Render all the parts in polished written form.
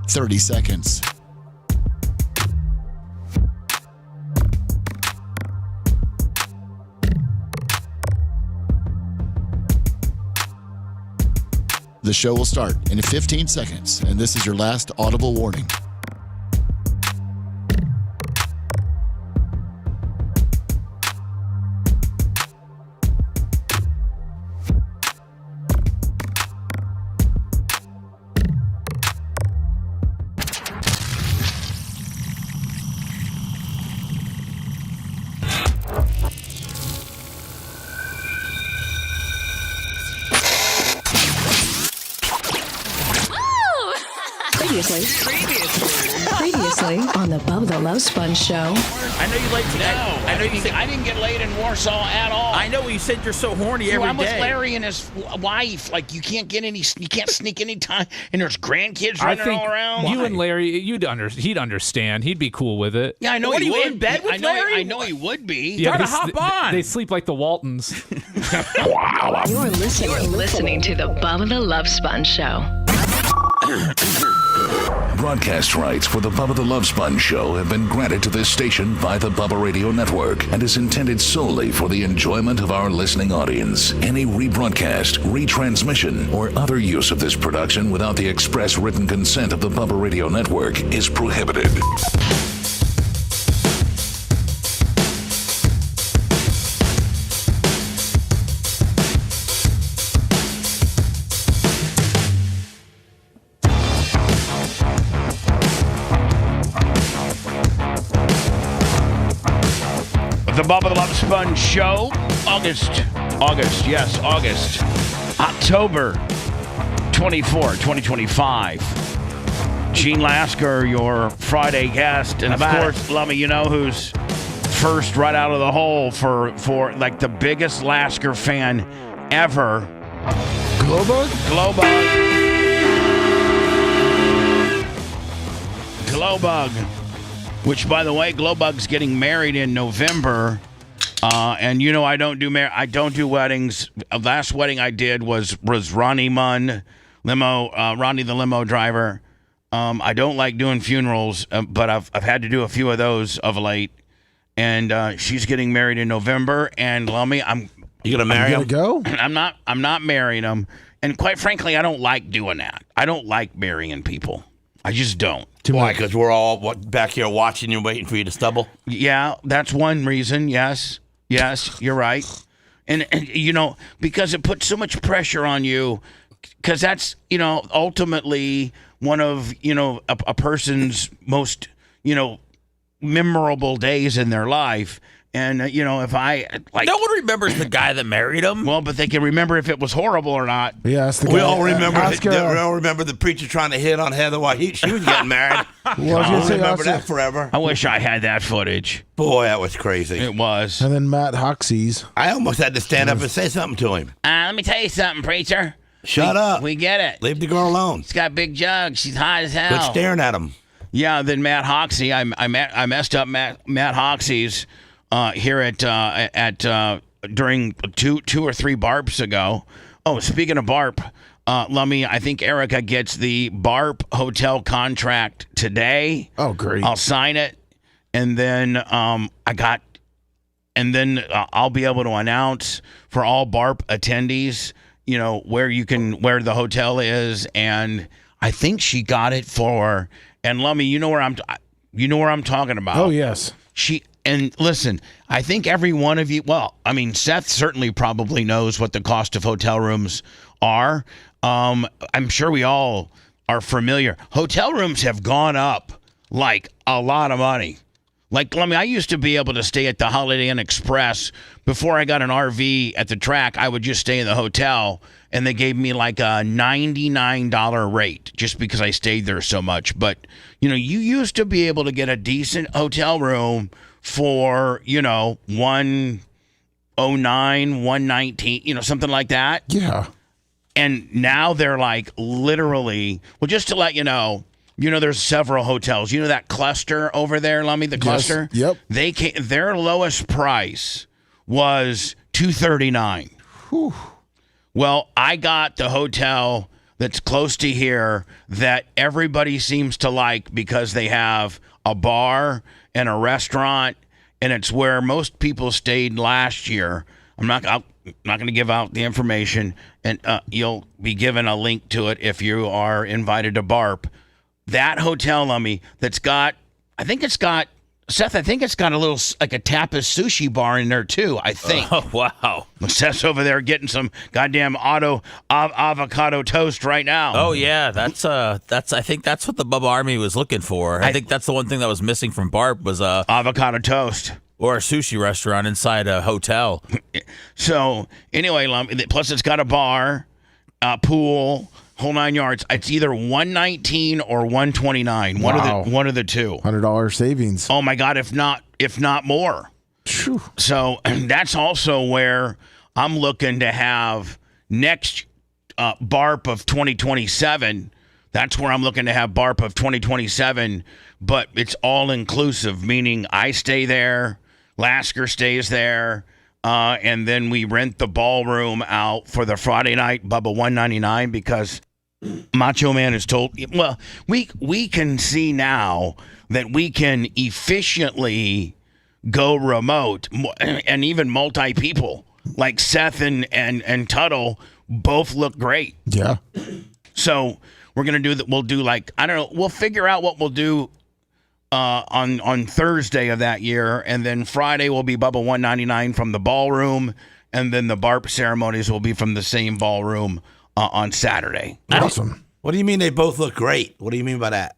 30 seconds. The show will start in 15 seconds, and this is your last audible warning. Previously on the Bubba the Love Sponge Show. I know you like to. I didn't get laid in Warsaw at all. I know you said you're so horny every day. I'm with Larry and his wife. Like you can't sneak any time. And there's grandkids running all around. You and Larry, he'd understand. He'd be cool with it. Yeah, I know. What, he are you would. in bed with Larry? I know he would be. Yeah, Try to hop on. They sleep like the Waltons. You're listening to the Bubba the Love Sponge Show. Broadcast rights for the Bubba the Love Sponge Show have been granted to this station by the Bubba Radio Network and is intended solely for the enjoyment of our listening audience. Any rebroadcast, retransmission, or other use of this production without the express written consent of the Bubba Radio Network is prohibited. The Bubba the Love Sponge Show, August, October 24, 2025. Gene Lasker, your Friday guest, and of course, Lummy, you know who's first right out of the hole for like the biggest Lasker fan ever. Glowbug. Which, by the way, Glowbug's getting married in November, and you know I don't do weddings. Last wedding I did was Ronnie Munn, Ronnie the limo driver. I don't like doing funerals, but I've had to do a few of those of late. And she's getting married in November. And Lummy, you gonna marry him? Go? I'm not marrying him. And quite frankly, I don't like doing that. I don't like marrying people. I just don't. Why? Because we're all back here watching you, waiting for you to stumble? Yeah, that's one reason. Yes, you're right. And you know, because it puts so much pressure on you, because that's, you know, ultimately one of, you know, a person's most, you know, memorable days in their life. And, you know, if I, like... No one remembers the guy that married him. Well, but they can remember if it was horrible or not. Yeah, that's the guy. We all remember the preacher trying to hit on Heather while she was getting married. Well, remember that forever. I wish I had that footage. Boy, that was crazy. It was. And then Matt Hoxie's. I almost had to stand up and say something to him. Let me tell you something, preacher. Shut up. We get it. Leave the girl alone. She's got big jugs. She's hot as hell. Quit staring at him. Yeah, then Matt Hoxie. I messed up Matt Hoxie's here at during two or three BARPs ago. Oh, speaking of BARP, Lummy, I think Erica gets the BARP hotel contract today. Oh, great! I'll sign it, and then I'll be able to announce for all BARP attendees, you know, where the hotel is, and I think she got it for. And Lummy, you know where I'm talking about. Oh yes. And listen, I think every one of you, well, I mean, Seth certainly probably knows what the cost of hotel rooms are. I'm sure we all are familiar. Hotel rooms have gone up like a lot of money. Like, Lummy, I used to be able to stay at the Holiday Inn Express. Before I got an RV at the track, I would just stay in the hotel, and they gave me like a $99 rate just because I stayed there so much. But, you know, you used to be able to get a decent hotel room for, you know, $109, $119, you know, something like that. Yeah. And now they're like literally, well, just to let you know, there's several hotels. You know that cluster over there, Lummy, the cluster? Yes. Yep. Their lowest price was $239. Whew. Well, I got the hotel that's close to here that everybody seems to like because they have a bar and a restaurant, and it's where most people stayed last year. I'm not going to give out the information, and you'll be given a link to it if you are invited to BARP. That hotel, Lummy, Seth, I think it's got a little, like a tapas sushi bar in there too, I think. Oh, wow. Seth's over there getting some goddamn avocado toast right now. Oh yeah, that's I think that's what the Bubba Army was looking for. I think that's the one thing that was missing from BARP was avocado toast. Or a sushi restaurant inside a hotel. So anyway, plus it's got a bar, pool, whole 9 yards. It's either $119 or $129. Wow. One of the two. $100 savings. Oh my God! If not more. Phew. So that's also where I'm looking to have next BARP of 2027. That's where I'm looking to have BARP of 2027, but it's all inclusive, meaning I stay there, Lasker stays there, and then we rent the ballroom out for the Friday night Bubba $199 because Macho Man is told. Well, we can see now that we can efficiently go remote and even multi people like Seth and Tuttle both look great. Yeah. So we're gonna do that. We'll do like I don't know. We'll figure out what we'll do on Thursday of that year, and then Friday will be Bubba $199 from the ballroom, and then the BARP ceremonies will be from the same ballroom on Saturday. Awesome. What do you mean they both look great? What do you mean by that?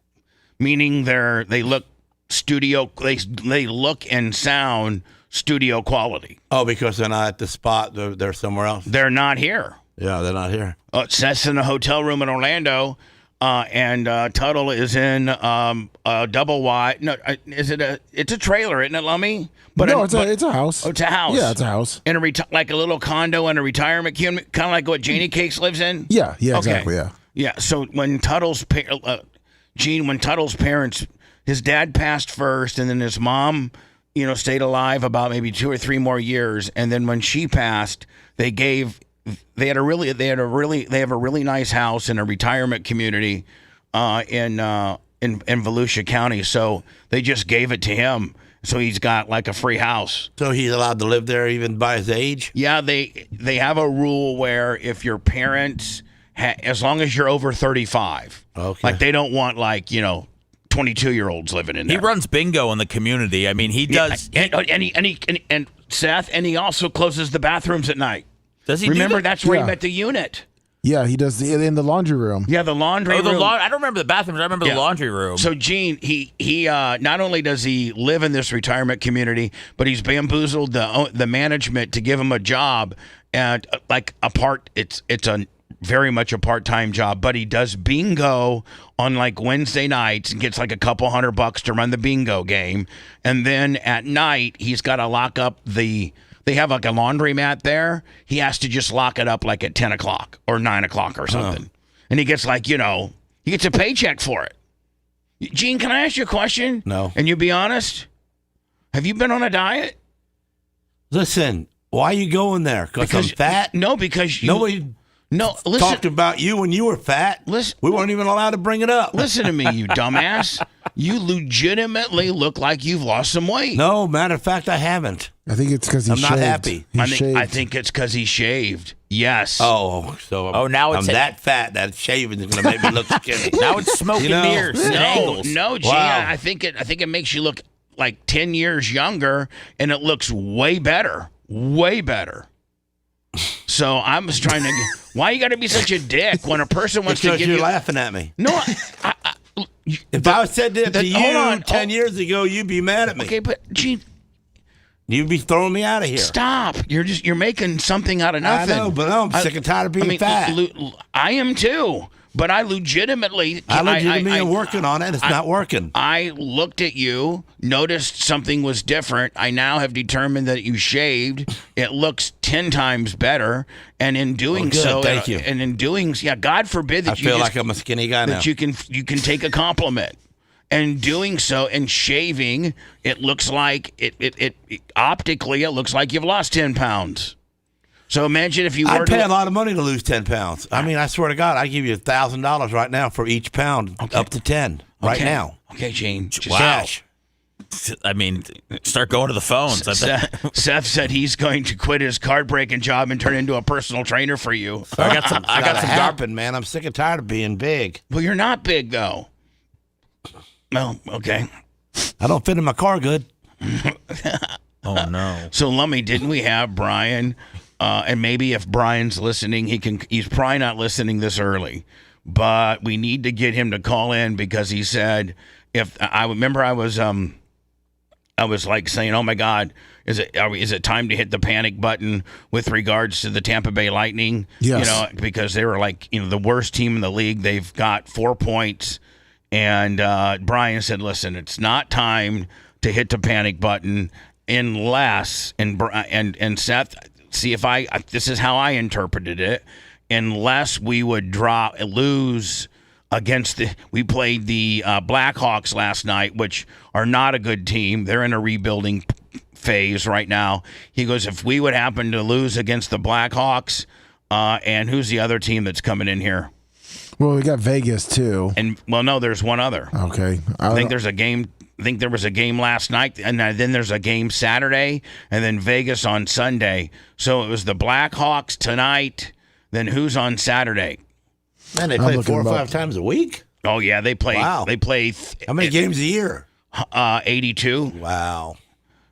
Meaning they look studio. They look and sound studio quality. Oh, because they're not at the spot. They're somewhere else. They're not here. Yeah, they're not here. Seth's in a hotel room in Orlando, and Tuttle is in a double wide. No, it's a trailer, isn't it, Lummy? No, it's a house. Oh, it's a house. Yeah, it's a house. In like a little condo in a retirement community, kind of like what Janie Cakes lives in. Yeah, Okay. exactly. Yeah. Yeah. So when Tuttle's parents, his dad passed first, and then his mom, stayed alive about maybe 2 or 3 more years, and then when she passed, they have a really nice house in a retirement community in Volusia County. So they just gave it to him. So he's got like a free house. So he's allowed to live there even by his age? Yeah, they have a rule where if your parents, as long as you're over 35, okay, like they don't want 22-year-olds living in there. He runs bingo in the community. I mean, he does. And Seth, and he also closes the bathrooms at night. Does he? Remember, that's where he Yeah. met the unit. Yeah, he does in the laundry room. Yeah, the laundry room. I don't remember the bathrooms. I remember the laundry room. So Gene, he not only does he live in this retirement community, but he's bamboozled the management to give him a job and it's a very much a part-time job, but he does bingo on like Wednesday nights and gets like a couple $100 to run the bingo game, and then at night he's got to lock up They have like a laundromat there. He has to just lock it up like at 10 o'clock or 9 o'clock or something. And he gets he gets a paycheck for it. Gene, can I ask you a question? No. And you be honest? Have you been on a diet? Listen, why are you going there? Because I'm fat? No, because Nobody listen. talked about you when you were fat. Listen. We weren't even allowed to bring it up. Listen to me, you dumbass. You legitimately look like you've lost some weight. No, matter of fact, I haven't. I think it's because he's I'm not shaved. happy. I think it's because he shaved. Yes. Oh, so now it's I'm that fat that shaving is going to make me look skinny. now it's smoke and mirrors and angles. No, Gene. Wow. I think it makes you look like 10 years younger, and it looks way better. Way better. So I'm just trying to. Why you got to be such a dick when a person wants Because to give you're you? laughing at me. No. If I said that to you hold on. 10 years ago, you'd be mad at me. Okay, but Gene, You'd be throwing me out of here. stop. You're making something out of nothing. I know, but I'm sick and tired of being fat. I am too. But I legitimately am working on it. It's not working. I looked at you, noticed something was different. I now have determined that you shaved. It looks 10 times better. And in doing good. so, Thank you. And in doing, God forbid that I feel like I'm a skinny guy now. that you can take a compliment. And doing so and shaving, it looks like it optically it looks like you've lost 10 pounds. So imagine if you were I'd pay to a lot of money to lose 10 pounds. I mean, I swear to God, I give you $1,000 right now for each pound, up to 10 right now. Okay, Gene. Just Wow. Cash. I mean, start going to the phones. Seth said he's going to quit his card breaking job and turn into a personal trainer for you. I got some happen, man. I'm sick and tired of being big. Well, you're not big though. Well, okay. I don't fit in my car good. Oh no. So Lummy, didn't we have Brian? And maybe if Brian's listening, he's probably not listening this early, but we need to get him to call in because he said I was like saying, "Oh my God, is it time to hit the panic button with regards to the Tampa Bay Lightning?" Yes. You know, because they were like, the worst team in the league. They've got 4 points, and Brian said, "Listen, it's not time to hit the panic button unless." And Seth, see if this is how I interpreted it. Unless we would lose against we played the Blackhawks last night, which are not a good team. They're in a rebuilding phase right now. He goes, if we would happen to lose against the Blackhawks, and who's the other team that's coming in here? Well, we got Vegas too. And no, there's one other. Okay. I think there's a game. I think there was a game last night, and then there's a game Saturday, and then Vegas on Sunday. So it was the Blackhawks tonight. Then who's on Saturday? Man, they play 4 or 5 times a week? Oh, yeah, they play. Wow. They play. How many games a year? 82. Wow.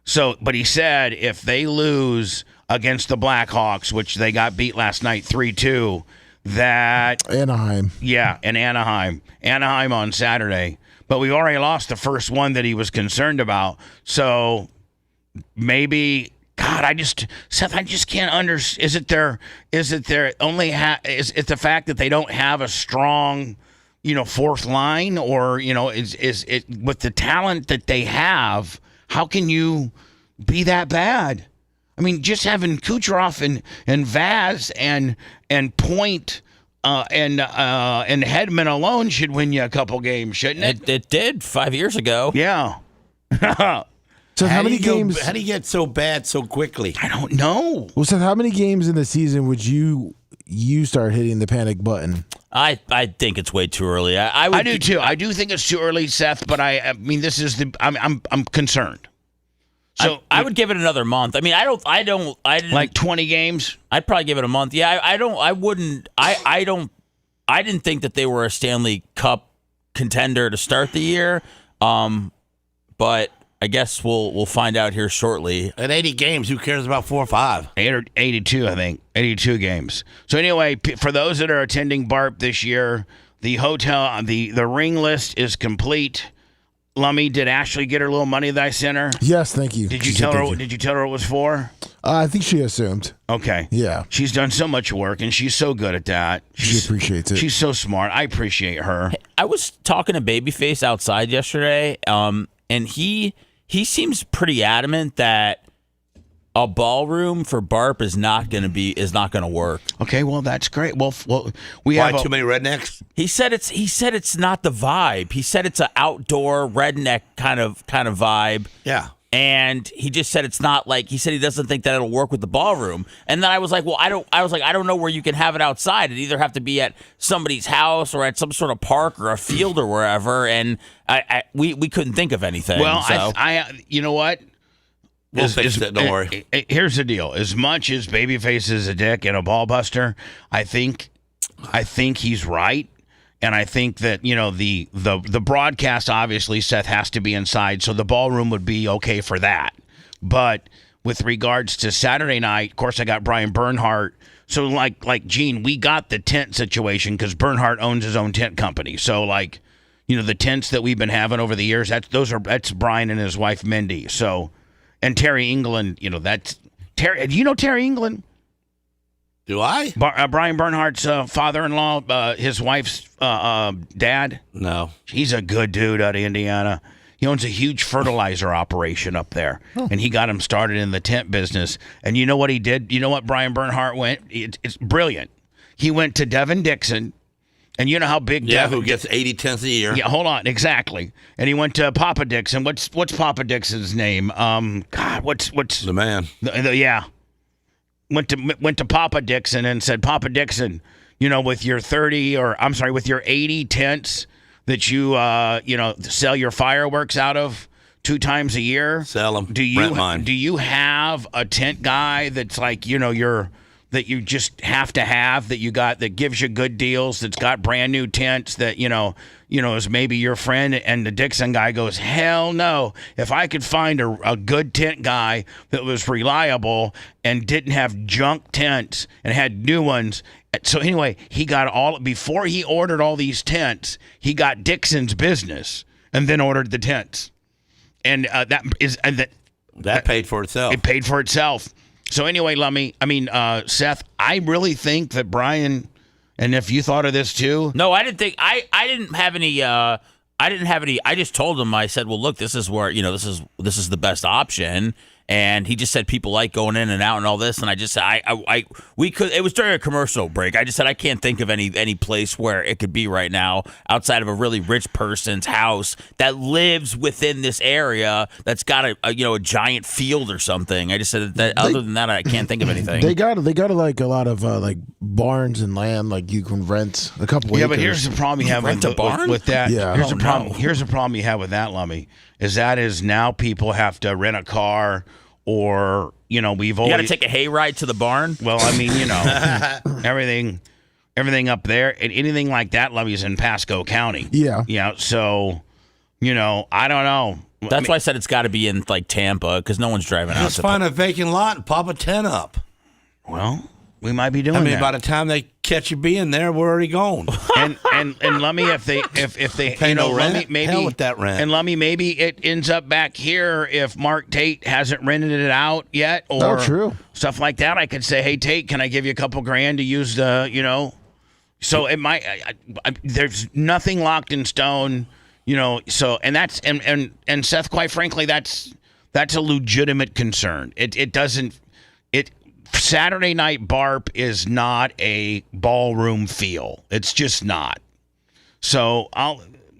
So, but he said if they lose against the Blackhawks, which they got beat last night 3-2, that Anaheim. Yeah, in Anaheim on Saturday. But we've already lost the first one that he was concerned about. So maybe, God, Seth, I just can't understand. Is it the fact that they don't have a strong, fourth line, or is it with the talent that they have? How can you be that bad? I mean, just having Kucherov and Vaz and Point. And Hedman alone should win you a couple games, shouldn't it? It did 5 years ago. Yeah. So how many games? How do you get so bad so quickly? I don't know. Well, Seth, how many games in the season would you start hitting the panic button? I think it's way too early. I do too. I do think it's too early, Seth. But I mean, this is I'm concerned. So I would give it another month. I mean, I didn't like 20 games. I'd probably give it a month. Yeah, I didn't think that they were a Stanley Cup contender to start the year. But I guess we'll find out here shortly. At 80 games, who cares about 4 or 5? 82, I think. 82 games. So anyway, for those that are attending BARP this year, the hotel, the ring list is complete. Lummy, did Ashley get her little money that I sent her? Yes, thank you. Did you tell her what it was for? I think she assumed. Okay. Yeah. She's done so much work, and she's so good at that. She appreciates it. She's so smart. I appreciate her. I was talking to Babyface outside yesterday, and he seems pretty adamant that a ballroom for BARP is not going to work. Okay, well that's great. Well, we Why have too many rednecks? He said it's not the vibe. He said it's an outdoor redneck kind of vibe. Yeah. And he just said it's not like, he said he doesn't think that it'll work with the ballroom. And then I was like, well, I don't know where you can have it outside. It'd either have to be at somebody's house or at some sort of park or a field or wherever. And we couldn't think of anything. Well, so. You know what? We'll fix it, don't worry. Here's the deal. As much as Babyface is a dick and a ball buster, I think he's right. And I think that, the broadcast, obviously, Seth, has to be inside, so the ballroom would be okay for that. But with regards to Saturday night, of course, I got Brian Bernhardt. So, like Gene, we got the tent situation because Bernhardt owns his own tent company. So, the tents that we've been having over the years, that's Brian and his wife, Mindy. So, and Terry England, that's Terry. Do you know Terry England? Do I? Brian Bernhardt's father-in-law, his wife's dad? No. He's a good dude out of Indiana. He owns a huge fertilizer operation up there, and he got him started in the tent business. And you know what he did? You know what Brian Bernhardt went? It's brilliant. He went to Devin Dixon, and you know how big Devin... who gets 80 tents a year. Yeah, hold on, exactly. And he went to Papa Dixon. What's Papa Dixon's name? God, what's... The man. Yeah. went to Papa Dixon and said, Papa Dixon, with your 80 tents that you sell your fireworks out of 2 times a year. Sell them. Do you have a tent guy that's like, that you just have to have, that gives you good deals, that's got brand new tents that, is maybe your friend? And the Dixon guy goes, hell no. If I could find a good tent guy that was reliable and didn't have junk tents and had new ones. So anyway, he got before he ordered all these tents, he got Dixon's business and then ordered the tents. And that paid for itself. It paid for itself. So anyway, Seth, I really think that Brian, and if you thought of this too. No, I didn't think I didn't have any. I just told him. I said, well, look, this is where this is the best option. And he just said people like going in and out and all this. And I just said, we could. It was during a commercial break. I just said I can't think of any place where it could be right now outside of a really rich person's house that lives within this area that's got a giant field or something. I just said that other than that, I can't think of anything. They got like a lot of like barns and land, like you can rent a couple. Yeah, acres. but here's the problem you have with that. Yeah. Here's the problem you have with that, Lummy, is now people have to rent a car. Or, we've always... You got to take a hayride to the barn? Well, everything up there, and anything like that, Lovey's in Pasco County. Yeah. Yeah, so, I don't know. That's why I said it's got to be in, like, Tampa, because no one's driving out. Just find a vacant lot and pop a tent up. Well, we might be doing that. By the time they catch you being there, we're already gone. and Lummy, if they pay no rent, Lummy, maybe hell with that rent. And Lummy, maybe it ends up back here if Mark Tate hasn't rented it out yet, or true. Stuff like that. I could say, hey Tate, can I give you a couple grand to use the, So it might. There's nothing locked in stone, So and that's and Seth, quite frankly, that's a legitimate concern. It doesn't. Saturday night barp is not a ballroom feel. It's just not. So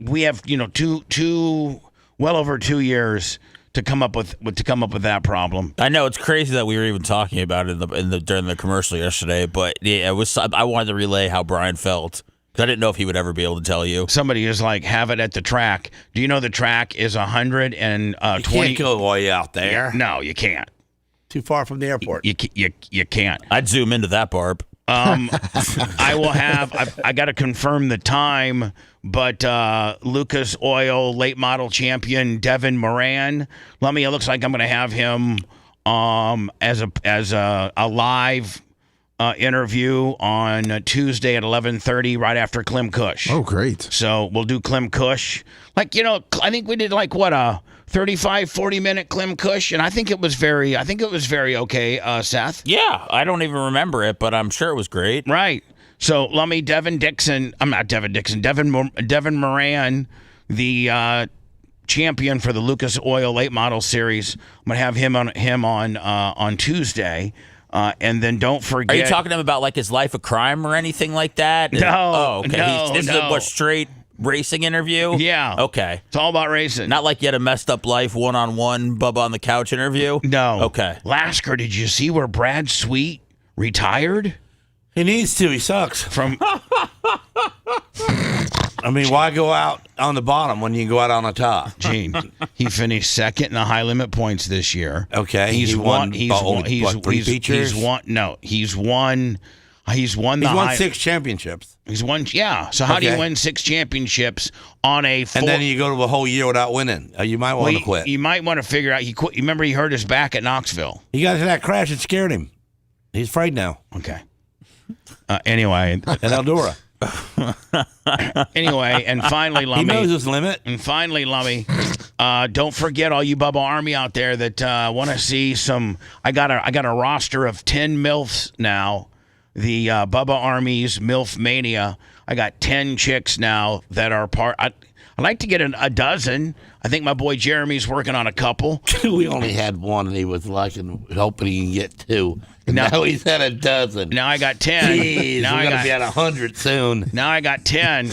we have well over 2 years to come up with that problem. I know it's crazy that we were even talking about it during the commercial yesterday, but yeah, I wanted to relay how Brian felt. I didn't know if he would ever be able to tell you. Somebody is like, have it at the track. Do you know the track is 120? You can't go way out there. No, you can't. Too far from the airport. You can't. I'd zoom into that barb. I will have. I got to confirm the time, but Lucas Oil late model champion Devin Moran. It looks like I'm going to have him as a live interview on Tuesday at 11:30, right after Clem Cush. Oh, great! So we'll do Clem Cush. I think we did a 35, 40-minute Clem Cush, and I think it was very okay, Seth. Yeah, I don't even remember it, but I'm sure it was great. Right. So, Devin Moran, the champion for the Lucas Oil Late Model Series. I'm going to have him on Tuesday. And then don't forget. Are you talking to him about like his life of crime or anything like that? No. Oh, okay. No, This is a straight racing interview? Yeah. Okay. It's all about racing. Not like you had a messed up life one-on-one Bubba on the couch interview? No. Okay. Lasker, did you see where Brad Sweet retired? He needs to. He sucks. Why go out on the bottom when you can go out on the top? Gene, he finished second in the high limit points this year. Okay. He's won 3 features? He's won 6 championships. He's won, yeah. So how do you win 6 championships on a and then you go to a whole year without winning? You might want to quit. You might want to figure out. He quit. You remember he hurt his back at Knoxville. He got into that crash and scared him. He's afraid now. Okay. Anyway. And Eldora. Anyway, and finally, Lummy. He knows his limit. And finally, Lummy, don't forget all you Bubba Army out there that want to see some. I got a roster of 10 MILFs now. The Bubba Army's MILF Mania. I got 10 chicks now that are part. I'd like to get a dozen. I think my boy Jeremy's working on a couple. We only had one, and he was hoping he can get 2. Now he's had a dozen. Now I got 10. Jeez, we're going to be at 100 soon. Now I got 10,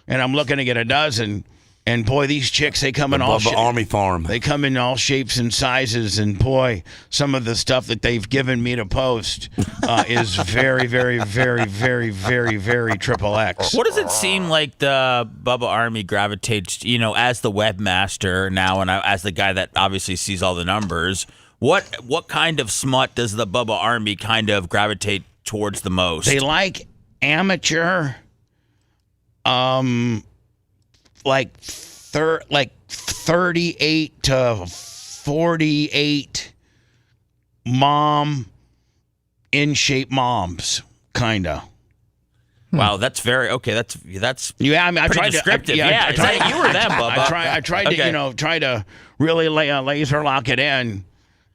and I'm looking to get a dozen. And boy, these chicks, they come in all Bubba Army Farm. They come in all shapes and sizes, and boy, some of the stuff that they've given me to post is very, very, very, very, very, very triple X. What does it seem like the Bubba Army gravitates, as the webmaster now, and as the guy that obviously sees all the numbers? What kind of smut does the Bubba Army kind of gravitate towards the most? They like amateur, like 38 to 48 mom, in shape moms, kinda. Wow, that's very okay. That's yeah. I mean, I pretty tried descriptive. to. Yeah, is that you or them, Bubba? I tried Okay. to try to really laser lock it in.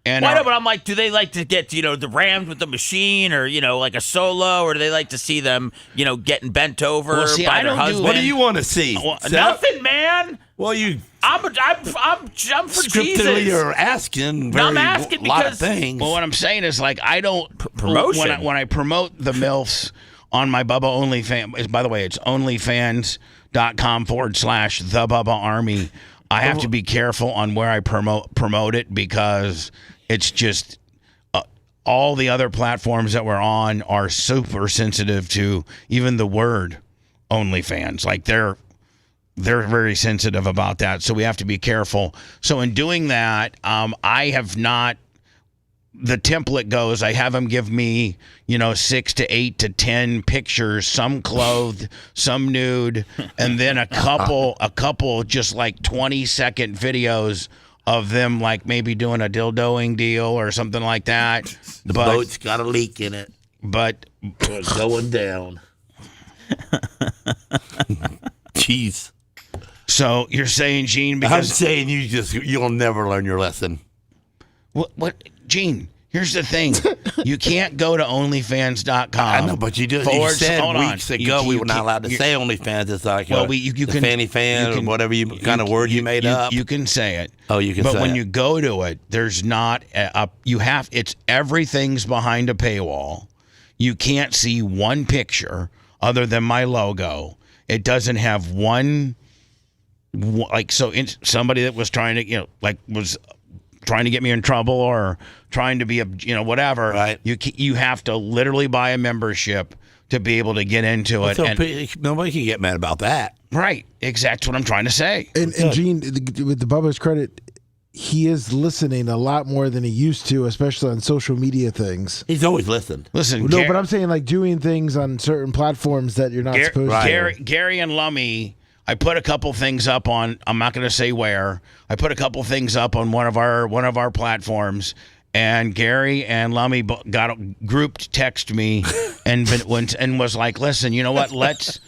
And Well, I know, but I'm like, do they like to get, the rammed with the machine or, like a solo, or do they like to see them, getting bent over Well, see, by I their don't do- husband? What do you want to see? Nothing, man. Well, you I'm for scripturally Jesus. you're asking No, I'm very asking lot of because- things. Well, what I'm saying is, like, I don't promotion. when I promote the MILFs on my Bubba OnlyFans. By the way, it's onlyfans.com/the Bubba Army. I have to be careful on where I promote it because it's just all the other platforms that we're on are super sensitive to even the word OnlyFans. Like they're very sensitive about that, so we have to be careful. So in doing that, I have not. The template goes, I have them give me, 6 to 8 to 10 pictures, some clothed, some nude, and then a couple just like 20-second videos of them like maybe doing a dildoing deal or something like that. The boat's got a leak in it. But it's going down. Jeez. So you're saying, Gene, I'm because saying you'll never learn your lesson. What Gene, here's the thing. You can't go to onlyfans.com. I know, but you said weeks ago we were not allowed to say OnlyFans. It's like you the can fanny fan or whatever kind of word you made up. You can say it. Oh, you can but say it. But when you go to it, there's not it's everything's behind a paywall. You can't see one picture other than my logo. It doesn't have somebody that was trying to, was trying to get me in trouble or trying to be whatever. Right. You have to literally buy a membership to be able to get into it. So And, nobody can get mad about that. right. Exactly what I'm trying to say. And Gene, with the Bubba's credit, he is listening a lot more than he used to, especially on social media things. He's always listened. Listen, No, but I'm saying like doing things on certain platforms that you're not supposed to. Gary and Lummy, I put a couple things up on. I'm not going to say where. I put a couple things up on one of our platforms, and Gary and Lummy got grouped text me and was like, "Listen, you know what? Let's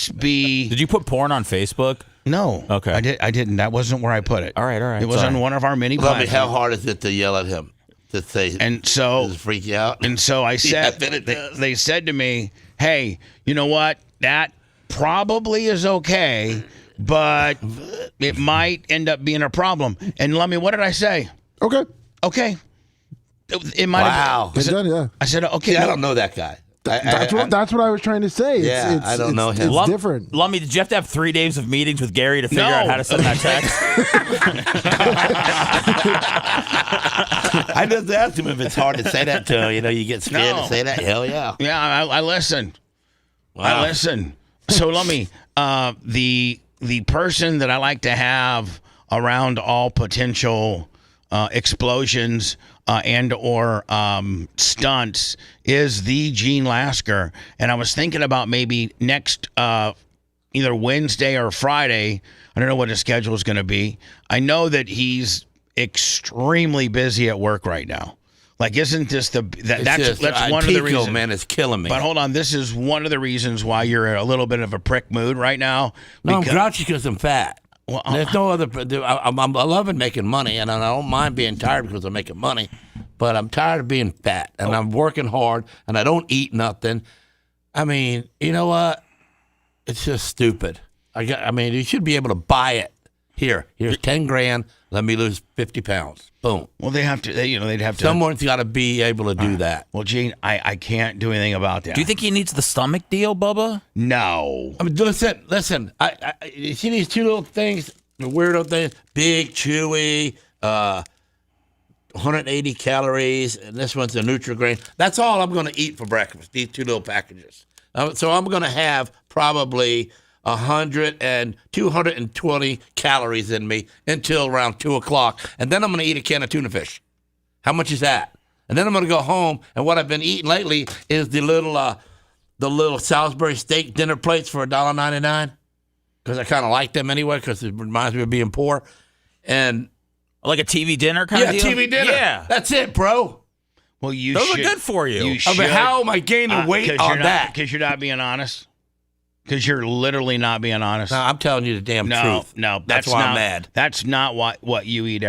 be." Did you put porn on Facebook? No. Okay. I didn't. That wasn't where I put it. All right. It was on one of our mini Lummy, platforms. how hard is it to yell at him? To say, And so, does it freak you out? And so I said, I bet it does. they said to me, "Hey, you know what? That probably is okay, but it might end up being a problem." And Lummy, what did I say? Okay. Okay. It might Wow. Get done, yeah. I said, okay. See, I don't know that guy. That's what I was trying to say. Yeah, I don't know him. It's different. Lummy, did you have to have 3 days of meetings with Gary to figure No. out how to send that text? I just asked him if it's hard to say that to him. You get scared No. to say that. Hell yeah. Yeah, I listen. Wow. I listen. So Lummy, the person that I like to have around all potential explosions and or stunts is the Gene Lasker. And I was thinking about maybe next either Wednesday or Friday. I don't know what his schedule is going to be. I know that he's extremely busy at work right now. Like, isn't this that's one of the reasons? Man, it's killing me. But hold on, this is one of the reasons why you're in a little bit of a prick mood right now. No, I'm grouchy because I'm fat. Well, There's no other. I'm loving making money, and I don't mind being tired because I'm making money. But I'm tired of being fat, and I'm working hard, and I don't eat nothing. I mean, you know what? It's just stupid. You should be able to buy it Here's 10 grand. Let me lose 50 pounds. Boom. Well, they'd have to. Someone's got to be able to do that. Well, Gene, I can't do anything about that. Do you think he needs the stomach deal, Bubba? No. I mean, listen. You see these two little things, the weirdo things, big, chewy, 180 calories, and this one's a Nutri-Grain. That's all I'm going to eat for breakfast, these two little packages. So I'm going to have probably 100 and 220 calories in me until around 2 o'clock. And then I'm going to eat a can of tuna fish. How much is that? And then I'm going to go home, and what I've been eating lately is the little Salisbury steak dinner plates for $1.99, because I kind of like them anyway, because it reminds me of being poor. And like a TV dinner kind of deal? Yeah, TV dinner. Yeah. That's it, bro. Well, Those are good for you. I mean, how am I gaining weight on that? Because you're not being honest. Because you're literally not being honest. No, I'm telling you the damn truth. No, that's why I'm mad. That's not what you eat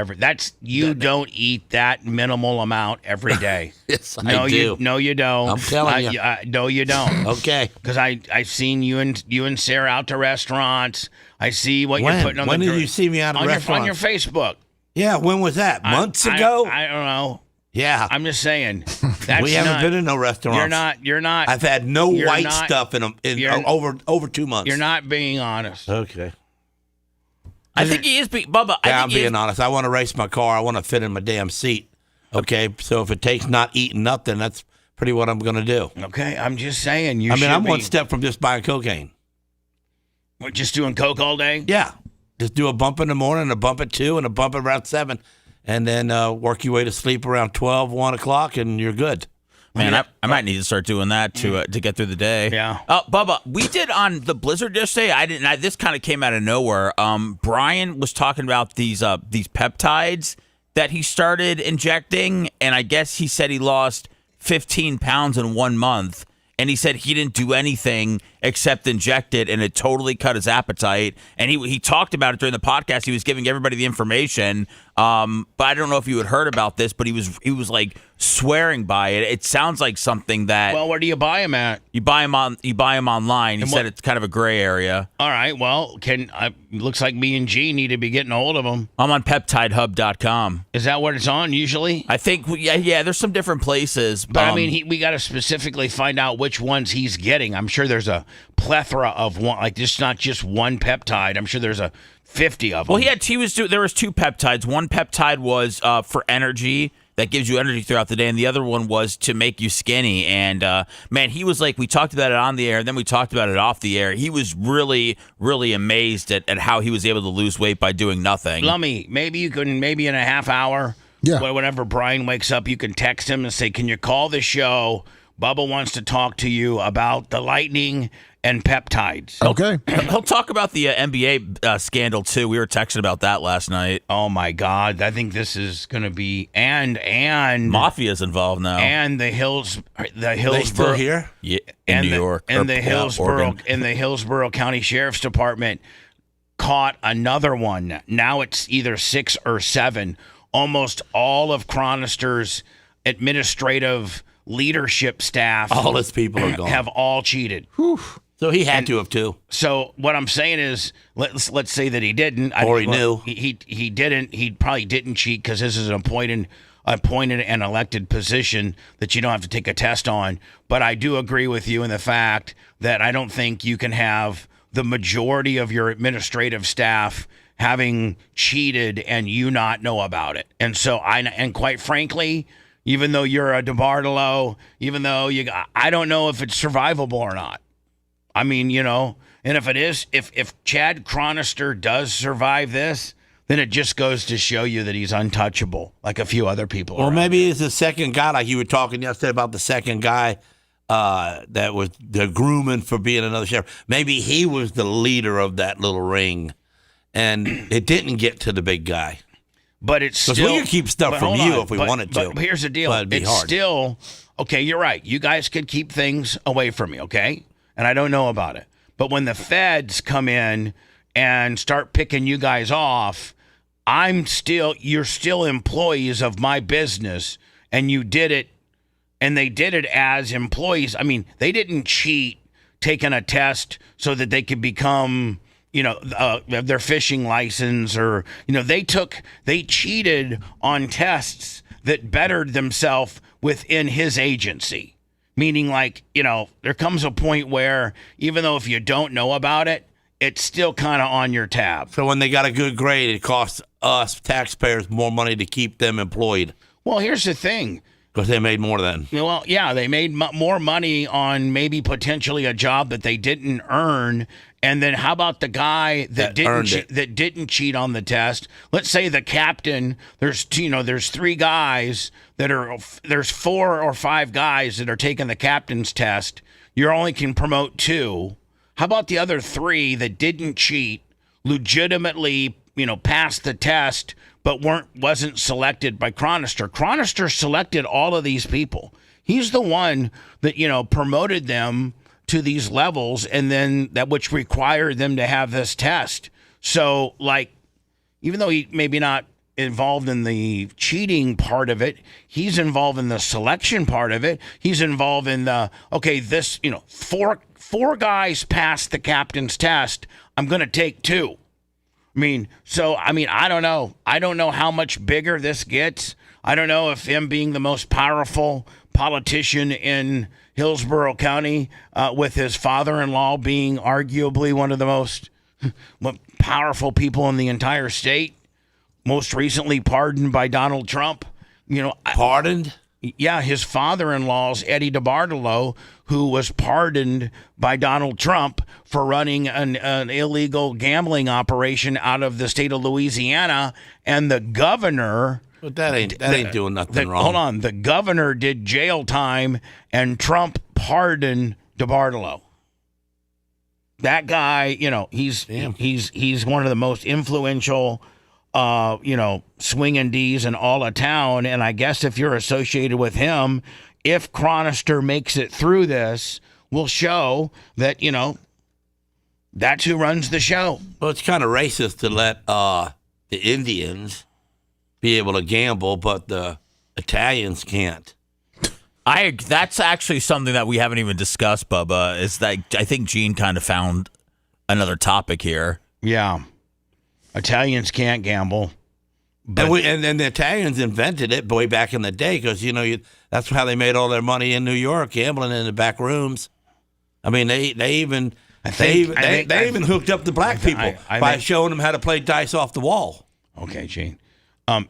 you don't eat that minimal amount every day. Yes, I do. You don't. I'm telling you. No, you don't. Okay. Because I've seen you and Sarah out to restaurants. I see what you're putting on when the did you see me out of restaurants? On your Facebook. Yeah, when was that? Months ago? I don't know. Yeah. I'm just saying. We haven't been in no restaurants. You're not. I've had no white stuff in over 2 months. You're not being honest. Okay. I think he is Bubba. I'm being honest. I want to race my car. I want to fit in my damn seat. Okay, so if it takes not eating nothing, that's pretty what I'm going to do. Okay, I'm just saying. I'm one step from just buying cocaine. What, just doing coke all day? Yeah. Just do a bump in the morning, a bump at 2, and a bump at around 7. And then work your way to sleep around 12, 1 o'clock, and you're good. Man, I might need to start doing that to get through the day. Yeah. Bubba, we did on the Blizzard yesterday. This kind of came out of nowhere. Brian was talking about these peptides that he started injecting, and I guess he said he lost 15 pounds in 1 month. And he said he didn't do anything except inject it, and it totally cut his appetite. And he talked about it during the podcast. He was giving everybody the information. But I don't know if you had heard about this, but he was like swearing by it. It sounds like something that. Well, where do you buy them at? You buy them online. He said it's kind of a gray area. All right. Well, looks like me and G need to be getting a hold of them. I'm on peptidehub.com. Is that what it's on usually? I think yeah. There's some different places. But I mean, we got to specifically find out which ones he's getting. I'm sure there's a plethora of one. Like this, not just one peptide. I'm sure there's 50 of them. Well, there was 2 peptides. One peptide was for energy, that gives you energy throughout the day, and the other one was to make you skinny. And man, he was like, we talked about it on the air, and then we talked about it off the air. He was really, really amazed at how he was able to lose weight by doing nothing. Lummy, maybe you can, maybe in a half hour, whenever Brian wakes up, you can text him and say, can you call the show? Bubba wants to talk to you about the lightning and peptides. Okay. He'll talk about the NBA scandal, too. We were texting about that last night. Oh, my God. I think this is going to be, and Mafia's involved now. And the Hillsborough. They still here? Yeah, in New York. And the Hillsborough County Sheriff's Department caught another one. Now it's either 6 or 7. Almost all of Chronister's administrative leadership staff, all his people are gone, have all cheated. Whew. So he had to have too. So what I'm saying is, let's say that he didn't, or he knew he didn't. He probably didn't cheat because this is an appointed and elected position that you don't have to take a test on. But I do agree with you in the fact that I don't think you can have the majority of your administrative staff having cheated and you not know about it. And so and quite frankly, even though you're a DeBartolo, even though I don't know if it's survivable or not. I mean, and if it is, if Chad Chronister does survive this, then it just goes to show you that he's untouchable, like a few other people. Well, maybe he's the second guy, like you were talking yesterday about the second guy that was the grooming for being another sheriff. Maybe he was the leader of that little ring, and it didn't get to the big guy. But it's still. We could keep stuff from you if we wanted to. But here's the deal. It's hard. Still, okay, you're right. You guys could keep things away from me, okay? And I don't know about it. But when the feds come in and start picking you guys off, you're still employees of my business, and you did it, and they did it as employees. I mean, they didn't cheat taking a test so that they could become their fishing license, or they cheated on tests that bettered themselves within his agency. Meaning, there comes a point where even though if you don't know about it, it's still kind of on your tab. So when they got a good grade, it costs us taxpayers more money to keep them employed. Well, here's the thing. Because they made more than. Well, yeah, they made more money on maybe potentially a job that they didn't earn. And then how about the guy that didn't cheat on the test? Let's say the captain. There's 3 guys there's 4 or 5 guys that are taking the captain's test. You only can promote 2. How about the other 3 that didn't cheat, legitimately, passed the test, but wasn't selected by Chronister? Chronister selected all of these people. He's the one that, promoted them to these levels, and then that which required them to have this test. So, even though he maybe not involved in the cheating part of it, he's involved in the selection part of it. He's involved in this, 4 guys passed the captain's test. I'm going to take 2. I don't know. I don't know how much bigger this gets. I don't know if him being the most powerful politician in Hillsborough County, with his father-in-law being arguably one of the most powerful people in the entire state, most recently pardoned by Donald Trump. Pardoned? Yeah, his father-in-law's Eddie DeBartolo, who was pardoned by Donald Trump for running an illegal gambling operation out of the state of Louisiana, and the governor. But that ain't doing nothing wrong. Hold on, the governor did jail time, and Trump pardoned DeBartolo. That guy, he's one of the most influential swinging D's in all of town. And I guess if you're associated with him, if Chronister makes it through this, will show that, that's who runs the show. Well, it's kind of racist to let the Indians be able to gamble, but the Italians can't. That's actually something that we haven't even discussed, Bubba, is that I think Gene kind of found another topic here. Yeah. Italians can't gamble. And the Italians invented it way back in the day because, that's how they made all their money in New York, gambling in the back rooms. I mean, they even hooked up the black people by showing them how to play dice off the wall. Okay, Gene. I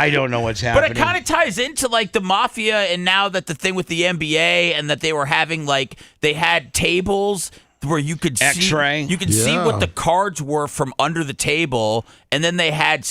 don't know what's happening. But it kind of ties into the mafia, and now that the thing with the NBA, and that they were having they had tables where you could X-ray. see what the cards were from under the table, and then they had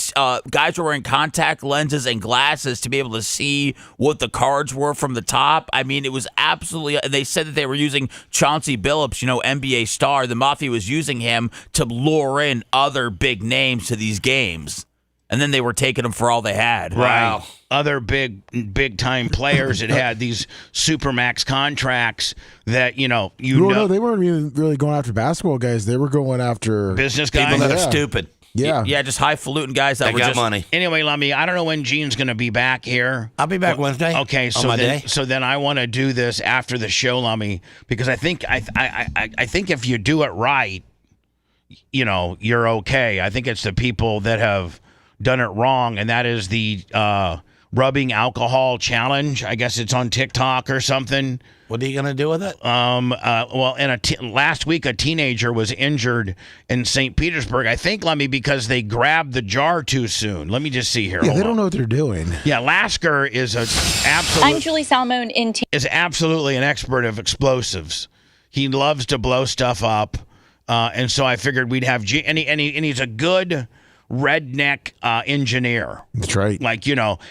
guys were wearing contact lenses and glasses to be able to see what the cards were from the top. I mean, it was absolutely. They said that they were using Chauncey Billups, NBA star. The mafia was using him to lure in other big names to these games. And then they were taking them for all they had. Right. Wow. Other big time players that had these supermax contracts that, no, they weren't even really going after basketball guys. They were going after business guys. People that are stupid. Yeah. Yeah, just highfalutin guys that were got just money. Anyway, Lummy, I don't know when Gene's going to be back here. I'll be back Wednesday. Okay, so then I want to do this after the show, Lummy, because I think if you do it right, you're okay. I think it's the people that have done it wrong, and that is the rubbing alcohol challenge. I guess it's on TikTok or something. What are you going to do with it? Last week a teenager was injured in St. Petersburg. I think, Lemmy, because they grabbed the jar too soon. Let me just see here. Yeah, they don't know what they're doing. Yeah, Lasker is I'm Julie Salmon is absolutely an expert of explosives. He loves to blow stuff up, and so I figured we'd have and he's a good redneck engineer. That's right.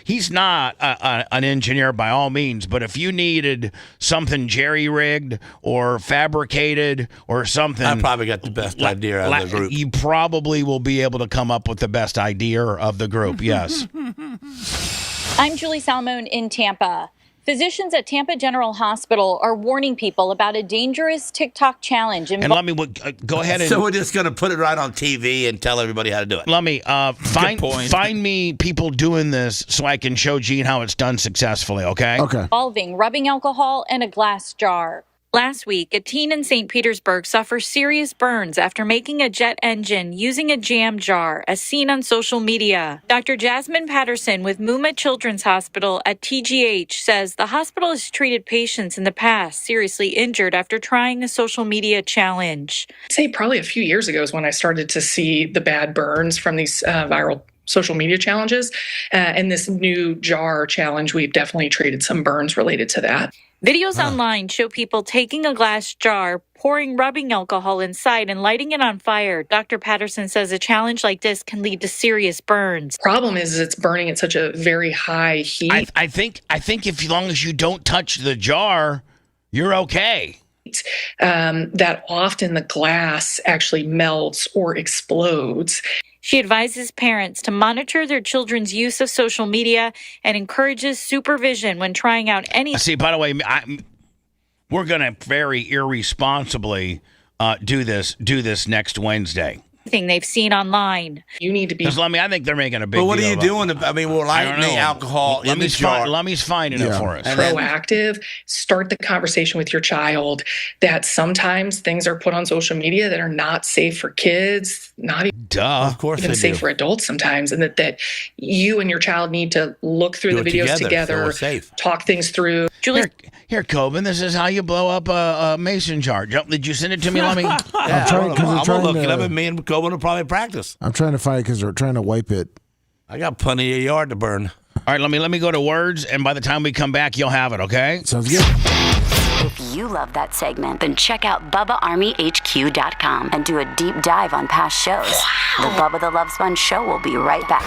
He's not an engineer by all means, but if you needed something jerry-rigged or fabricated or something, I probably got the best idea of the group. You probably will be able to come up with the best idea of the group, yes. I'm Julie Salmon in Tampa. Physicians at Tampa General Hospital are warning people about a dangerous TikTok challenge. And let me go ahead and. So we're just going to put it right on TV and tell everybody how to do it. Let me find me people doing this so I can show Gene how it's done successfully. Okay. Okay. Involving rubbing alcohol in a glass jar. Last week, a teen in St. Petersburg suffered serious burns after making a jet engine using a jam jar, as seen on social media. Dr. Jasmine Patterson with Muma Children's Hospital at TGH says the hospital has treated patients in the past seriously injured after trying a social media challenge. I'd say probably a few years ago is when I started to see the bad burns from these viral social media challenges. And this new jar challenge, we've definitely treated some burns related to that. Videos online show people taking a glass jar, pouring rubbing alcohol inside, and lighting it on fire. Dr. Patterson says a challenge like this can lead to serious burns. Problem is it's burning at such a very high heat. I think if as long as you don't touch the jar, you're okay. That often the glass actually melts or explodes. She advises parents to monitor their children's use of social media and encourages supervision when trying out any. See, by the way, we're going to very irresponsibly do this next Wednesday. Thing they've seen online. You need to be. Because I think they're making a big. But what deal are you doing? I mean, we're lighting the alcohol in the jar. Lummy's finding it for us. Proactive. Start the conversation with your child that sometimes things are put on social media that are not safe for kids, not of course even safe for adults sometimes, and that you and your child need to look through the videos together, talk things through. Julie, here, Coben, this is how you blow up a mason jar. Did you send it to me, Lummy? I'm going to look it up, and me and Coben will probably practice. I'm trying to find it because we're trying to wipe it. I got plenty of yard to burn. All right, let me go to words, and by the time we come back, you'll have it, okay? Sounds good. If you love that segment, then check out BubbaArmyHQ.com and do a deep dive on past shows. The Bubba the Love Sponge Show will be right back.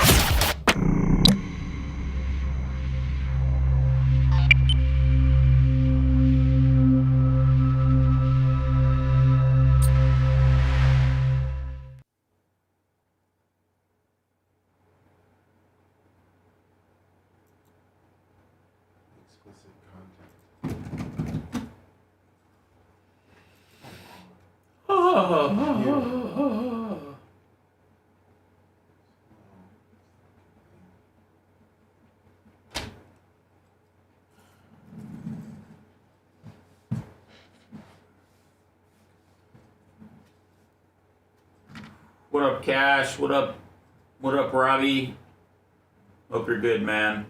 What up, Cash? What up, Robbie? Hope you're good, man.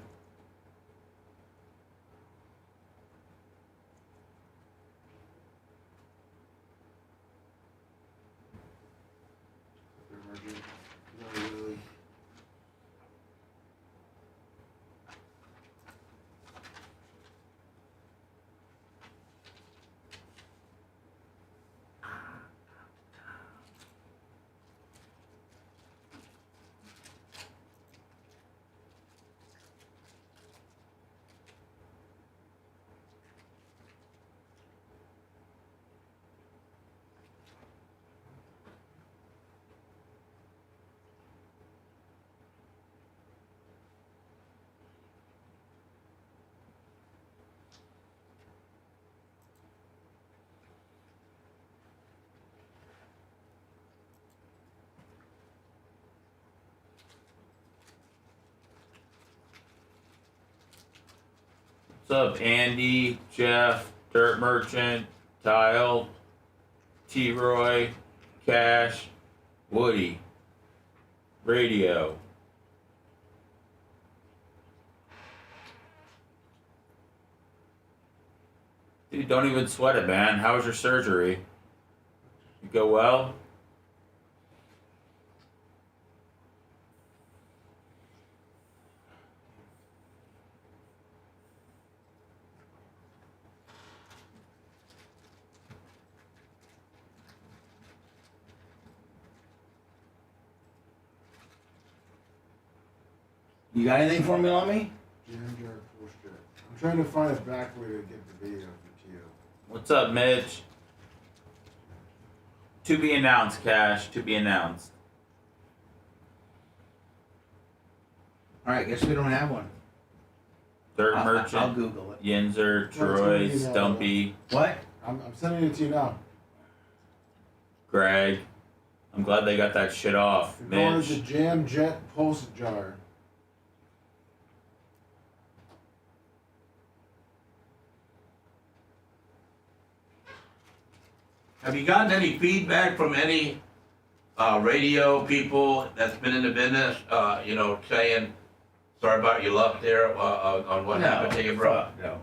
What's up, Andy, Jeff, Dirt Merchant, Tile, T-Roy, Cash, Woody, Radio. Dude, don't even sweat it, man. How was your surgery? You go well? You got anything for me, Lummy? I'm trying to find a back way to get the video to you. What's up, Mitch? To be announced, Cash. To be announced. All right, guess we don't have one. Third Merchant. I'll Google it. Yinzer, Troy, Stumpy. What? I'm sending it to you now. Greg. I'm glad they got that shit off. You're going Mitch. to the Jam Jet Pulse Jar. Have you gotten any feedback from any radio people that's been in the business, saying, sorry about your luck there on what happened to you, bro? No.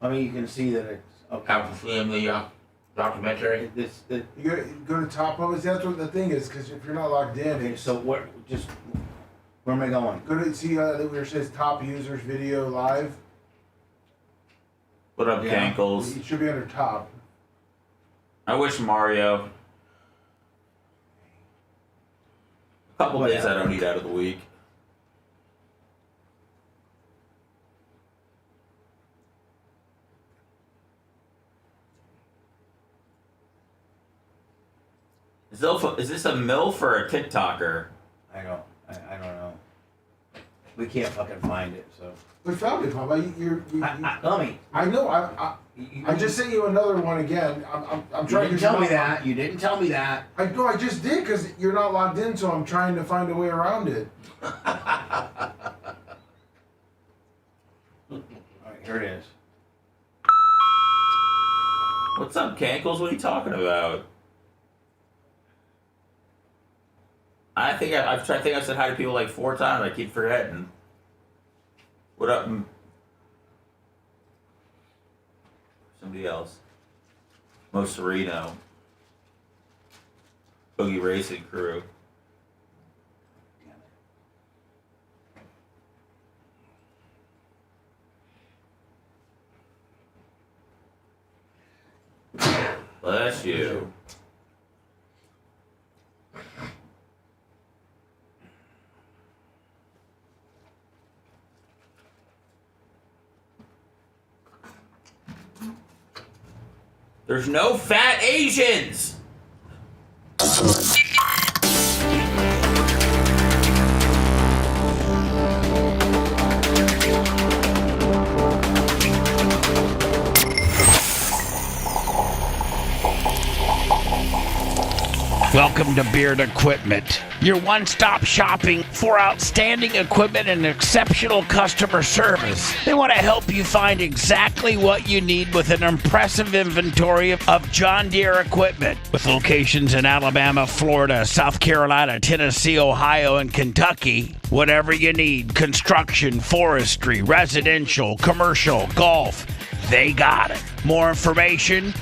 I mean, you can see that it's okay. After seeing the documentary? You go to top of it. That's what the thing is, because if you're not logged in, Okay, so where am I going? go to see where it says top users video live. What up, Cankles? It should be under top. I wish Mario. A couple days I don't eat out of the week. Is this a MILF or a TikToker? I don't know. We can't fucking find it, so. We found it, Papa. Dummy. I know. I just sent you another one again. I'm trying to tell me that. You didn't tell me that. I know. I just did because you're not logged in, so I'm trying to find a way around it. All right, here it is. What's up, Cankles? What are you talking about? I think I've said hi to people like 4 times. I keep forgetting. What up? Somebody else. Mo Sereno. Boogie Racing Crew. Bless you. There's no fat Asians! Welcome to Beard Equipment, your one-stop shopping for outstanding equipment and exceptional customer service. They want to help you find exactly what you need with an impressive inventory of John Deere equipment. With locations in Alabama, Florida, South Carolina, Tennessee, Ohio, and Kentucky, whatever you need, construction, forestry, residential, commercial, golf, they got it. More information,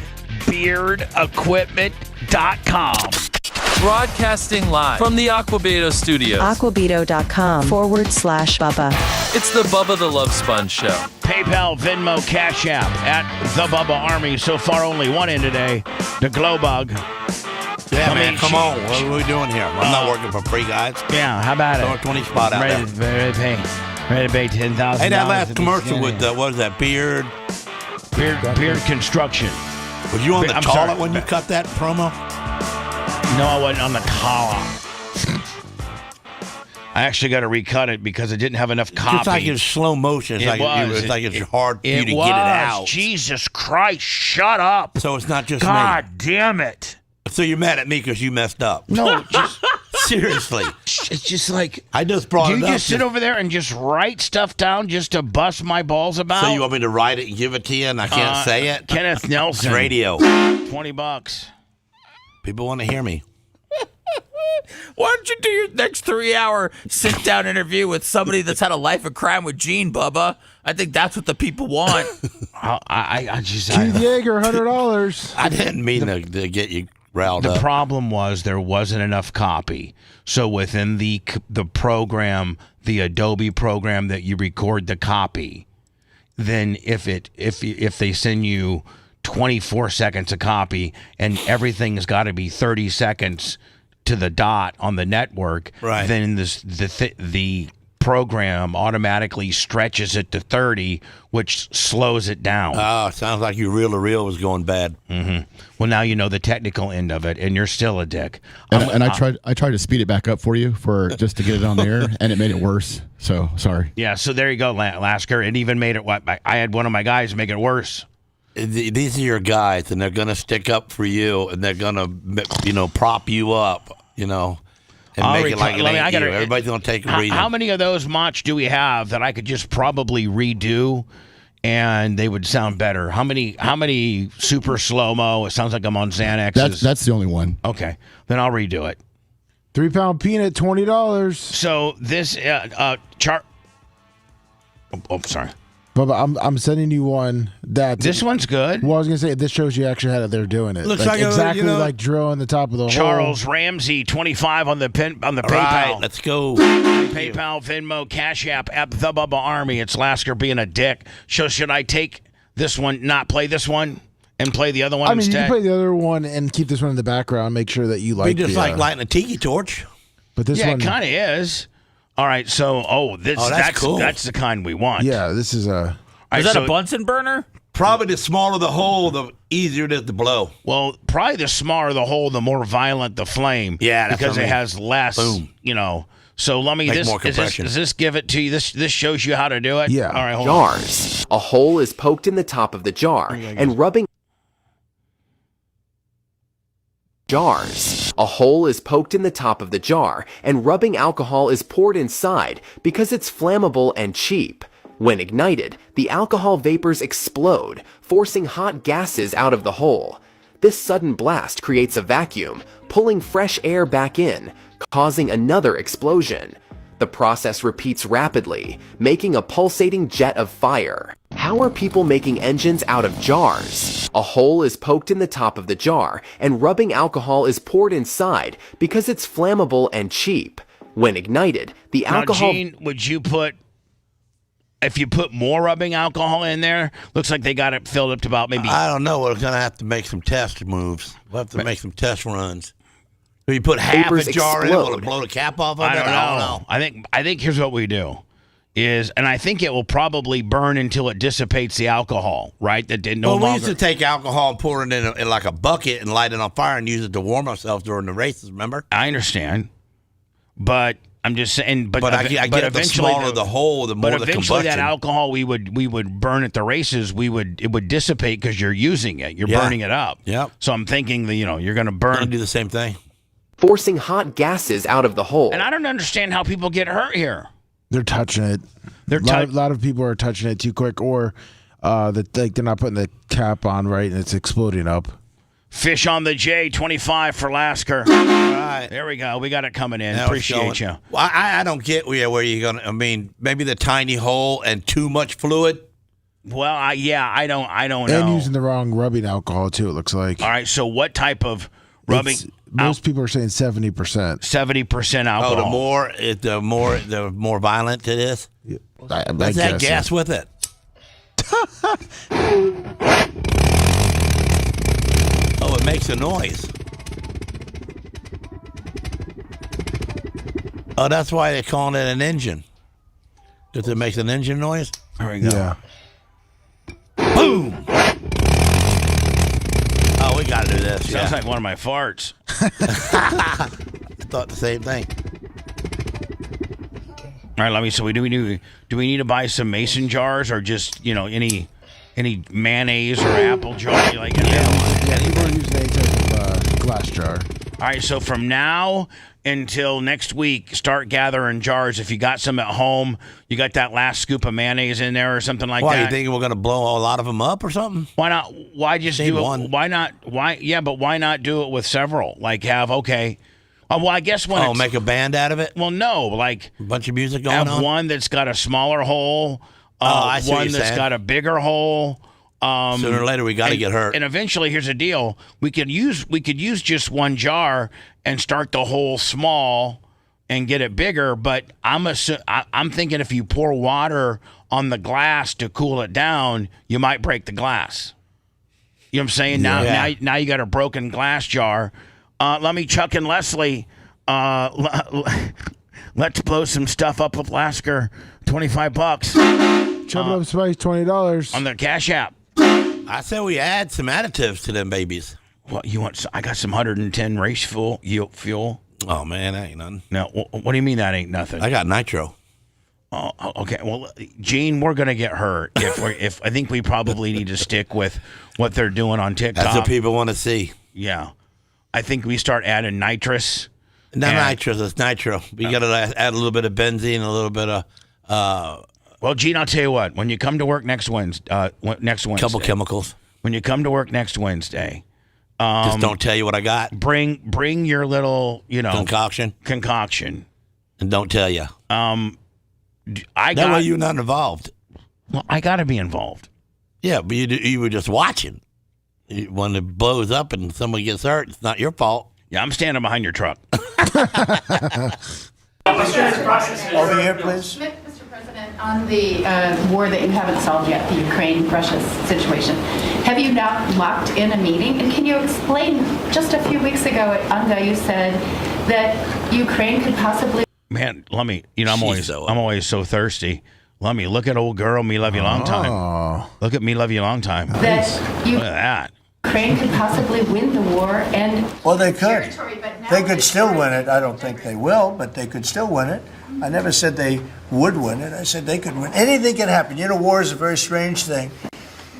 beardequipment.com. Broadcasting live from the Aquabeto studios. Aquabeto.com/Bubba. It's the Bubba the Love Sponge Show. PayPal, Venmo, Cash App at the Bubba Army. So far, only one in today. The Glowbug. Yeah, man, come on. What are we doing here? I'm not working for free, guys. Yeah, how about Throw it? a 20 spot out Ready there. to pay $10,000. Hey, that last commercial with, what was that, Beard Construction. Was you on the I'm toilet sorry. when you cut that promo? No, I wasn't on the collar. I actually got to recut it because it didn't have enough copy. It's like in slow motion. It's hard for you to get it out. Jesus Christ, shut up. So it's not just God damn it. So you're mad at me because you messed up? No, just seriously. It's just like I just brought do it you up. just sit over there and just write stuff down just to bust my balls about? So you want me to write it and give it to you and I can't say it? Kenneth Nelson. It's radio. $20. People want to hear me. Why don't you do your next 3-hour sit-down interview with somebody that's had a life of crime with Gene, Bubba? I think that's what the people want. I just Keith Yeager, $100. I didn't mean to get you riled up. The problem was there wasn't enough copy. So within the program, the Adobe program that you record the copy, then if they send you 24 seconds of copy and everything's got to be 30 seconds to the dot on the network, right? Then the program automatically stretches it to 30, which slows it down. Oh, sounds like your reel-to-reel was going bad. Mm-hmm. Well, now you know the technical end of it, and you're still a dick. And I tried to speed it back up for you just to get it on the air, and it made it worse. So sorry. Yeah, so there you go, Lasker. It even made it. I had one of my guys make it worse. These are your guys, and they're going to stick up for you, and they're going to, prop you up, and make it like it ain't you. Everybody's going to take a reading. How many of those Mach do we have that I could just probably redo, and they would sound better? How many super slow-mo? It sounds like I'm on Xanax. That's the only one. Okay, then I'll redo it. 3-pound peanut, $20. So this chart. Oh, sorry. Bubba, I'm sending you one that this one's good. Well, I was gonna say this shows you actually how they're doing it. Looks like exactly like drilling the top of the hole. Charles Ramsey, 25 on the PayPal. Right, let's go. PayPal, Venmo, Cash App, the Bubba Army. It's Lasker being a dick. So should I take this one, not play this one, and play the other one instead? You can play the other one and keep this one in the background. Make sure that you like. Be just like lighting a tiki torch. But this one, it kind of is. All right, so that's cool. That's the kind we want. Yeah, this is a. Is that a Bunsen burner? Probably the smaller the hole, the easier it is to blow. Well, probably the smaller the hole, the more violent the flame. Yeah, that's because what I it mean. has less. Boom. So let me. Does this give it to you? This shows you how to do it. Yeah. All right. Hold Jars. A hole is poked in the top of the jar, and rubbing. Jars. A hole is poked in the top of the jar, and rubbing alcohol is poured inside because it's flammable and cheap. When ignited, the alcohol vapors explode, forcing hot gases out of the hole. This sudden blast creates a vacuum, pulling fresh air back in, causing another explosion. The process repeats rapidly, making a pulsating jet of fire. How are people making engines out of jars? A hole is poked in the top of the jar, and rubbing alcohol is poured inside because it's flammable and cheap. When ignited, the alcohol... Now, Gene, would you put... If you put more rubbing alcohol in there, looks like they got it filled up to about maybe... I don't know. We're going to have to make some test moves. We'll have to make some test runs. If you put half Vapors a jar in, will explode. it blow the cap off of it? I don't know. I think here's what we do is, and I think it will probably burn until it dissipates the alcohol, right? That did no longer. We used to take alcohol and pour it in like a bucket and light it on fire and use it to warm ourselves during the races, remember? I understand. But I'm just saying, but I get the smaller the hole, the more the combustion. But eventually, that alcohol we would burn at the races. It would dissipate because you're using it. You're burning it up. Yeah. So I'm thinking that you're going to burn. Gonna do the same thing. Forcing hot gases out of the hole. And I don't understand how people get hurt here. They're touching it. A lot of people are touching it too quick, or they're not putting the cap on right, and it's exploding up. Fish on the J, 25 for Lasker. All right. There we go. We got it coming in. Now Appreciate you. Well, I don't get where you're going to, maybe the tiny hole and too much fluid. Well, I don't know. And using the wrong rubbing alcohol, too, it looks like. All right, so what type of rubbing? Most people are saying 70%. 70% alcohol. The more violent it is. Yeah, Let's add gas with it. Oh, it makes a noise. Oh, that's why they're calling it an engine. Because it makes an engine noise? There we go. Yeah. Boom! Oh, we got to do this. Sounds like one of my farts. I thought the same thing. All right, so do we need to buy some mason jars or just any mayonnaise or apple jar? People are using any type of glass jar. All right, so from now until next week, start gathering jars. If you got some at home, you got that last scoop of mayonnaise in there or something like that. Why, you think we're going to blow a lot of them up or something? Why not? Why just Save do it? one. Why not? Why? Yeah, but why not do it with several? Like well, I guess when make a band out of it? Well, no, like a bunch of music going on? Have one that's got a smaller hole, I see what one you're that's saying. got a bigger hole. Sooner or later, we got to get hurt. And eventually, here's the deal: we could use just one jar and start the hole small and get it bigger. But I'm thinking if you pour water on the glass to cool it down, you might break the glass. You know what I'm saying? Now you got a broken glass jar. Let me Chuck and Leslie. let's blow some stuff up with Lasker. $25 Chop it up spice, $20 on the Cash App. I say we add some additives to them babies. What you want? I got some 110 race fuel. Oh man, that ain't nothing. No, what do you mean that ain't nothing? I got nitro. Oh, okay. Well, Gene, we're gonna get hurt if I think we probably need to stick with what they're doing on TikTok. That's what people want to see. Yeah, I think we start adding nitrous. Not nitrous, it's nitro. You got to add a little bit of benzene, a little bit of. Well, Gene, I'll tell you what. When you come to work next Wednesday, couple chemicals. When you come to work next Wednesday, just don't tell you what I got. Bring your little, concoction, and don't tell you. That way you're not involved. Well, I got to be involved. Yeah, but you were just watching. When it blows up and somebody gets hurt, it's not your fault. Yeah, I'm standing behind your truck. Over here, please. Mr. President, on the war that you haven't solved yet, the Ukraine-Russia situation, have you now locked in a meeting? And can you explain, just a few weeks ago at UNGA, you said that Ukraine could possibly... Man, let me, I'm always so thirsty. Let me look at old girl, me love you long time. Look at me love you long time. Look at that. Ukraine could possibly win the war and... Well, they could. They could still win it. I don't think they will, but they could still win it. I never said they would win it. I said they could win. Anything can happen. War is a very strange thing.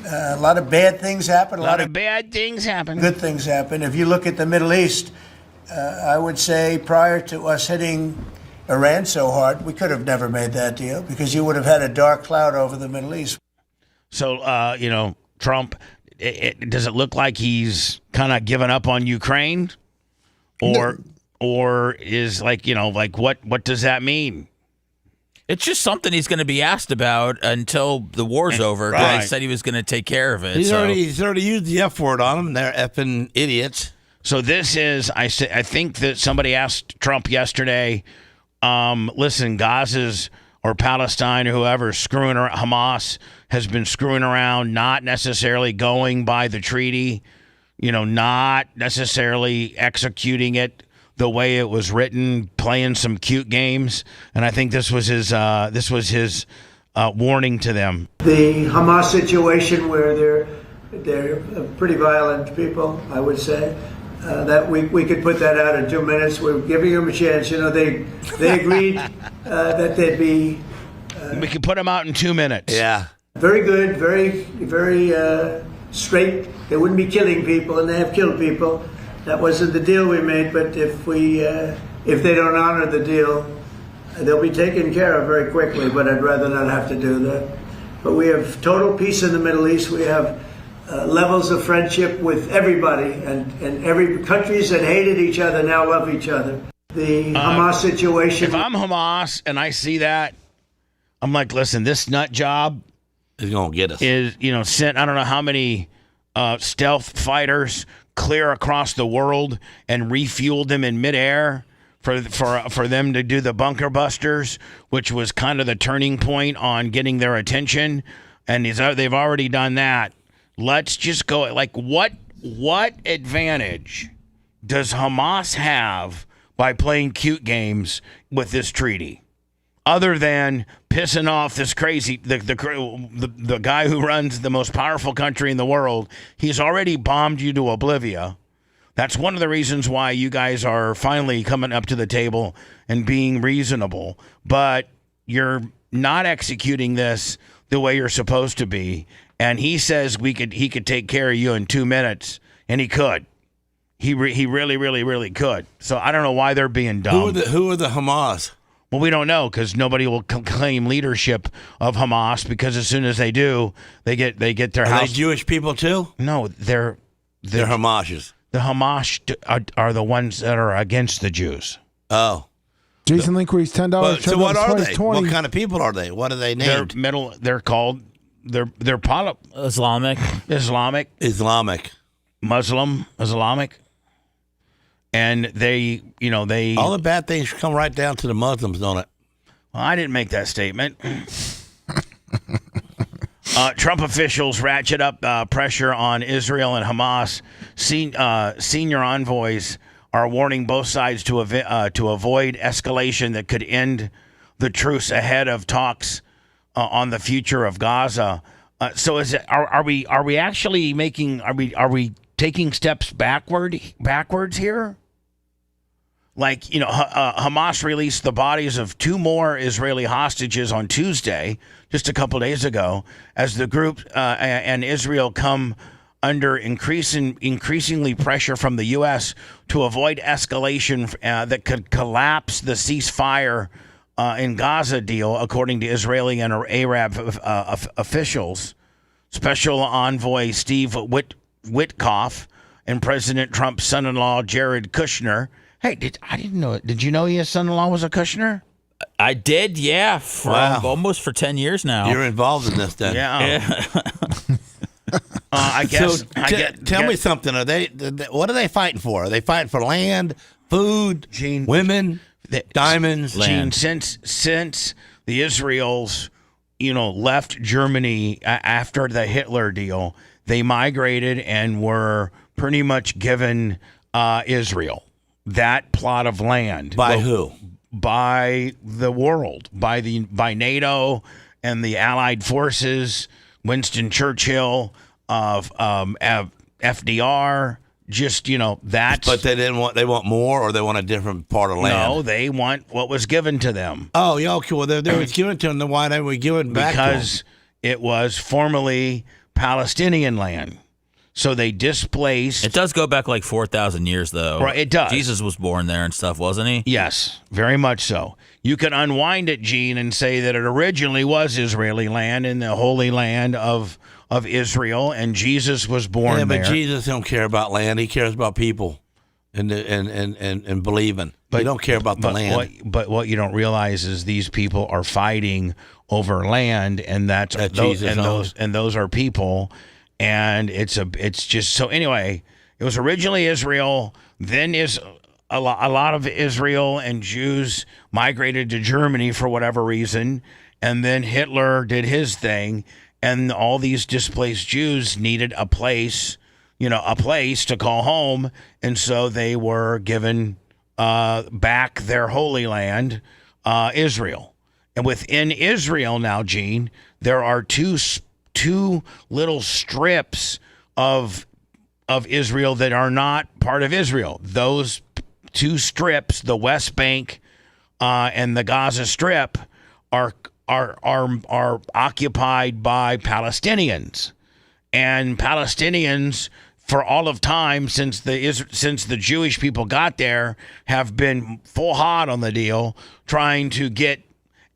A lot of bad things happen. A lot of bad things happen. Good things happen. If you look at the Middle East, I would say prior to us hitting Iran so hard, we could have never made that deal because you would have had a dark cloud over the Middle East. So, Trump, does it look like he's kind of given up on Ukraine? Or is what does that mean? It's just something he's going to be asked about until the war's over. Right. He said he was going to take care of it. He's already used the F word on them. They're effing idiots. So this is, I think that somebody asked Trump yesterday, listen, Gaza's or Palestine or whoever screwing around, Hamas has been screwing around, not necessarily going by the treaty, not necessarily executing it the way it was written, playing some cute games. And I think this was his warning to them. The Hamas situation where they're pretty violent people, I would say. That we could put that out in 2 minutes. We're giving them a chance. They agreed that they'd be. We could put them out in 2 minutes. Yeah. Very good. Very, very straight. They wouldn't be killing people, and they have killed people. That wasn't the deal we made. But if they don't honor the deal, they'll be taken care of very quickly. But I'd rather not have to do that. But we have total peace in the Middle East. We have. Levels of friendship with everybody, and every countries that hated each other now love each other. The Hamas situation. If I'm Hamas and I see that, I'm like, listen, this nut job is gonna get us. Is sent I don't know how many stealth fighters clear across the world and refueled them in midair for them to do the bunker busters, which was kind of the turning point on getting their attention, and they've already done that. Let's just go. What advantage does Hamas have by playing cute games with this treaty, other than pissing off this crazy the guy who runs the most powerful country in the world? He's already bombed you to oblivion. That's one of the reasons why you guys are finally coming up to the table and being reasonable. But you're not executing this the way you're supposed to be. And he says he could take care of you in 2 minutes, and he could. He really, really, really could. So I don't know why they're being dumb. Who are the Hamas? Well, we don't know because nobody will claim leadership of Hamas because as soon as they do, they get their house. Are they Jewish people too? No, they're Hamashes. The Hamas are the ones that are against the Jews. Oh. Jason Linquist, $10. So what are they? 20. What kind of people are they? What are they named? They're called. They're Islamic, Muslim, Islamic, and they all the bad things come right down to the Muslims, don't it? Well, I didn't make that statement. Trump officials ratchet up pressure on Israel and Hamas. Senior envoys are warning both sides to avoid escalation that could end the truce ahead of talks on the future of Gaza. So are we actually are we taking steps backwards here? Like, Hamas released the bodies of 2 more Israeli hostages on Tuesday, just a couple days ago, as the group and Israel come under increasingly pressure from the U.S. to avoid escalation that could collapse the ceasefire in Gaza deal, according to Israeli and Arab officials. Special Envoy Steve Witkoff and President Trump's son-in-law Jared Kushner. Hey, I didn't know it. Did you know his son-in-law was a Kushner? I did, yeah. Almost for 10 years now. You're involved in this, then. Yeah. I guess. So tell me something. What are they fighting for? Are they fighting for land, food, women, diamonds? Gene, since the Israels, left Germany after the Hitler deal, they migrated and were pretty much given Israel that plot of land. By who? By the world, by NATO and the Allied forces. Winston Churchill, of FDR, just that. But they want more, or they want a different part of land. No, they want what was given to them. Oh, yeah, okay. Well, they was given to them. Then why didn't we give it back? Because it was formerly Palestinian land. So they displaced. It does go back like 4,000 years, though. Right, it does. Jesus was born there and stuff, wasn't he? Yes, very much so. You can unwind it, Gene, and say that it originally was Israeli land in the Holy Land of Israel, and Jesus was born there. Yeah, but Jesus don't care about land. He cares about people and believing. But he don't care about the land. But what you don't realize is these people are fighting over land, and those are people. And it's just so anyway. It was originally Israel. Then a lot of Israel and Jews migrated to Germany for whatever reason, and then Hitler did his thing, and all these displaced Jews needed a place to call home, and so they were given back their holy land, Israel. And within Israel now, Gene, there are two little strips of Israel that are not part of Israel. Those 2 strips, the West Bank and the Gaza Strip, are occupied by Palestinians, and Palestinians for all of time since the Jewish people got there have been full hot on the deal, trying to get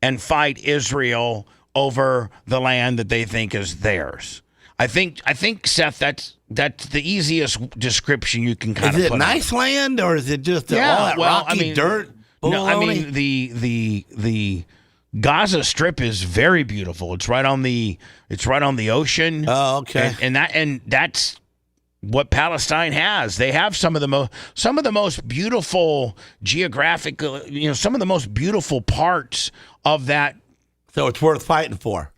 and fight Israel over the land that they think is theirs. I think Seth, that's the easiest description you can kind of put. Is it nice land, or is it just all that rocky dirt? No, I mean the Gaza Strip is very beautiful. It's right on the ocean. Oh, okay. And that's what Palestine has. They have some of the most beautiful geographical, some of the most beautiful parts of that. So it's worth fighting for.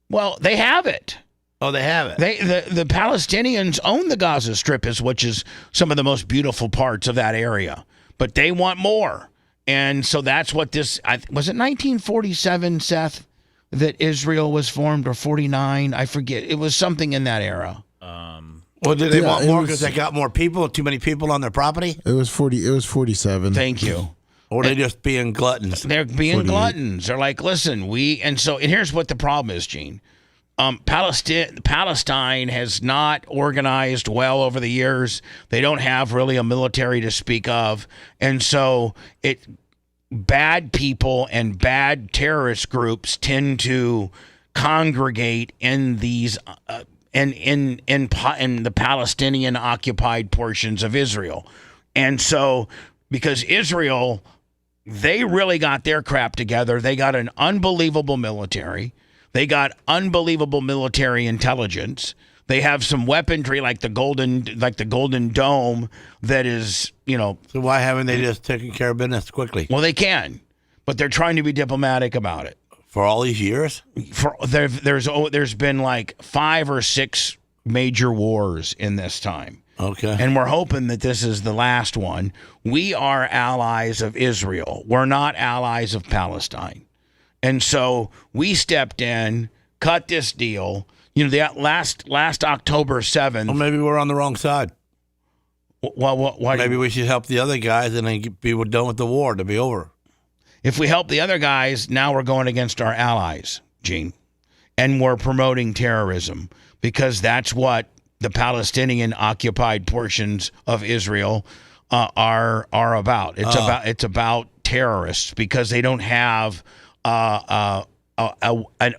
Well, they have it. Oh, they have it. The Palestinians own the Gaza Strip, which is some of the most beautiful parts of that area. But they want more. And so that's what this was. It 1947, Seth, that Israel was formed, or 49? I forget. It was something in that era. Well, did they want more because they got more people, too many people on their property? It was 40. It was 47. Thank you. Or they just being gluttons? They're being 48. Gluttons. They're like, listen, and here's what the problem is, Gene. Palestine has not organized well over the years. They don't have really a military to speak of. And so bad people and bad terrorist groups tend to congregate in these in the Palestinian occupied portions of Israel. And so because Israel, they really got their crap together. They got an unbelievable military. They got unbelievable military intelligence. They have some weaponry like the Golden Dome that is, So why haven't they just taken care of business quickly? Well, they can, but they're trying to be diplomatic about it. For all these years? There's been like 5 or 6 major wars in this time. Okay. And we're hoping that this is the last one. We are allies of Israel. We're not allies of Palestine. And so we stepped in, cut this deal. The last October 7th. Well, maybe we're on the wrong side. Why? Maybe we should help the other guys and then be done with the war to be over. If we help the other guys, now we're going against our allies, Gene. And we're promoting terrorism because that's what the Palestinian-occupied portions of Israel are about. It's about terrorists because they don't have an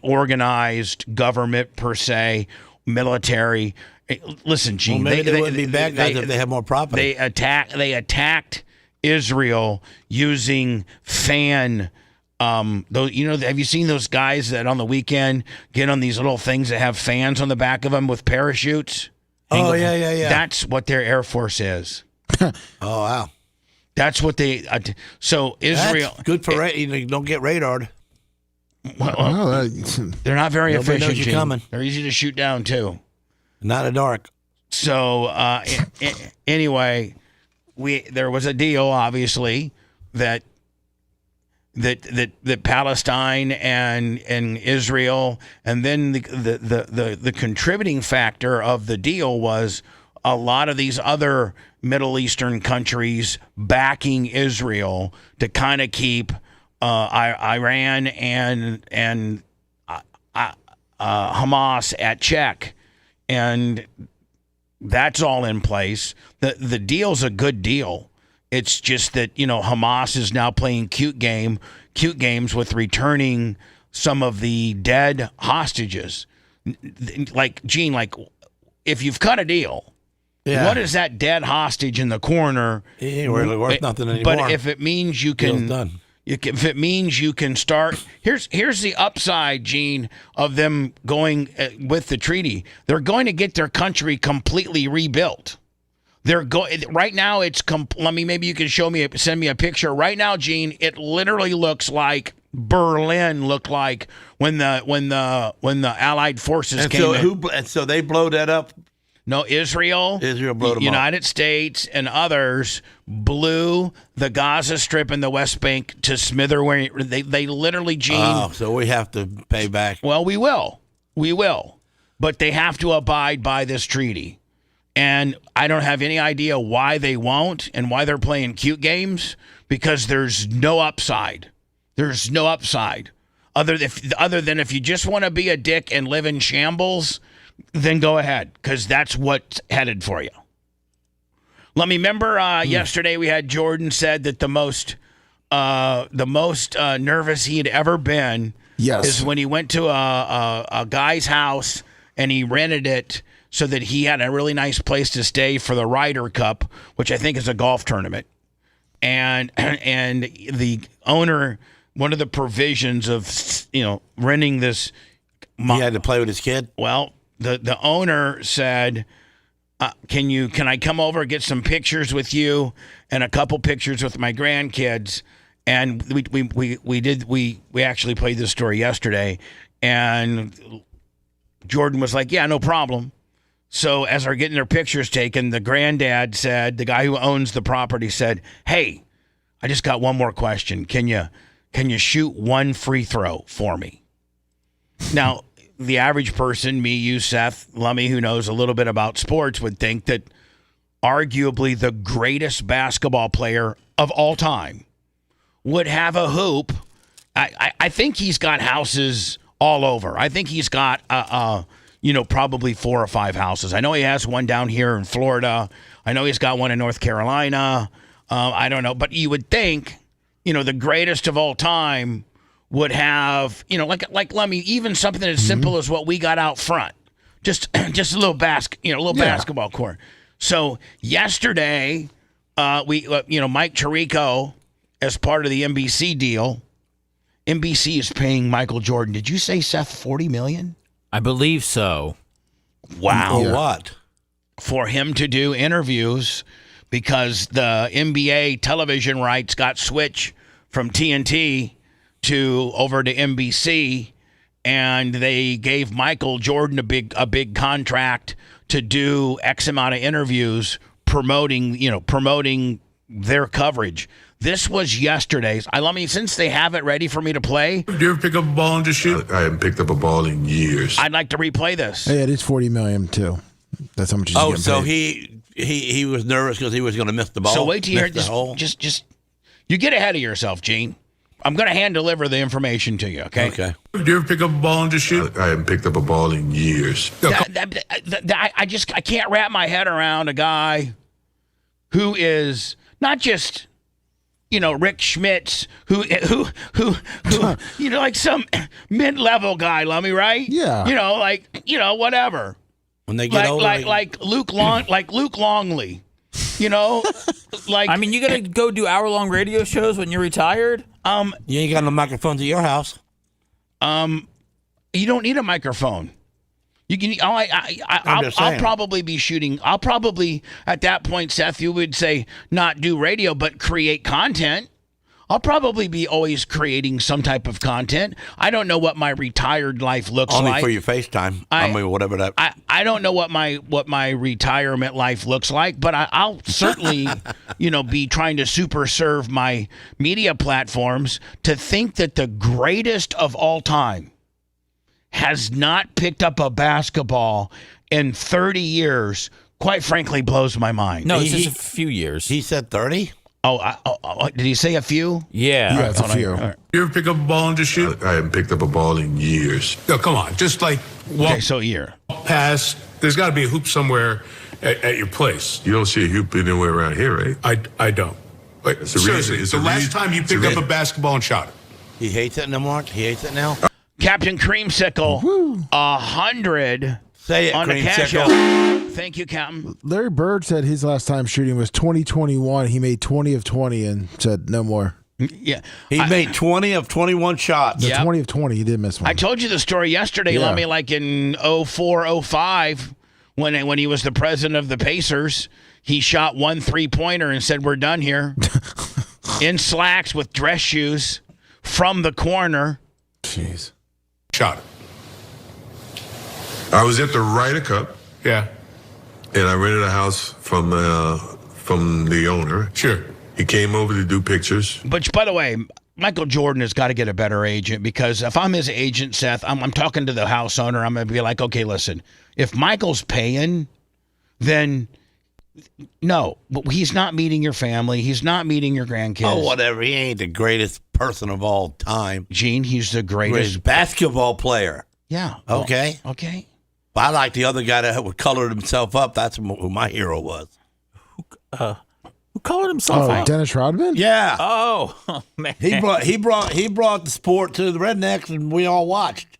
organized government per se, military. Listen, Gene. Well, maybe they wouldn't be bad guys if they had more property. They attacked Israel using fan. Have you seen those guys that on the weekend get on these little things that have fans on the back of them with parachutes? Oh, yeah. That's what their Air Force is. Oh, wow. That's what they. So Israel. That's good for you don't get radared. Well, they're not very Nobody efficient. knows you're coming. They're easy to shoot down too. Not in the dark. So anyway, there was a deal, obviously, that Palestine and Israel, and then the contributing factor of the deal was a lot of these other Middle Eastern countries backing Israel to kind of keep Iran and Hamas at check. And that's all in place. The deal's a good deal. It's just that, Hamas is now playing cute games with returning some of the dead hostages. Like, Gene, if you've cut a deal, what is that dead hostage in the corner? He ain't really worth nothing anymore. But if it means you can... If it means you can start, here's the upside, Gene, of them going with the treaty. They're going to get their country completely rebuilt. Right now. Maybe you can send me a picture. Right now, Gene, it literally looks like Berlin looked like when the Allied forces came in. So they blow that up. No, Israel blew them United States, and others blew the Gaza Strip and the West Bank to smithereens. They literally, Gene. Oh, so we have to pay back. Well, we will. But they have to abide by this treaty. And I don't have any idea why they won't and why they're playing cute games, because there's no upside. There's no upside. Other than if you just want to be a dick and live in shambles, then go ahead, because that's what's headed for you. Let me remember yesterday we had Jordan said that the most nervous he had ever been is when he went to a guy's house and he rented it so that he had a really nice place to stay for the Ryder Cup, which I think is a golf tournament. And the owner, one of the provisions of renting this, he had to play with his kid. Well, the owner said, can I come over and get some pictures with you and a couple pictures with my grandkids? And we actually played this story yesterday, and Jordan was like, yeah, no problem. So as they're getting their pictures taken, the granddad said, the guy who owns the property said, hey, I just got one more question. Can you shoot one free throw for me? Now, the average person, me, you, Seth, Lummy, who knows a little bit about sports, would think that arguably the greatest basketball player of all time would have a hoop. I think he's got houses all over. I think he's got, probably 4 or 5 houses. I know he has one down here in Florida. I know he's got one in North Carolina. I don't know. But you would think, the greatest of all time would have, like Lummy, even something as simple as what we got out front, just a little basketball court. So yesterday, Mike Tirico, as part of the NBC deal, NBC is paying Michael Jordan. Did you say, Seth, $40 million? I believe so. Wow. For what? For him to do interviews, because the NBA television rights got switched from TNT over to NBC, and they gave Michael Jordan a big contract to do X amount of interviews promoting their coverage. This was yesterday's. Since they have it ready for me to play. Do you ever pick up a ball and just shoot? I haven't picked up a ball in years. I'd like to replay this. Yeah, it is $40 million too. That's how much he's getting so paid. he was nervous because he was going to miss the ball. So wait till you hear this. Just you get ahead of yourself, Gene. I'm going to hand deliver the information to you. Okay. Okay. Do you ever pick up a ball and just shoot? I haven't picked up a ball in years. I can't wrap my head around a guy who is not just Rick Schmitz, who like some mid-level guy, Lummy, right? Yeah. Whatever. When they get older, like Luke Longley, you gonna go do hour-long radio shows when you're retired? You ain't got no microphones at your house. You don't need a microphone. You can. I'll probably be shooting. I'll probably at that point, Seth, you would say not do radio, but create content. I'll probably be always creating some type of content. I don't know what my retired life looks like. Only for your FaceTime. Whatever that. I don't know what my retirement life looks like, but I'll certainly, be trying to super serve my media platforms. To think that the greatest of all time has not picked up a basketball in 30 years, quite frankly, blows my mind. No, it's just a few years. He said 30? Oh, did he say a few? Yeah. It's a few. You ever pick up a ball and just shoot? I haven't picked up a ball in years. No, come on. Just like walk a year. Past. There's got to be a hoop somewhere at your place. You don't see a hoop anywhere around here, right? I don't. Seriously, it's the last time you picked up a basketball and shot it. He hates it no more? He hates it now? Captain Creamsicle, 100 Say it, on the cash Creamsicle. out. Thank you, Captain. Larry Bird said his last time shooting was 2021. He made 20 of 20 and said no more. Yeah, he made 20 of 21 shots. The 20 of 20, he did miss one. I told you the story yesterday, Lummy, like in 04, 05, when he was the president of the Pacers, he shot one 3-pointer and said, "We're done here." In slacks with dress shoes from the corner. Jeez. Shot it. I was at the Ryder Cup. Yeah. And I rented a house from the owner. Sure. He came over to do pictures. But by the way, Michael Jordan has got to get a better agent, because if I'm his agent, Seth, I'm talking to the house owner. I'm going to be like, okay, listen, if Michael's paying, then no, but he's not meeting your family. He's not meeting your grandkids. Oh, whatever. He ain't the greatest person of all time. Gene, he's the greatest basketball player. Yeah. Okay. Okay. But I like the other guy that colored himself up. That's who my hero was. Who colored himself up? Dennis Rodman? Yeah. Oh, man. He brought the sport to the rednecks, and we all watched.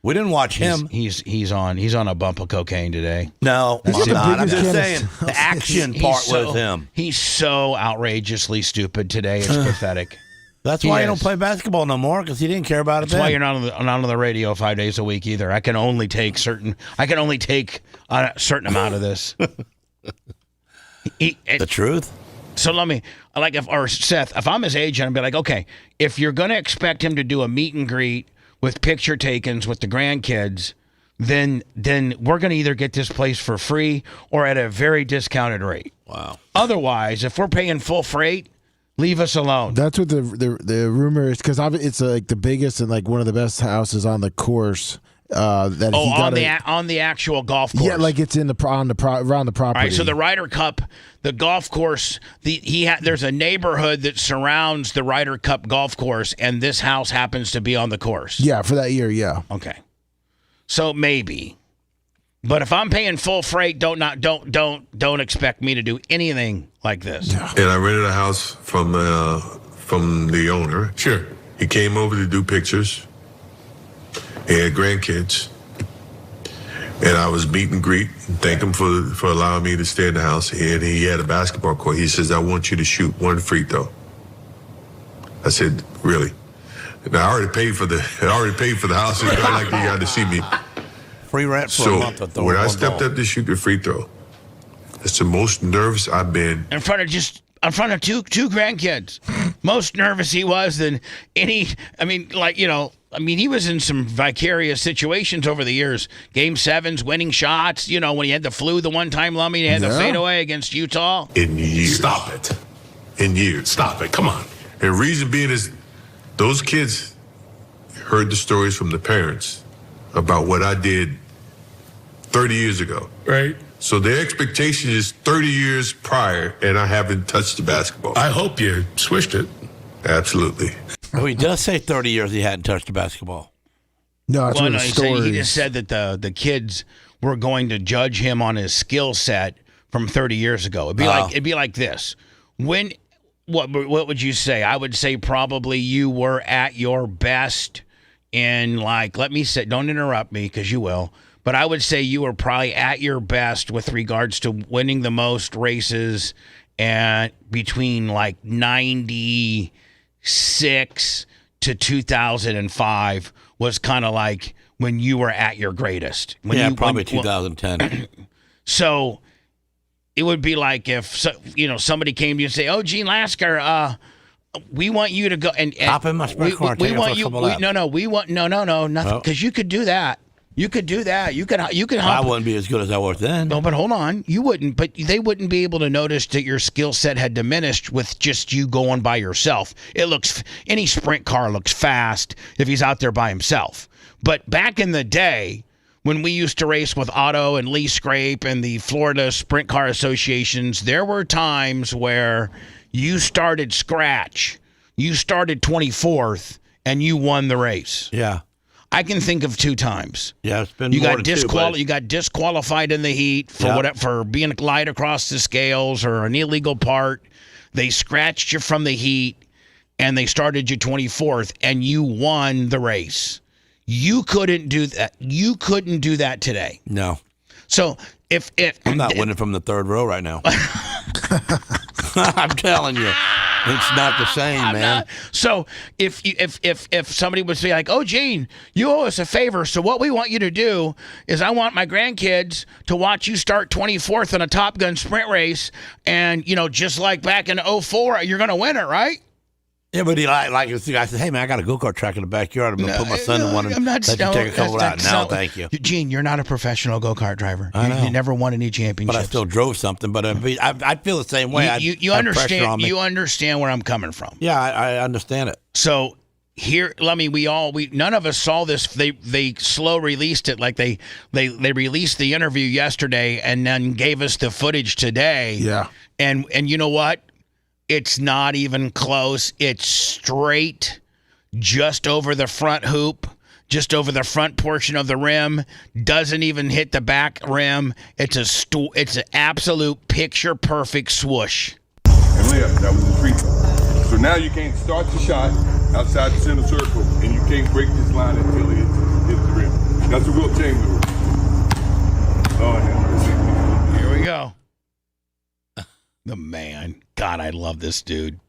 We didn't watch him. He's on a bump of cocaine today. No, I'm not. I'm just saying the action part so, with him. He's so outrageously stupid today. It's pathetic. That's why you don't play basketball no more, because he didn't care about it. That's why you're not on the radio 5 days a week either. I can only take a certain amount of this. The truth. So let me, Seth, if I'm his agent, I'd be like, okay, if you're going to expect him to do a meet and greet with picture takings with the grandkids, then we're going to either get this place for free or at a very discounted rate. Wow. Otherwise, if we're paying full freight, leave us alone. That's what the rumor is, because it's like the biggest and like one of the best houses on the course. On the actual golf course. Yeah, like it's around the property. All right, so the Ryder Cup, the golf course, there's a neighborhood that surrounds the Ryder Cup golf course, and this house happens to be on the course. Yeah, for that year, yeah. Okay, so maybe, but if I'm paying full freight, don't expect me to do anything like this. And I rented a house from the owner. Sure. He came over to do pictures. He had grandkids, and I was meet and greet and thank him for allowing me to stay in the house. And he had a basketball court. He says, "I want you to shoot one free throw." I said, "Really?" And I already paid for the house. It's not like you got to see me. Free rent for a month. So when I stepped up to shoot the free throw, it's the most nervous I've been. In front of two grandkids. Most nervous he was than any. I mean, I mean, he was in some vicarious situations over the years. Game 7s, winning shots. You know, when he had the flu the one time, Lummy, he had the fadeaway against Utah. In years. Stop it. In years. Stop it. Come on. And reason being is those kids heard the stories from the parents about what I did 30 years ago. Right. So their expectation is 30 years prior, and I haven't touched the basketball. I hope you switched it. Absolutely. Oh, he does say 30 years he hadn't touched the basketball. No, that's what he just said that the kids were going to judge him on his skill set from 30 years ago. It'd be like this. What would you say? I would say probably you were at your best in, like, let me say, don't interrupt me because you will. But I would say you were probably at your best with regards to winning the most races, and between like 96 to 2005 was kind of like when you were at your greatest. Probably 2010. So it would be like if somebody came to you and say, "Oh, Gene Lasker, we want you to go and hop in my sprint car. We want you. Nothing, because you could do that. You could do that. You could. I wouldn't be as good as I was then. No, but hold on. You wouldn't. But they wouldn't be able to notice that your skill set had diminished with just you going by yourself. Any sprint car looks fast if he's out there by himself. But back in the day, when we used to race with Otto and Lee Scrape and the Florida Sprint Car Associations, there were times where you started scratch. You started 24th and you won the race. Yeah. I can think of 2 times. Yeah, it's been you more got than 2, but... You got disqualified in the heat for being light across the scales or an illegal part. They scratched you from the heat, and they started you 24th, and you won the race. You couldn't do that. You couldn't do that today. No. So if I'm not winning from the 3rd row right now. I'm telling you. It's not the same, man. So if somebody would say like, "Oh, Gene, you owe us a favor. So what we want you to do is I want my grandkids to watch you start 24th in a Top Gun sprint race, and just like back in 04, you're going to win it, right?" Yeah, but he like I said, "Hey man, I got a go-kart track in the backyard. I'm gonna put my son in one and let you take a couple out." No, thank you, Gene. You're not a professional go-kart driver. I know. You never won any championships. But I still drove something. But I feel the same way. You understand? You understand where I'm coming from? Yeah, I understand it. So here, Lummy, none of us saw this. They slow released it, like they released the interview yesterday and then gave us the footage today. Yeah, and you know what? It's not even close. It's straight, just over the front hoop, just over the front portion of the rim. Doesn't even hit the back rim. It's an absolute picture perfect swoosh. And layup, that was the free throw. So now you can't start the shot outside the center circle, and you can't break this line until it hits the rim. That's a real chain move. Oh, yeah. Here we go. The man. God, I love this dude.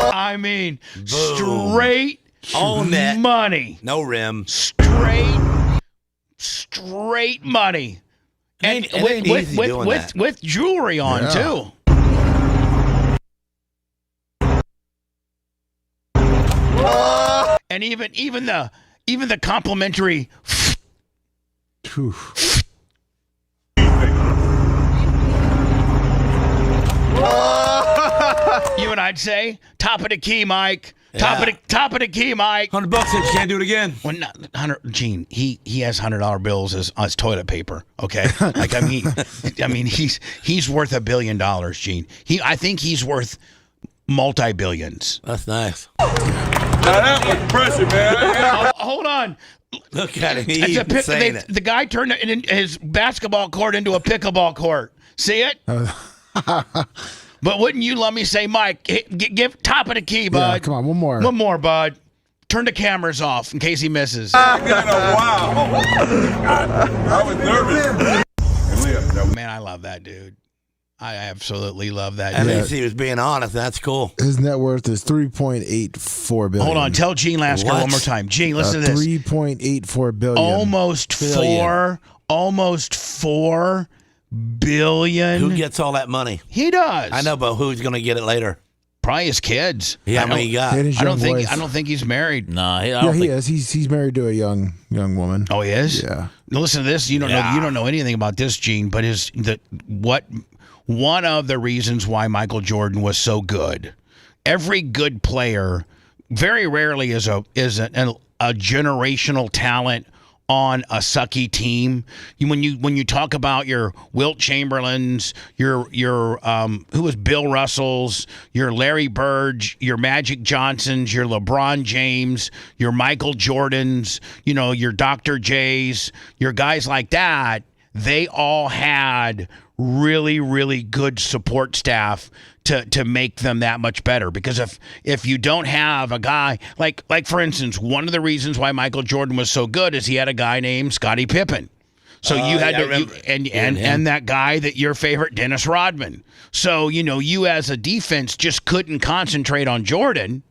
I mean, Boom. Straight on net money. No rim. Straight money. And with jewelry on too. And even the complimentary you and I'd say, top of the key, Mike. Top of the key, Mike. $100 if you can't do it again. Well, not 100. Gene, he has $100 bills as toilet paper. Okay, like I mean, he's worth $1 billion, Gene. I think he's worth multi-billions. That's nice. Now that was pressure, man. Hold on. Look at him. He's saying it. The guy turned his basketball court into a pickleball court. See it? But wouldn't you let me say, Mike, give top of the key, bud. Yeah, come on, one more. One more, bud. Turn the cameras off in case he misses. Wow. I was nervous. Man, I love that dude. I absolutely love that At dude. least he was being honest. That's cool. His net worth is $3.84 billion. Hold on. Tell Gene Lasker one more time. Gene, listen to this. $3.84 billion. Almost $4 billion. Who gets all that money? He does. I know, but who's going to get it later? Probably his kids. Yeah, how many he got? And his I don't young think. boys. I don't think he's married. No, I Yeah, don't he think. is. He's married to a young woman. Oh, he is. Yeah. Now listen to this. You don't know anything about this, Gene. But one of the reasons why Michael Jordan was so good. Every good player very rarely is a generational talent on a sucky team. When you talk about your Wilt Chamberlains, your who was Bill Russells, your Larry Bird, your Magic Johnsons, your LeBron James, your Michael Jordans, your Dr. J's, your guys like that, they all had really, really good support staff to make them that much better. Because if you don't have a guy like for instance, one of the reasons why Michael Jordan was so good is he had a guy named Scottie Pippen. So you had and that guy that your favorite, Dennis Rodman. So you as a defense just couldn't concentrate on Jordan.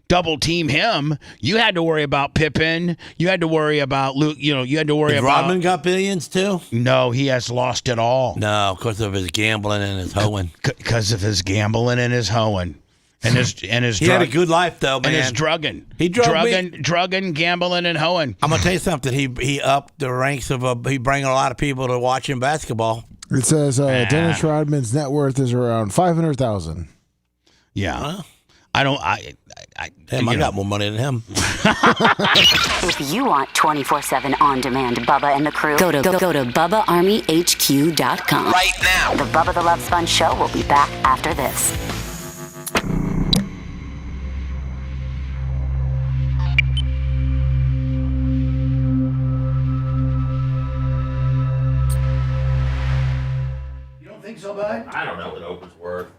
Double team him. You had to worry about Pippen. You had to worry about Luke. You had to worry about. Rodman got billions too? No, he has lost it all. No, because of his gambling and his hoeing. Because of his gambling and his hoeing, and his he had a good life though, man. And his drugging. He drugging, gambling, and hoeing. I'm gonna tell you something. He upped the ranks of he bring a lot of people to watch him basketball. It says Dennis Rodman's net worth is around $500,000. Yeah. I got more money than him. If you want 24/7 on-demand Bubba and the crew, go to BubbaArmyHQ.com. Right now. The Bubba the Love Sponge Show will be back after this. You don't think so, bud? I don't know what Oprah's worth.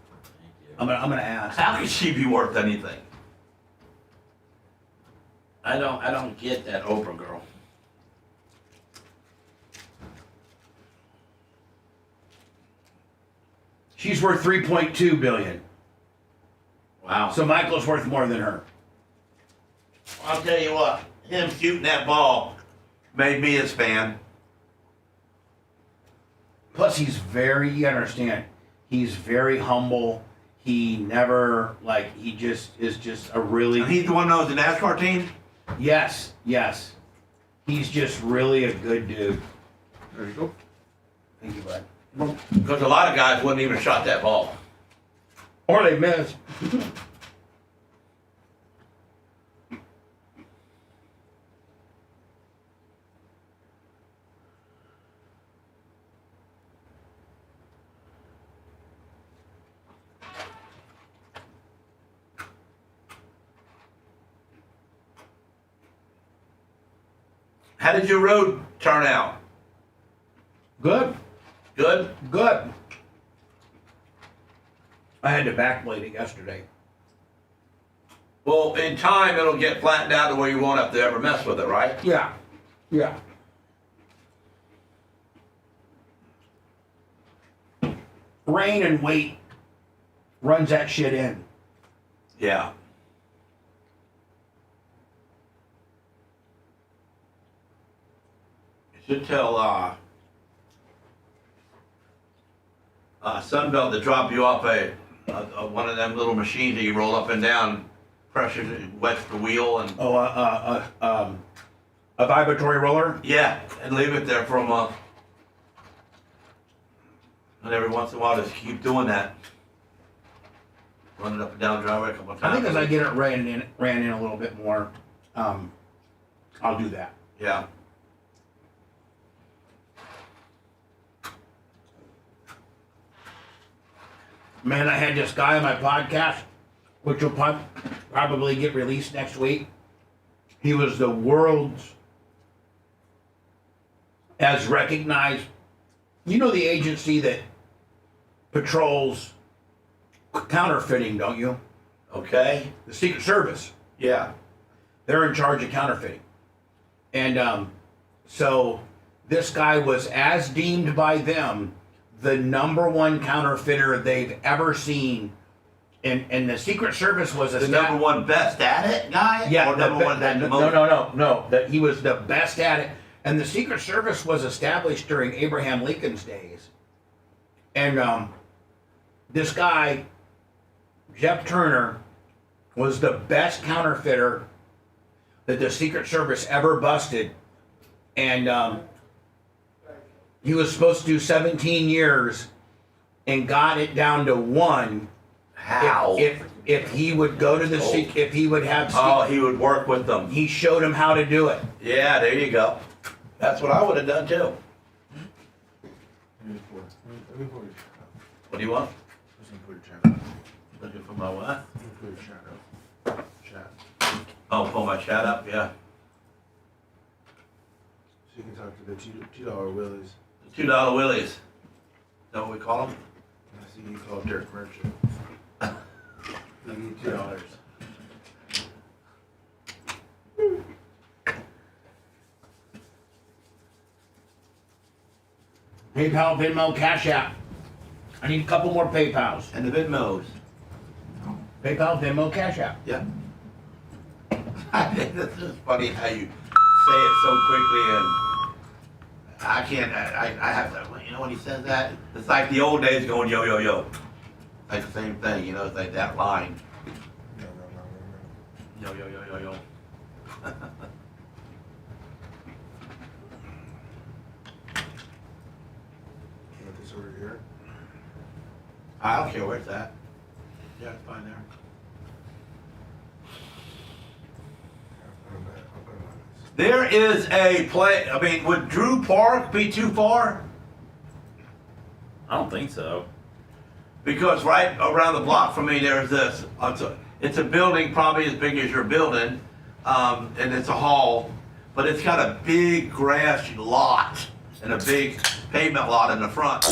I'm gonna ask. How could she be worth anything? I don't get that Oprah girl. She's worth $3.2 billion. Wow. So Michael's worth more than her. I'll tell you what, him shooting that ball made me his fan. Plus, you understand, he's very humble. He never, he just is just a really... And he's the one that knows the NASCAR team? Yes. He's just really a good dude. There you go. Thank you, bud. Because a lot of guys wouldn't even shot that ball. Or they missed. How did your road turn out? Good. Good? Good. I had to backblade it yesterday. Well, in time, it'll get flattened out to where you won't have to ever mess with it, right? Yeah. Rain and weight runs that shit in. Yeah. You should tell Sunbelt to drop you off a one of them little machines that you roll up and down, pressures it, wets the wheel and. A vibratory roller? Yeah, and leave it there for a month. And every once in a while, just keep doing that. Run it up and down the driveway a couple of times. I think as I get it ran in a little bit more, I'll do that. Yeah. Man, I had this guy on my podcast, which will probably get released next week. He was the world's as recognized. You know the agency that patrols counterfeiting, don't you? Okay. The Secret Service. Yeah. They're in charge of counterfeiting. And so this guy was, as deemed by them, the #1 counterfeiter they've ever seen. And the Secret Service was the #1 best at it guy? Yeah. Or #1 that No. That he was the best at it. And the Secret Service was established during Abraham Lincoln's days. And this guy Jeff Turner was the best counterfeiter that the Secret Service ever busted. And he was supposed to do 17 years and got it down to 1. How? If he would go to the if he would have he would work with them. He showed him how to do it. Yeah, there you go. That's what I would have done too. What do you want? Looking for my what? Oh, pull my chat up, yeah. So you can talk to the $2 Willies. The $2 Willies. Is that what we call them? I see you call Dirk Merchant. You need $2. PayPal, Venmo, Cash App. I need a couple more PayPals. And the Venmos. PayPal, Venmo, Cash App. Yeah. This is funny how you say it so quickly, and I can't. I have to. You know when he says that, it's like the old days going yo yo yo. Like the same thing. You know, it's like that line. Yo yo yo yo yo. This over here. I don't care where it's at. Yeah, it's fine there. There is a play. I mean, would Drew Park be too far? I don't think so. Because right around the block from me, there's this. It's a building probably as big as your building, and it's a hall, but it's got a big grass lot and a big pavement lot in the front.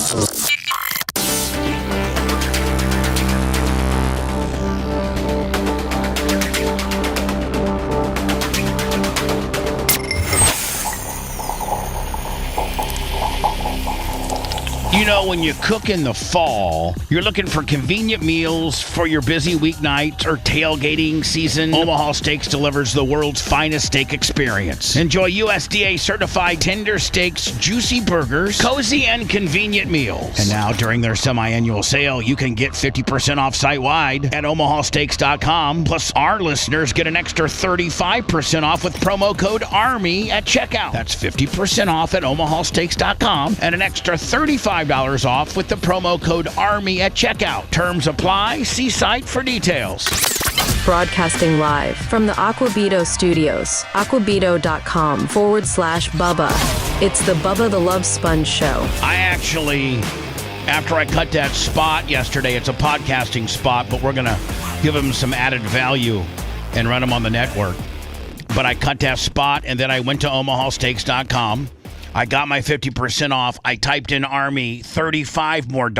You know, when you cook in the fall, you're looking for convenient meals for your busy weeknight or tailgating season. Omaha Steaks delivers the world's finest steak experience. Enjoy USDA certified tender steaks, juicy burgers, cozy and convenient meals. And now, during their semi-annual sale, you can get 50% off site-wide at omahasteaks.com. Plus, our listeners get an extra 35% off with promo code ARMY at checkout. That's 50% off at omahasteaks.com and an extra $35 off with the promo code ARMY at checkout. Terms apply. See site for details. Broadcasting live from the Aquabito Studios, aquabito.com/Bubba. It's the Bubba the Love Sponge Show. I actually, after I cut that spot yesterday, it's a podcasting spot, but we're going to give him some added value and run him on the network. But I cut that spot, and then I went to omahasteaks.com. I got my 50% off. I typed in Army, $35 more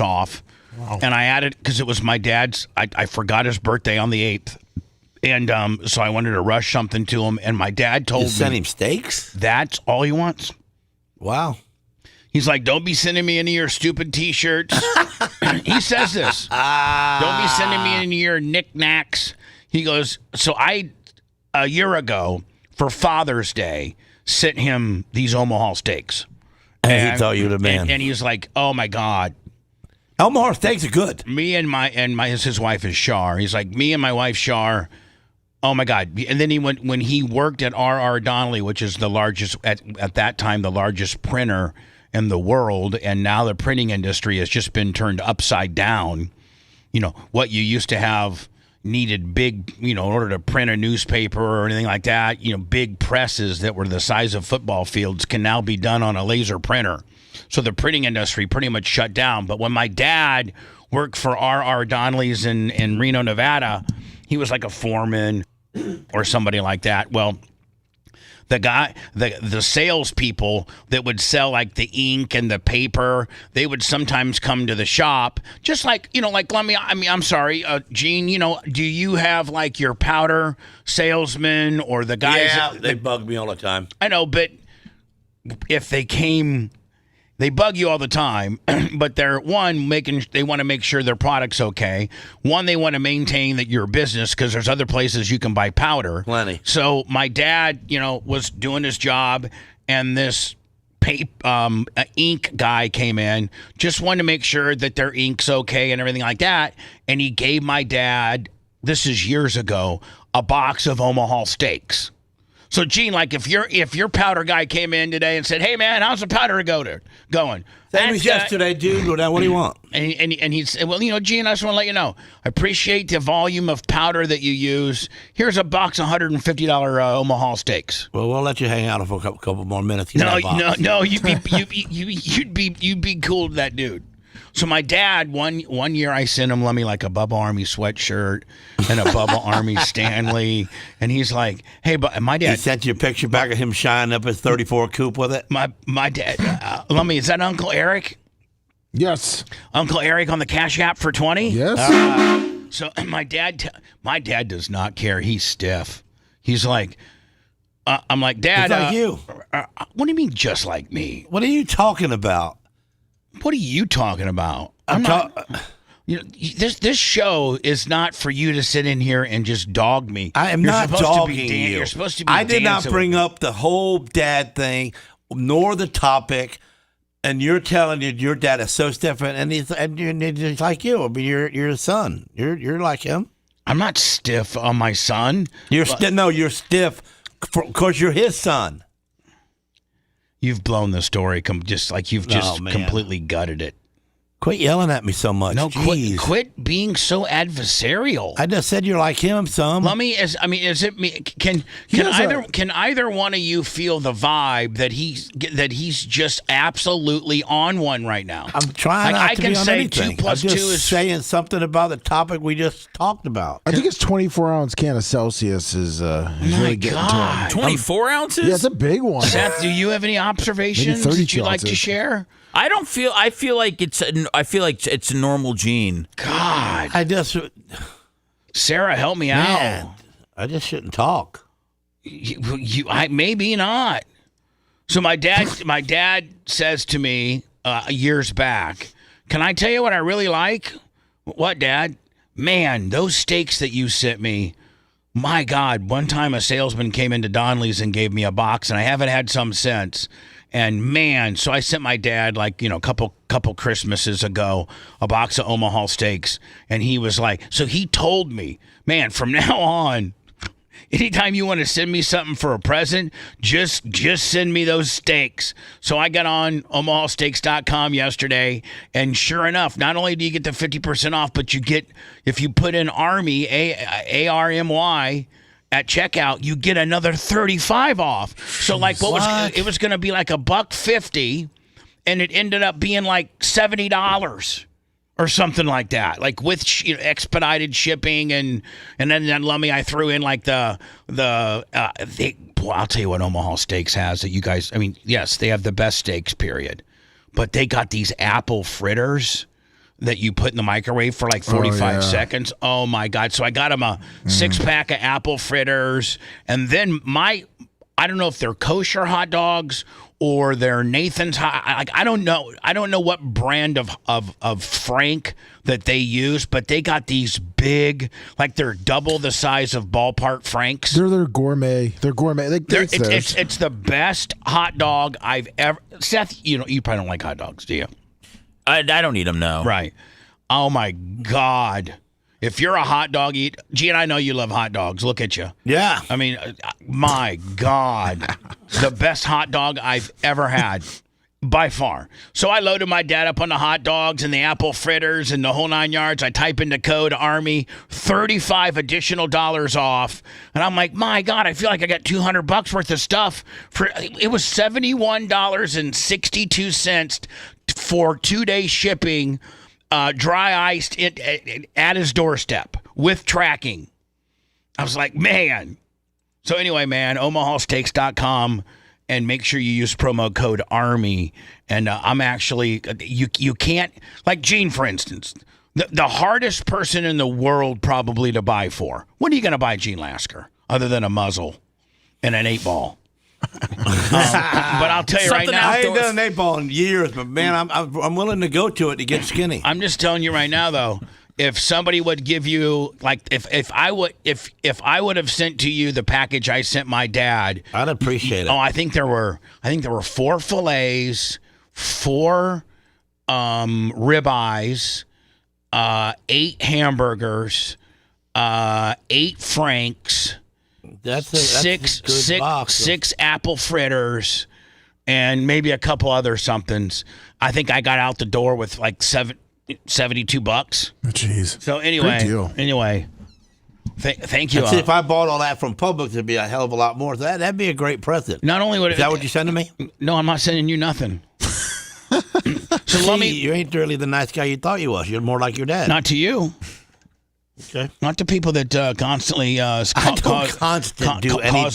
off. Wow. And I added, because it was my dad's, I forgot his birthday on the 8th. And so I wanted to rush something to him. And my dad told me. You sent him steaks? That's all he wants. Wow. He's like, don't be sending me any of your stupid T-shirts. He says this. Don't be sending me any of your knickknacks. He goes, so a year ago, for Father's Day, sent him these Omaha steaks. And he thought you the man. And he's like, oh my God. Omaha steaks are good. Me and his wife is Shar. He's like, me and my wife Shar. Oh my God. And then when he worked at R.R. Donnelley, which is the largest, at that time, the largest printer in the world. And now the printing industry has just been turned upside down. You know, what you used to have needed big, in order to print a newspaper or anything like that, big presses that were the size of football fields can now be done on a laser printer. So the printing industry pretty much shut down. But when my dad worked for R.R. Donnelley's in Reno, Nevada, he was like a foreman or somebody like that. Well, the salespeople that would sell like the ink and the paper, they would sometimes come to the shop, just like, I'm sorry, Gene, do you have like your powder salesman or the guys? Yeah, they bug me all the time. I know, but if they came, they bug you all the time, but they want to make sure their product's okay. One, they want to maintain that your business, because there's other places you can buy powder. Plenty. So my dad, was doing his job, and this ink guy came in, just wanted to make sure that their ink's okay and everything like that. And he gave my dad, this is years ago, a box of Omaha steaks. So, Gene, like if your powder guy came in today and said, "Hey, man, how's the powder going?" Same as yesterday, dude. Well, now, what do you want? And he said, "Well, Gene, I just want to let you know, I appreciate the volume of powder that you use. Here's a box of $150 Omaha steaks." Well, we'll let you hang out for a couple more minutes. No, you'd be cool to that dude. So my dad, one year I sent him, let me like a Bubba Army sweatshirt and a Bubba Army Stanley. And he's like, hey, but my dad. He sent you a picture back of him shining up his 34 coupe with it? My dad, is that Uncle Eric? Yes. Uncle Eric on the Cash App for 20? Yes. So my dad does not care. He's stiff. He's like, I'm like, Dad. It's like you. What do you mean just like me? What are you talking about? What are you talking about? This show is not for you to sit in here and just dog me. I am not dogging you. You're supposed to be. I did not bring up the whole dad thing, nor the topic. And you're telling your dad is so different, and he's like you. I mean, you're a son. You're like him. I'm not stiff on my son. You're stiff. Of course, you're his son. You've blown the story, completely gutted it. Quit yelling at me so much. No, quit being so adversarial. I just said you're like him, son. Is it me? Can either one of you feel the vibe that he's just absolutely on one right now? I'm trying not to be on anything. 2 plus I'm 2 just is saying something about the topic we just talked about. I think it's 24-ounce can of Celsius is really getting to him. 24 ounces? Yeah, it's a big one. Seth, do you have any observations that you'd like to share? I feel like it's a normal Gene. God, Sarah, help me out. I just shouldn't talk. Maybe not. So my dad says to me years back, "Can I tell you what I really like?" "What, Dad?" "Man, those steaks that you sent me. My God, one time a salesman came into Donnelly's and gave me a box, and I haven't had some since." And man, so I sent my dad a couple Christmases ago a box of Omaha steaks, and he was like, so he told me, man, from now on, anytime you want to send me something for a present, just send me those steaks. So I got on omahasteaks.com yesterday, and sure enough, not only do you get the 50% off, but you get, if you put in Army, ARMY, at checkout, you get another 35 off. So it was going to be like $150, and it ended up being like $70 or something like that, like with expedited shipping, and then Lummy, I threw in like I'll tell you what Omaha Steaks has that you guys. I mean, yes, they have the best steaks, period, but they got these apple fritters that you put in the microwave for like 45 seconds. Oh my God. So I got him a 6-pack of apple fritters. And then I don't know if they're kosher hot dogs or they're Nathan's hot. I don't know. I don't know what brand of Frank that they use, but they got these big, like they're double the size of ballpark Franks. They're gourmet. They're gourmet. It's the best hot dog I've ever. Seth, you probably don't like hot dogs, do you? I don't eat them, no. Right. Oh, my God. If you're a hot dog eater, Gene, I know you love hot dogs. Look at you. Yeah. I mean, my God. The best hot dog I've ever had, by far. So I loaded my dad up on the hot dogs and the apple fritters and the whole 9 yards. I type in the code ARMY, $35 additional off. And I'm like, my God, I feel like I got $200 worth of stuff. It was $71.62 for 2-day shipping, dry iced at his doorstep with tracking. I was like, man. So anyway, man, omahasteaks.com, and make sure you use promo code ARMY. And I'm actually, you can't, like Gene, for instance, the hardest person in the world probably to buy for. What are you going to buy, Gene Lasker, other than a muzzle and an 8-ball? But I'll tell you right now, I ain't done an 8-ball in years, but man, I'm willing to go to it to get skinny. I'm just telling you right now, though, if somebody would give you like if I would have sent to you the package I sent my dad, I'd appreciate it. Oh, I think there were 4 fillets, 4 ribeyes, 8 hamburgers, 8 franks. That's a six apple fritters, and maybe a couple other somethings. I think I got out the door with like $72. Jeez. So anyway, thank you. See, if I bought all that from Publix, it'd be a hell of a lot more. That'd be a great present. Not only would is that what you sending me? No, I'm not sending you nothing. So let me. You ain't really the nice guy you thought you was. You're more like your dad. Not to you. Okay. Not to people that constantly cause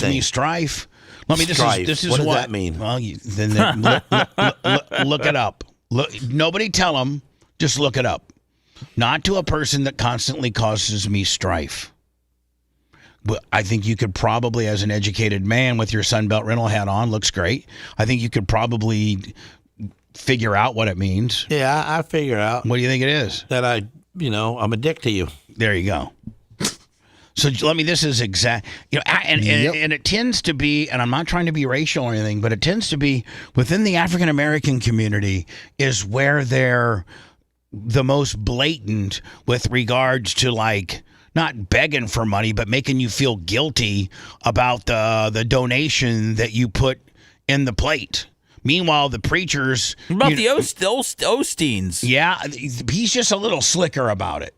me strife. Let me. This is what does what that mean? Well, look it up. Nobody tell them. Just look it up. Not to a person that constantly causes me strife. But I think you could probably, as an educated man with your Sunbelt rental hat on, looks great. I think you could probably figure out what it means. Yeah, I figure out. What do you think it is? That I'm a dick to you. There you go. So let me. This is exact. And it tends to be, and I'm not trying to be racial or anything, but it tends to be within the African American community is where they're the most blatant with regards to like not begging for money, but making you feel guilty about the donation that you put in the plate. Meanwhile, the preachers what about the Osteens. Yeah, he's just a little slicker about it.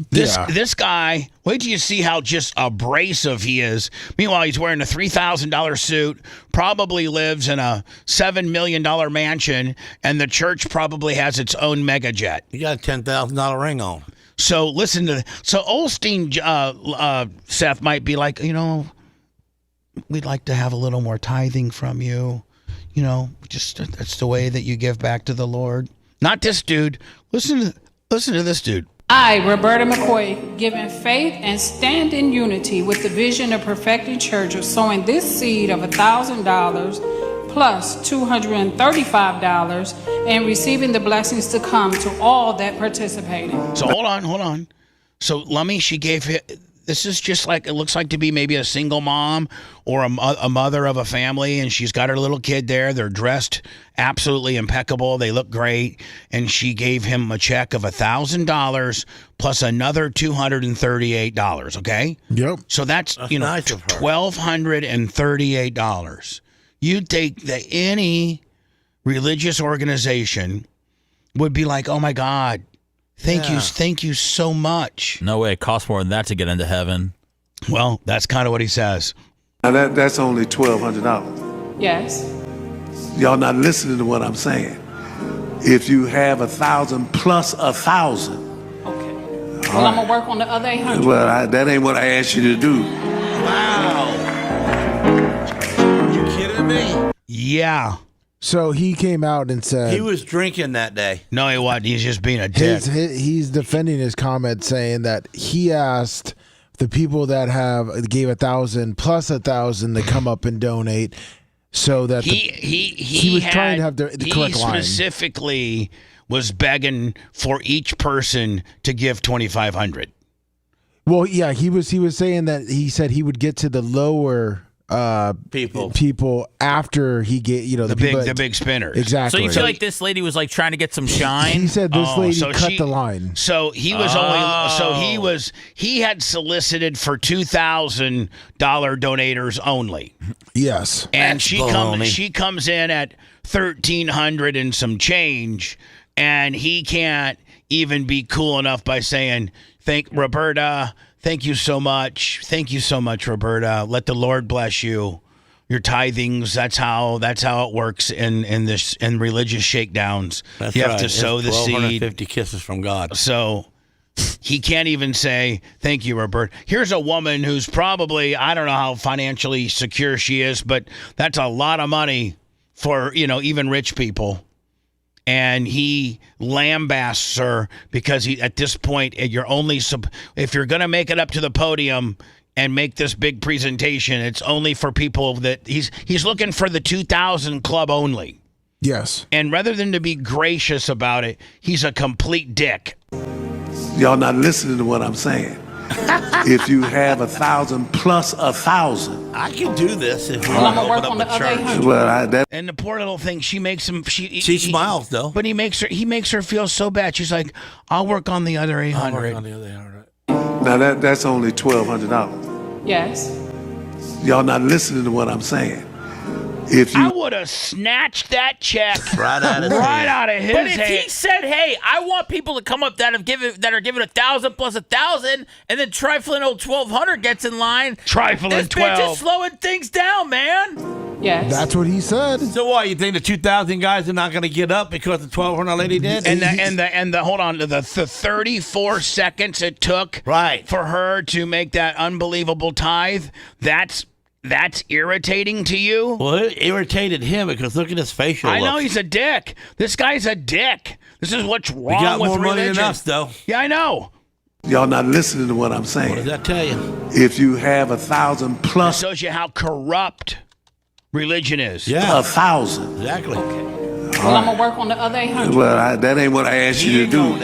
This guy, wait till you see how just abrasive he is. Meanwhile, he's wearing a $3,000 suit, probably lives in a $7 million mansion, and the church probably has its own mega jet. You got a $10,000 ring on. So listen to so Osteen, Seth might be like, we'd like to have a little more tithing from you. Just that's the way that you give back to the Lord. Not this dude. Listen to this dude. I, Roberta McCoy, given faith and stand in unity with the vision of Perfecting Church of sowing this seed of $1,000 plus $235 and receiving the blessings to come to all that participated. So hold on. So Lummy, she gave it. This is just like, it looks like to be maybe a single mom or a mother of a family, and she's got her little kid there. They're dressed absolutely impeccable. They look great. And she gave him a check of $1,000 plus another $238, okay? Yep. So that's nice of her. $1,238. You'd think that any religious organization would be like, oh my God, Thank you so much. No way. It costs more than that to get into heaven. Well, that's kind of what he says. Now that's only $1,200. Yes. Y'all not listening to what I'm saying. If you have 1,000 plus 1,000. Okay. Well, I'm going to work on the other 800. Well, that ain't what I asked you to do. Wow. You kidding me? Yeah. So he came out and said he was drinking that day. No, he wasn't. He's just being a dick. He's defending his comment, saying that he asked the people that gave 1,000 plus 1,000 to come up and donate, so that he was trying to have the correct line. He specifically was begging for each person to give $2,500. Well, yeah, he was saying that he said he would get to the lower. People after he get the big spinners. Exactly. So you feel like this lady was like trying to get some shine? He said this lady cut the line. So he was he had solicited for $2,000 donators only. Yes. And she comes in at $1,300 and some change, and he can't even be cool enough by saying, Roberta. Thank you so much. Thank you so much, Roberta. Let the Lord bless you. Your tithings, that's how it works in religious shakedowns. That's you have right. to sow the seed. 1,250 kisses from God. So he can't even say, thank you, Roberta. Here's a woman who's probably, I don't know how financially secure she is, but that's a lot of money for, even rich people. And he lambasts her because at this point, if you're going to make it up to the podium and make this big presentation, it's only for people that he's looking for the 2,000 club only. Yes. And rather than to be gracious about it, he's a complete dick. Y'all not listening to what I'm saying. If you have 1,000 plus 1,000. I can do this if you Well, I'm want gonna to work open on up the a other church. 800. Well, And the poor little thing, she makes him. She smiles though. But he makes her feel so bad. She's like, "I'll work on the other 800." I'll work on the other 800. Now that's only $1,200. Yes. Y'all not listening to what I'm saying. If I you would have snatched that check Right out of right out of his But if hand. he said, "Hey, I want people to come up that are given 1,000 plus 1,000," and then trifling old 1,200 gets in line, Trifling this bitch 12. is slowing things down, man. Yes. That's what he said. So what? You think the 2,000 guys are not going to get up because the 1,200 lady did? And the hold on, the 34 seconds it took Right. for her to make that unbelievable tithe, that's irritating to you? Well, it irritated him because look at his facial. I know look. he's a dick. This guy's a dick. This is what's He wrong got with more money religion. than us, though. Yeah, I know. y'all not listening to what I'm What does saying. that tell you? If you have 1,000 It plus shows you how corrupt religion is. Yeah, 1,000. exactly. Well, I'm gonna work on the other 800. Well, that ain't what I asked you to do.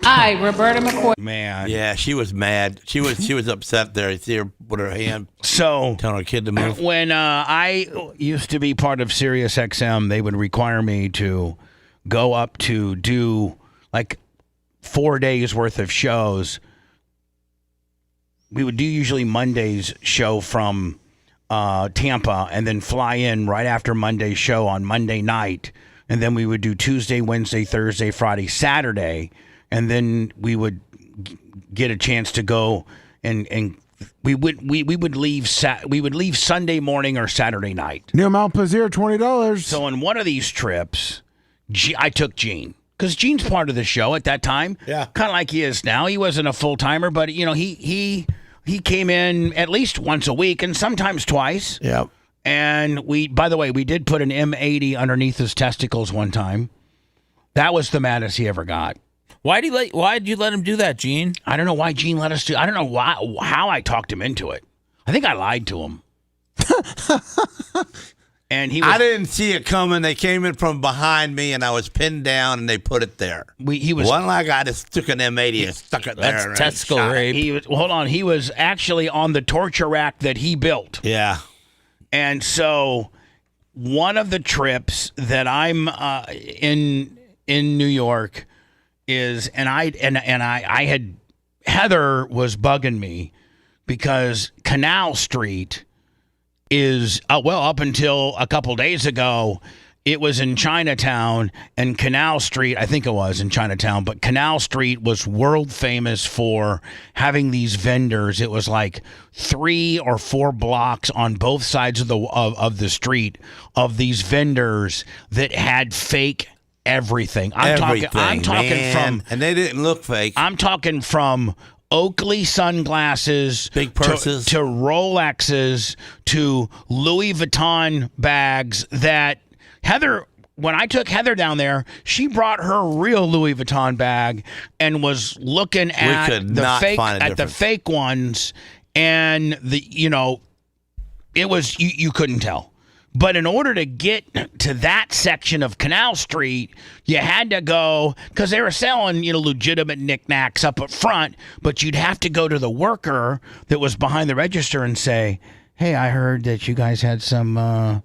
I, Roberta McCoy. Man. Yeah, she was mad. She was upset there. You see her with her hand So telling her kid to move. when I used to be part of Sirius XM, they would require me to go up to do like 4 days worth of shows. We would do usually Monday's show from Tampa and then fly in right after Monday's show on Monday night. And then we would do Tuesday, Wednesday, Thursday, Friday, Saturday. And then we would get a chance to go and we would leave Sunday morning or Saturday night. Near Mount Plaisir, $20. So on one of these trips, I took Gene because Gene's part of the show at that time. Yeah. Kind of like he is now. He wasn't a full timer, but you know he came in at least once a week and sometimes twice. Yeah. And by the way, we did put an M80 underneath his testicles one time. That was the maddest he ever got. Why'd you let him do that, Gene? I don't know why Gene let us do. I don't know how I talked him into it. I think I lied to him. And he was, I didn't see it coming. They came in from behind me, and I was pinned down, and they put it there. One like I just took an M80 and stuck it there. That's testicle rape. Hold on. He was actually on the torture rack that he built. Yeah. And so one of the trips that I'm in New York is, and I had, Heather was bugging me because Canal Street is, up until a couple days ago, it was in Chinatown, and Canal Street, I think it was in Chinatown, but Canal Street was world famous for having these vendors. It was like 3 or 4 blocks on both sides of the street of these vendors that had fake everything. I'm talking man. And they didn't look fake. I'm talking from Oakley sunglasses, big purses, to Rolexes, to Louis Vuitton bags that Heather, when I took Heather down there, she brought her real Louis Vuitton bag and was looking at the fake ones, and it was you couldn't tell. But in order to get to that section of Canal Street, you had to go, because they were selling, legitimate knickknacks up front, but you'd have to go to the worker that was behind the register and say, "Hey, I heard that you guys had some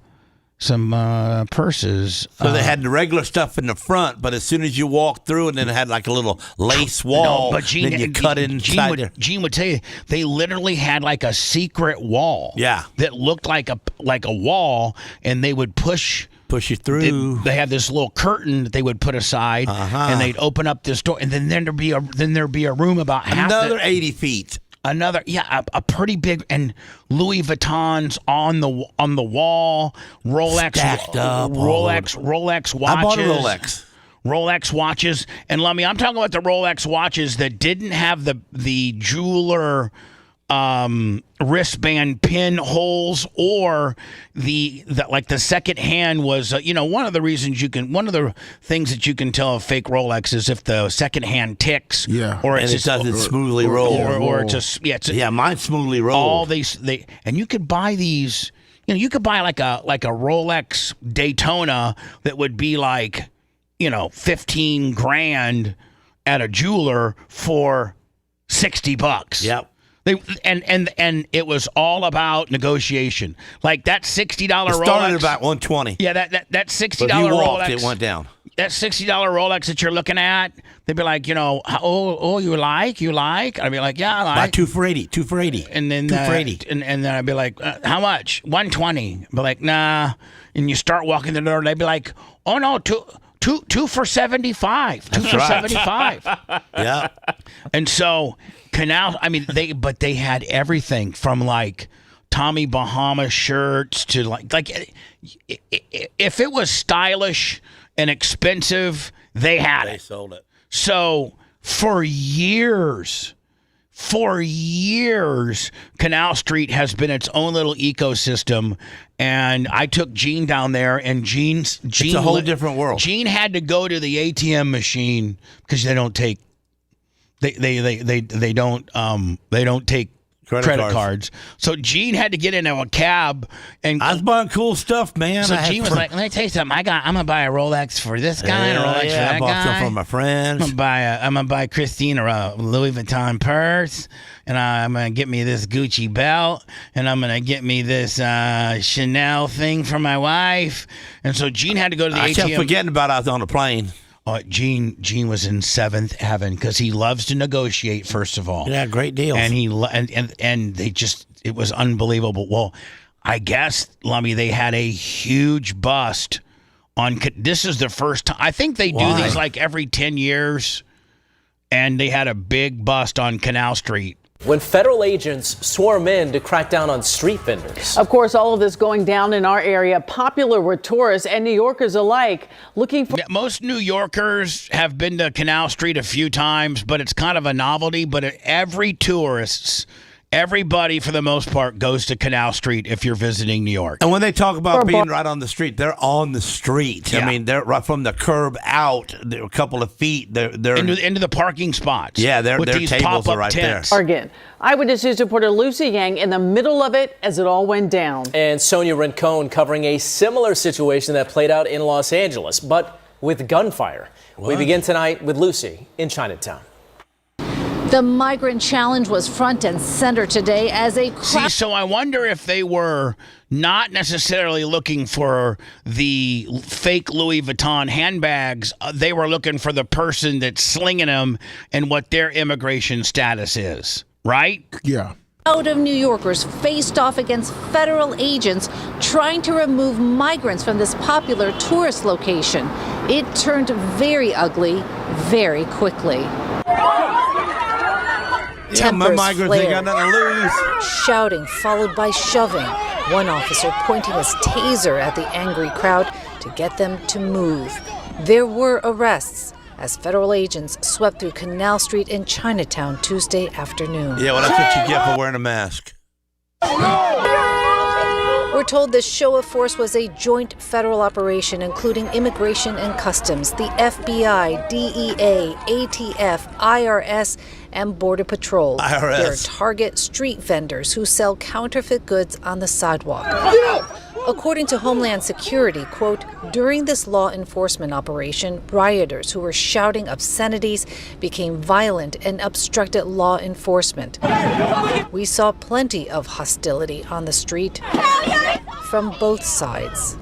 purses." So they had the regular stuff in the front, but as soon as you walked through, and then it had like a little lace wall, but Gene, then you cut inside there. Gene would tell you they literally had like a secret wall. Yeah. That looked like a wall, and they would push you through. They had this little curtain that they would put aside, and they'd open up this door, and then there'd be a room about another 80 feet. A pretty big, and Louis Vuittons on the wall, Rolex stacked up, Rolex watches. I bought a Rolex. Rolex watches, and let me. I'm talking about the Rolex watches that didn't have the jeweler wristband pin holes, or the second hand was one of the things that you can tell a fake Rolex is if the second hand ticks, or it doesn't smoothly roll, or it's just mine smoothly roll. All and you could buy these. you could buy like a Rolex Daytona that would be like, $15,000 at a jeweler for $60. Yep. And it was all about negotiation. Like that $60 Rolex. It started at about $120. Yeah, that $60 But if you walked, Rolex. it went down. That $60 Rolex that you're looking at, they'd be like, you like? I'd be like, yeah, I like. Buy two for $80. And then two for $80. And then I'd be like, how much? $120. I'd be like, nah. And you start walking the door, they'd be like, oh no, two for $75. Two for $75. Yeah. And so they had everything from like Tommy Bahama shirts to like if it was stylish and expensive, they had it. They sold it. So for years, Canal Street has been its own little ecosystem. And I took Gene down there, and Gene it's a whole different world. Gene had to go to the ATM machine because they don't take credit cards. So Gene had to get into a cab, and I was buying cool stuff, man. So Gene was like, "Let me tell you something. I'm gonna buy a Rolex for this guy and a Rolex for that guy. I bought some for my friends. I'm gonna buy Christine a Louis Vuitton purse, and I'm gonna get me this Gucci belt, and I'm gonna get me this Chanel thing for my wife." And so Gene had to go to the ATM. I kept forgetting about I was on the plane. Gene was in seventh heaven because he loves to negotiate. First of all, yeah, great deals, and they just, it was unbelievable. Well, I guess, Lummy, they had a huge bust on. This is the first time. I think they do these like every 10 years, and they had a big bust on Canal Street. When federal agents swarm in to crack down on street vendors. Of course, all of this going down in our area, popular with tourists and New Yorkers alike, looking for... Most New Yorkers have been to Canal Street a few times, but it's kind of a novelty. But everybody, for the most part, goes to Canal Street if you're visiting New York. And when they talk about being right on the street, they're on the street. Yeah. I mean, they're right from the curb out. They're a couple of feet. They're into the parking spots. Yeah, their these tables are right tents. there. Oregon. Eyewitness News reporter Lucy Yang in the middle of it as it all went down. And Sonia Rincon covering a similar situation that played out in Los Angeles, but with gunfire. What? We begin tonight with Lucy in Chinatown. The migrant challenge was front and center today as a so I wonder if they were not necessarily looking for the fake Louis Vuitton handbags. They were looking for the person that's slinging them and what their immigration status is, right? Yeah. Crowd of New Yorkers faced off against federal agents trying to remove migrants from this popular tourist location. It turned very ugly very quickly. Tempers migrants ain't got nothing to lose. Shouting followed by shoving. One officer pointing his taser at the angry crowd to get them to move. There were arrests as federal agents swept through Canal Street in Chinatown Tuesday afternoon. Yeah, well, that's what you get for wearing a mask. We're told this show of force was a joint federal operation including Immigration and Customs, the FBI, DEA, ATF, IRS, and Border Patrol. IRS. Their target street vendors who sell counterfeit goods on the sidewalk. According to Homeland Security, quote, during this law enforcement operation, rioters who were shouting obscenities became violent and obstructed law enforcement. We saw plenty of hostility on the street from both sides.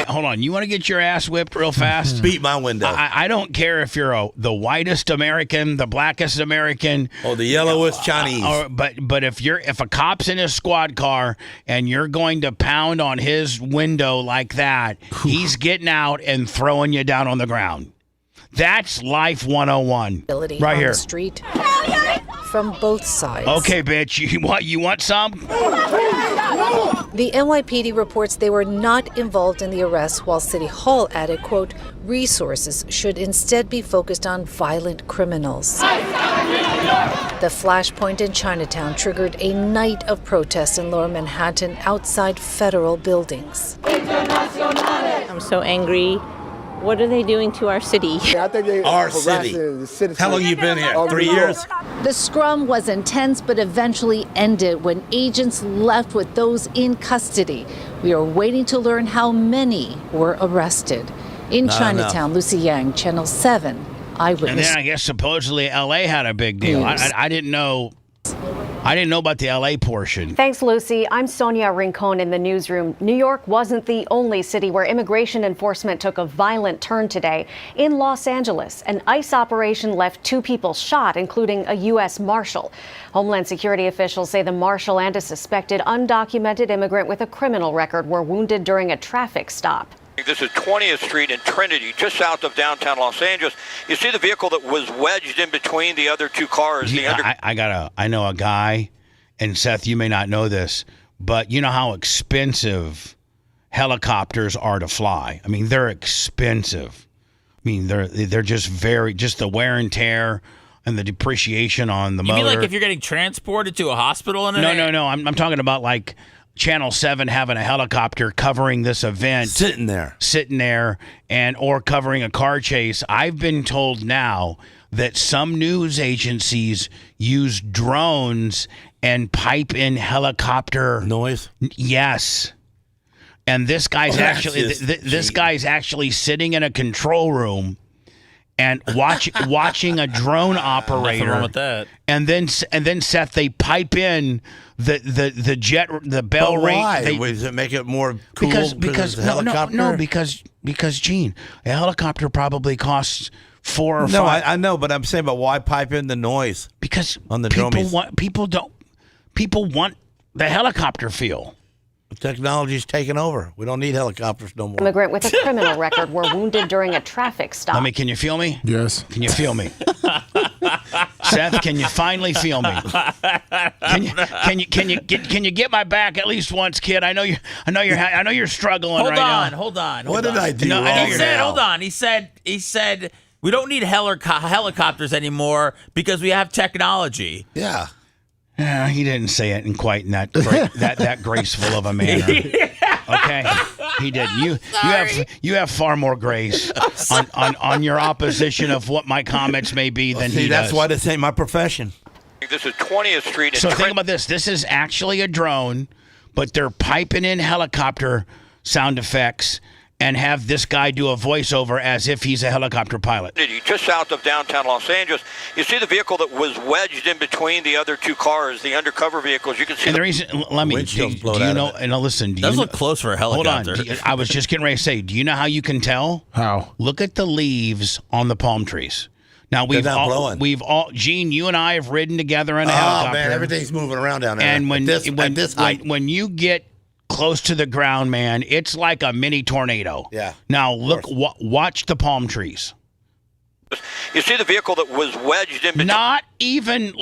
Hold on, you want to get your ass whipped real fast? Beat my window. I don't care if you're the whitest American, the blackest American, or the yellowest Chinese. But if a cop's in his squad car and you're going to pound on his window like that, he's getting out and throwing you down on the ground. That's life 101. Right here. The street from both sides. Okay, bitch, you want some? The NYPD reports they were not involved in the arrest, while City Hall added, quote, resources should instead be focused on violent criminals. The flashpoint in Chinatown triggered a night of protests in Lower Manhattan outside federal buildings. I'm so angry What are they doing to our city? I think they Our city. the citizens. How long you been here? 3 years? The scrum was intense but eventually ended when agents left with those in custody. We are waiting to learn how many were arrested. In Chinatown, Lucy Yang, Channel 7 Eyewitness. And then I guess supposedly L.A. had a big deal. I didn't know. I didn't know about the L.A. portion. Thanks, Lucy. I'm Sonia Rincon in the newsroom. New York wasn't the only city where immigration enforcement took a violent turn today. In Los Angeles, an ICE operation left 2 people shot, including a U.S. Marshal. Homeland Security officials say the Marshal and a suspected undocumented immigrant with a criminal record were wounded during a traffic stop. This is 20th Street in Trinity, just south of downtown Los Angeles. You see the vehicle that was wedged in between the other 2 cars. I know a guy, and Seth, you may not know this, but you know how expensive helicopters are to fly. I mean, they're expensive. I mean, they're just the wear and tear and the depreciation on the motor. You mean like if you're getting transported to a hospital? No. I'm talking about like Channel 7 having a helicopter covering this event. Sitting there, or covering a car chase. I've been told now that some news agencies use drones and pipe in helicopter noise. Yes. And this guy's guy's actually sitting in a control room and watching a drone operator. Nothing wrong with that. And then Seth, they pipe in the bell rate. Why? Does it make it more cool? Because Gene, a helicopter probably costs $4 or $5. No, I know, but I'm saying, but why pipe in the noise? Because on the people want the helicopter feel. Technology's taken over. We don't need helicopters no more. Immigrant with a criminal record were wounded during a traffic stop. Can you feel me? Yes. Can you feel me? Seth, can you finally feel me? Can you get my back at least once, kid? I know you're struggling right now. Hold on. What did I do? Hold on. He said we don't need helicopters anymore because we have technology. Yeah. He didn't say it in quite that graceful of a manner. Okay, he did. You have far more grace on your opposition of what my comments may be than he does. That's why this ain't my profession. This is 20th Street. So think about this. This is actually a drone, but they're piping in helicopter sound effects and have this guy do a voiceover as if he's a helicopter pilot. Just south of downtown Los Angeles, you see the vehicle that was wedged in between the other 2 cars, the undercover vehicles. You can see. And the reason, let me. Do you know? And listen. Does look close for a helicopter. Hold on. I was just getting ready to say. Do you know how you can tell? How? Look at the leaves on the palm trees. Now we've all Gene, you and I have ridden together in a helicopter. Oh man, everything's moving around down there. And when you get close to the ground, man, it's like a mini tornado. Yeah. Now look, watch the palm trees. You see the vehicle that was wedged in between. Not even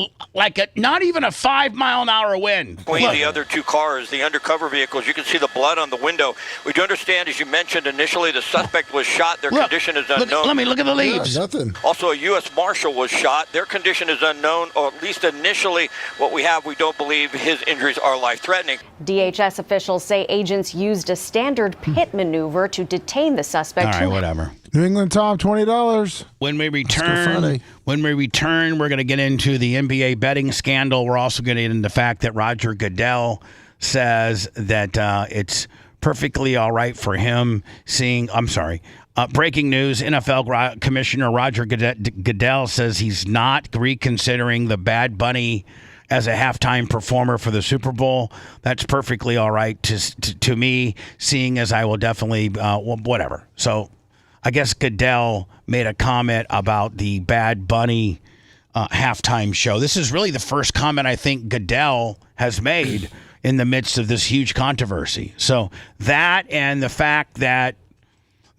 a 5 mile an hour wind. Between the other 2 cars, the undercover vehicles. You can see the blood on the window. We do understand, as you mentioned initially, the suspect was shot. Their condition is unknown. Let me look at the leaves. Yeah, nothing. Also, a U.S. Marshal was shot. Their condition is unknown, or at least initially what we have, we don't believe his injuries are life-threatening. DHS officials say agents used a standard pit maneuver to detain the suspect. All right, whatever. New England Tom, $20. When we return, we're going to get into the NBA betting scandal. We're also going to get into the fact that Roger Goodell says that it's perfectly all right for him seeing. Breaking news: NFL Commissioner Roger Goodell says he's not reconsidering the Bad Bunny as a halftime performer for the Super Bowl. That's perfectly all right to me, seeing as I will definitely whatever. So I guess Goodell made a comment about the Bad Bunny halftime show. This is really the first comment I think Goodell has made in the midst of this huge controversy. So that, and the fact that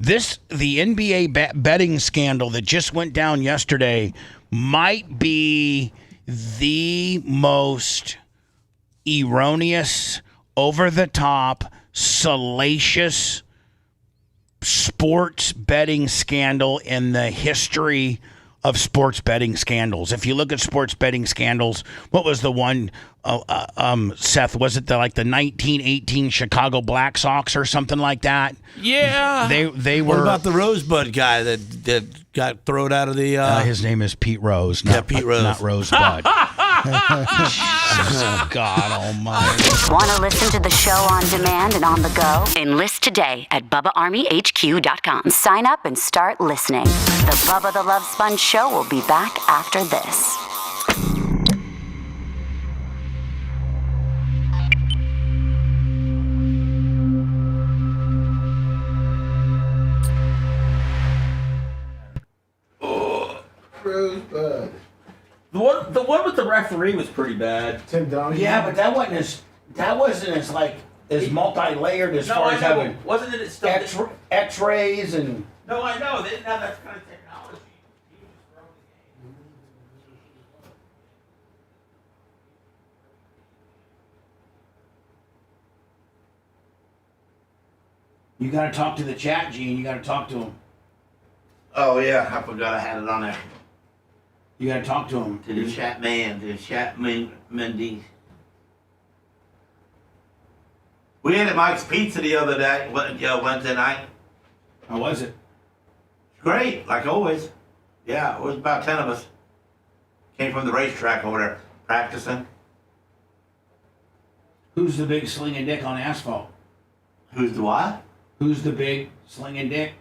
the NBA betting scandal that just went down yesterday might be the most erroneous, over-the-top, salacious sports betting scandal in the history of sports betting scandals. If you look at sports betting scandals, what was the one, Seth? Was it the 1918 Chicago Black Sox or something like that? Yeah. They were. What about the Rosebud guy that got thrown out of the? His name is Pete Rose. Pete Rose, not Rosebud. God almighty. Want to listen to the show on demand and on the go? Enlist today at BubbaArmyHQ.com. Sign up and start listening. The Bubba the Love Sponge Show will be back after this. Rosebud. The one with the referee was pretty bad. Tim Donahue. Yeah, but that wasn't as multi-layered as far as having wasn't it still X-rays and. No, I know they didn't have that kind of technology. You got to talk to the chat, Gene. You got to talk to him. Oh yeah, I forgot I had it on there. You got to talk to him. To the chat man, to the chat Mendy. We ate at Mike's Pizza the other day, Wednesday night. How was it? Great, like always. Yeah, it was about 10 of us. Came from the racetrack over there practicing. Who's the big slinging dick on asphalt? Who's the what? Who's the big slinging dick?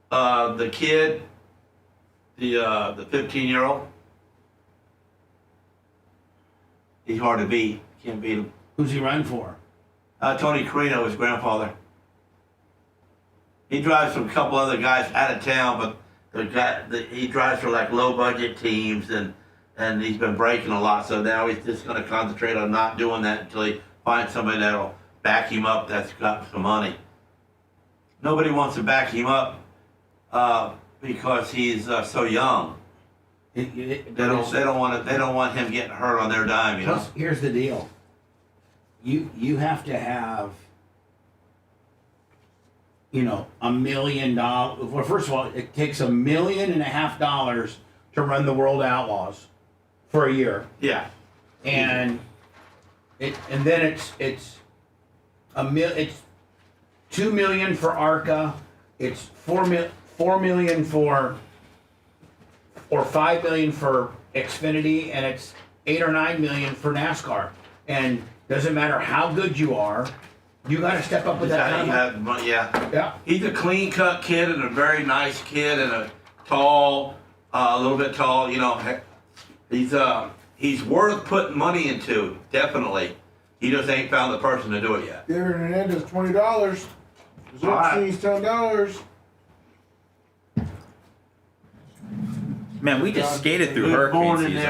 The kid, the 15-year-old. He's hard to beat. Can't beat him. Who's he run for? Tony Carino, his grandfather. He drives for a couple other guys out of town, but he drives for like low budget teams, and he's been breaking a lot. So now he's just going to concentrate on not doing that until he finds somebody that'll back him up that's got some money. Nobody wants to back him up because he's so young. They don't want him getting hurt on their dime. Plus, here's the deal. You have to have, $1 million. Well, first of all, it takes $1.5 million to run the World Outlaws for a year. Yeah. And then it's $2 million for ARCA. It's $4 million or $5 million for Xfinity, and it's $8 or $9 million for NASCAR. And doesn't matter how good you are, you got to step up with that. Yeah. He's a clean-cut kid and a very nice kid and a little bit tall. He's worth putting money into, definitely. He just ain't found the person to do it yet. David Hernandez, $20. Xerxes, $10. Man, we just skated through hurricane season.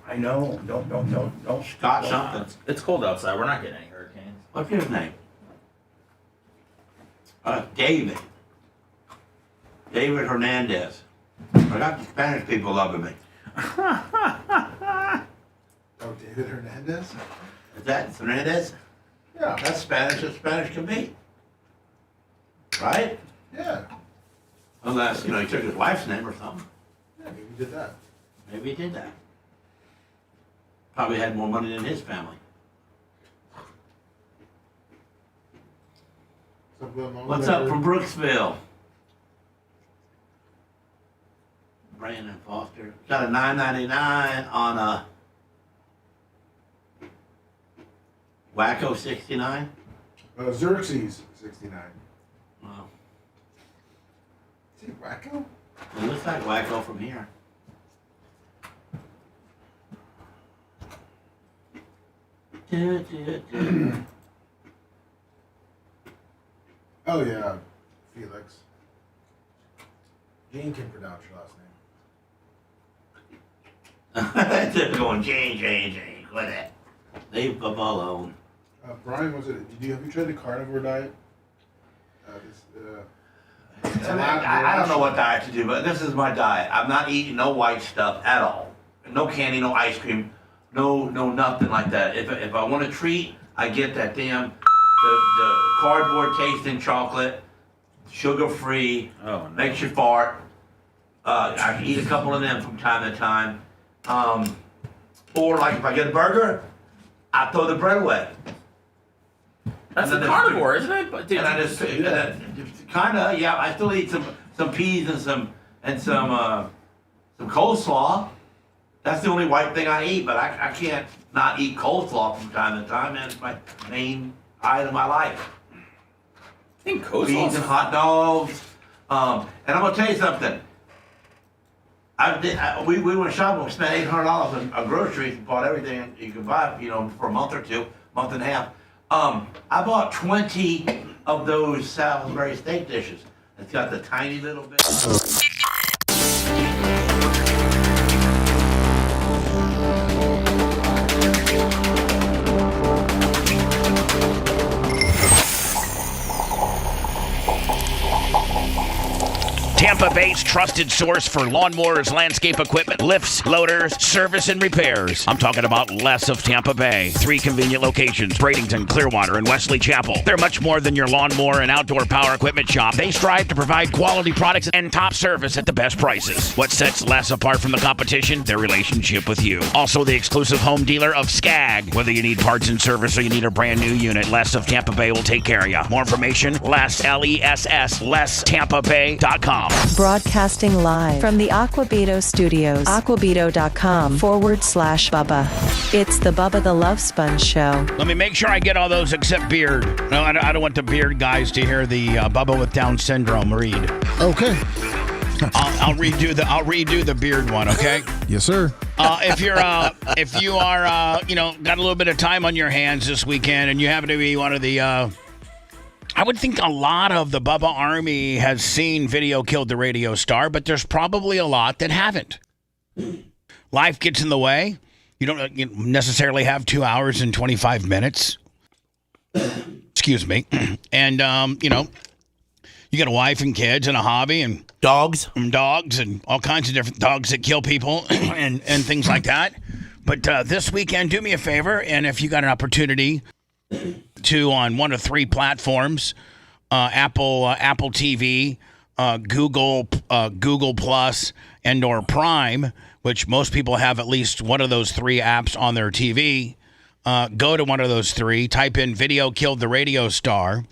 I know. Don't Scott something. It's cold outside. We're not getting any hurricanes. What's his name? David. David Hernandez. I got the Spanish people loving me. Oh, David Hernandez? Is that Hernandez? Yeah. That's Spanish as Spanish can be. Right? Yeah. Unless, he took his wife's name or something. Yeah, maybe he did that. Maybe he did that. Probably had more money than his family. What's up from Brooksville? Brandon Foster. Got a $9.99 on a Wacko 69. Xerxes 69. Wow. Is he Wacko? It looks like Wacko from here. Oh yeah, Felix. Gene can pronounce your last name. They're going Jane. Quit it. Leave Bubba alone. Brian, have you tried the carnivore diet? I don't know what diet to do, but this is my diet. I'm not eating no white stuff at all. No candy, no ice cream, no nothing like that. If I want a treat, I get that damn the cardboard tasting chocolate, sugar free, makes you fart. I can eat a couple of them from time to time. Or like if I get a burger, I throw the bread away. That's a carnivore, isn't it? And I just kind of, yeah. I still eat some peas and some coleslaw. That's the only white thing I eat, but I can't not eat coleslaw from time to time. Man, it's my main item I like. I think coleslaw. Beans and hot dogs. And I'm gonna tell you something. We went shopping. We spent $800 on groceries and bought everything you could buy, for a month or two, month and a half. I bought 20 of those Salisbury steak dishes. It's got the tiny little bit. Tampa Bay's trusted source for lawnmowers, landscape equipment, lifts, loaders, service, and repairs. I'm talking about Les of Tampa Bay. 3 convenient locations, Bradenton, Clearwater, and Wesley Chapel. They're much more than your lawnmower and outdoor power equipment shop. They strive to provide quality products and top service at the best prices. What sets Les apart from the competition? Their relationship with you. Also the exclusive home dealer of Skag. Whether you need parts and service or you need a brand new unit, Les of Tampa Bay will take care of you. More information, Les, L-E-S-S, LesTampaBay.com. Broadcasting live from the Aquabito studios. Aquabito.com/Bubba. It's the Bubba the Love Sponge Show. Let me make sure I get all those except beard. No, I don't want the beard guys to hear the Bubba with Down syndrome read. Okay. I'll redo the beard one. Okay. Yes, sir. If you are got a little bit of time on your hands this weekend, and you happen to be one of the I would think a lot of the Bubba Army has seen Video Killed the Radio Star, but there's probably a lot that haven't. Life gets in the way. You don't necessarily have 2 hours and 25 minutes. Excuse me. And, you got a wife and kids and a hobby and dogs and all kinds of different dogs that kill people and things like that. But this weekend, do me a favor, and if you got an opportunity to on one of 3 platforms, Apple TV, Google Plus, and or Prime, which most people have at least one of those 3 apps on their TV. Go to one of those 3, type in Video Killed the Radio Star,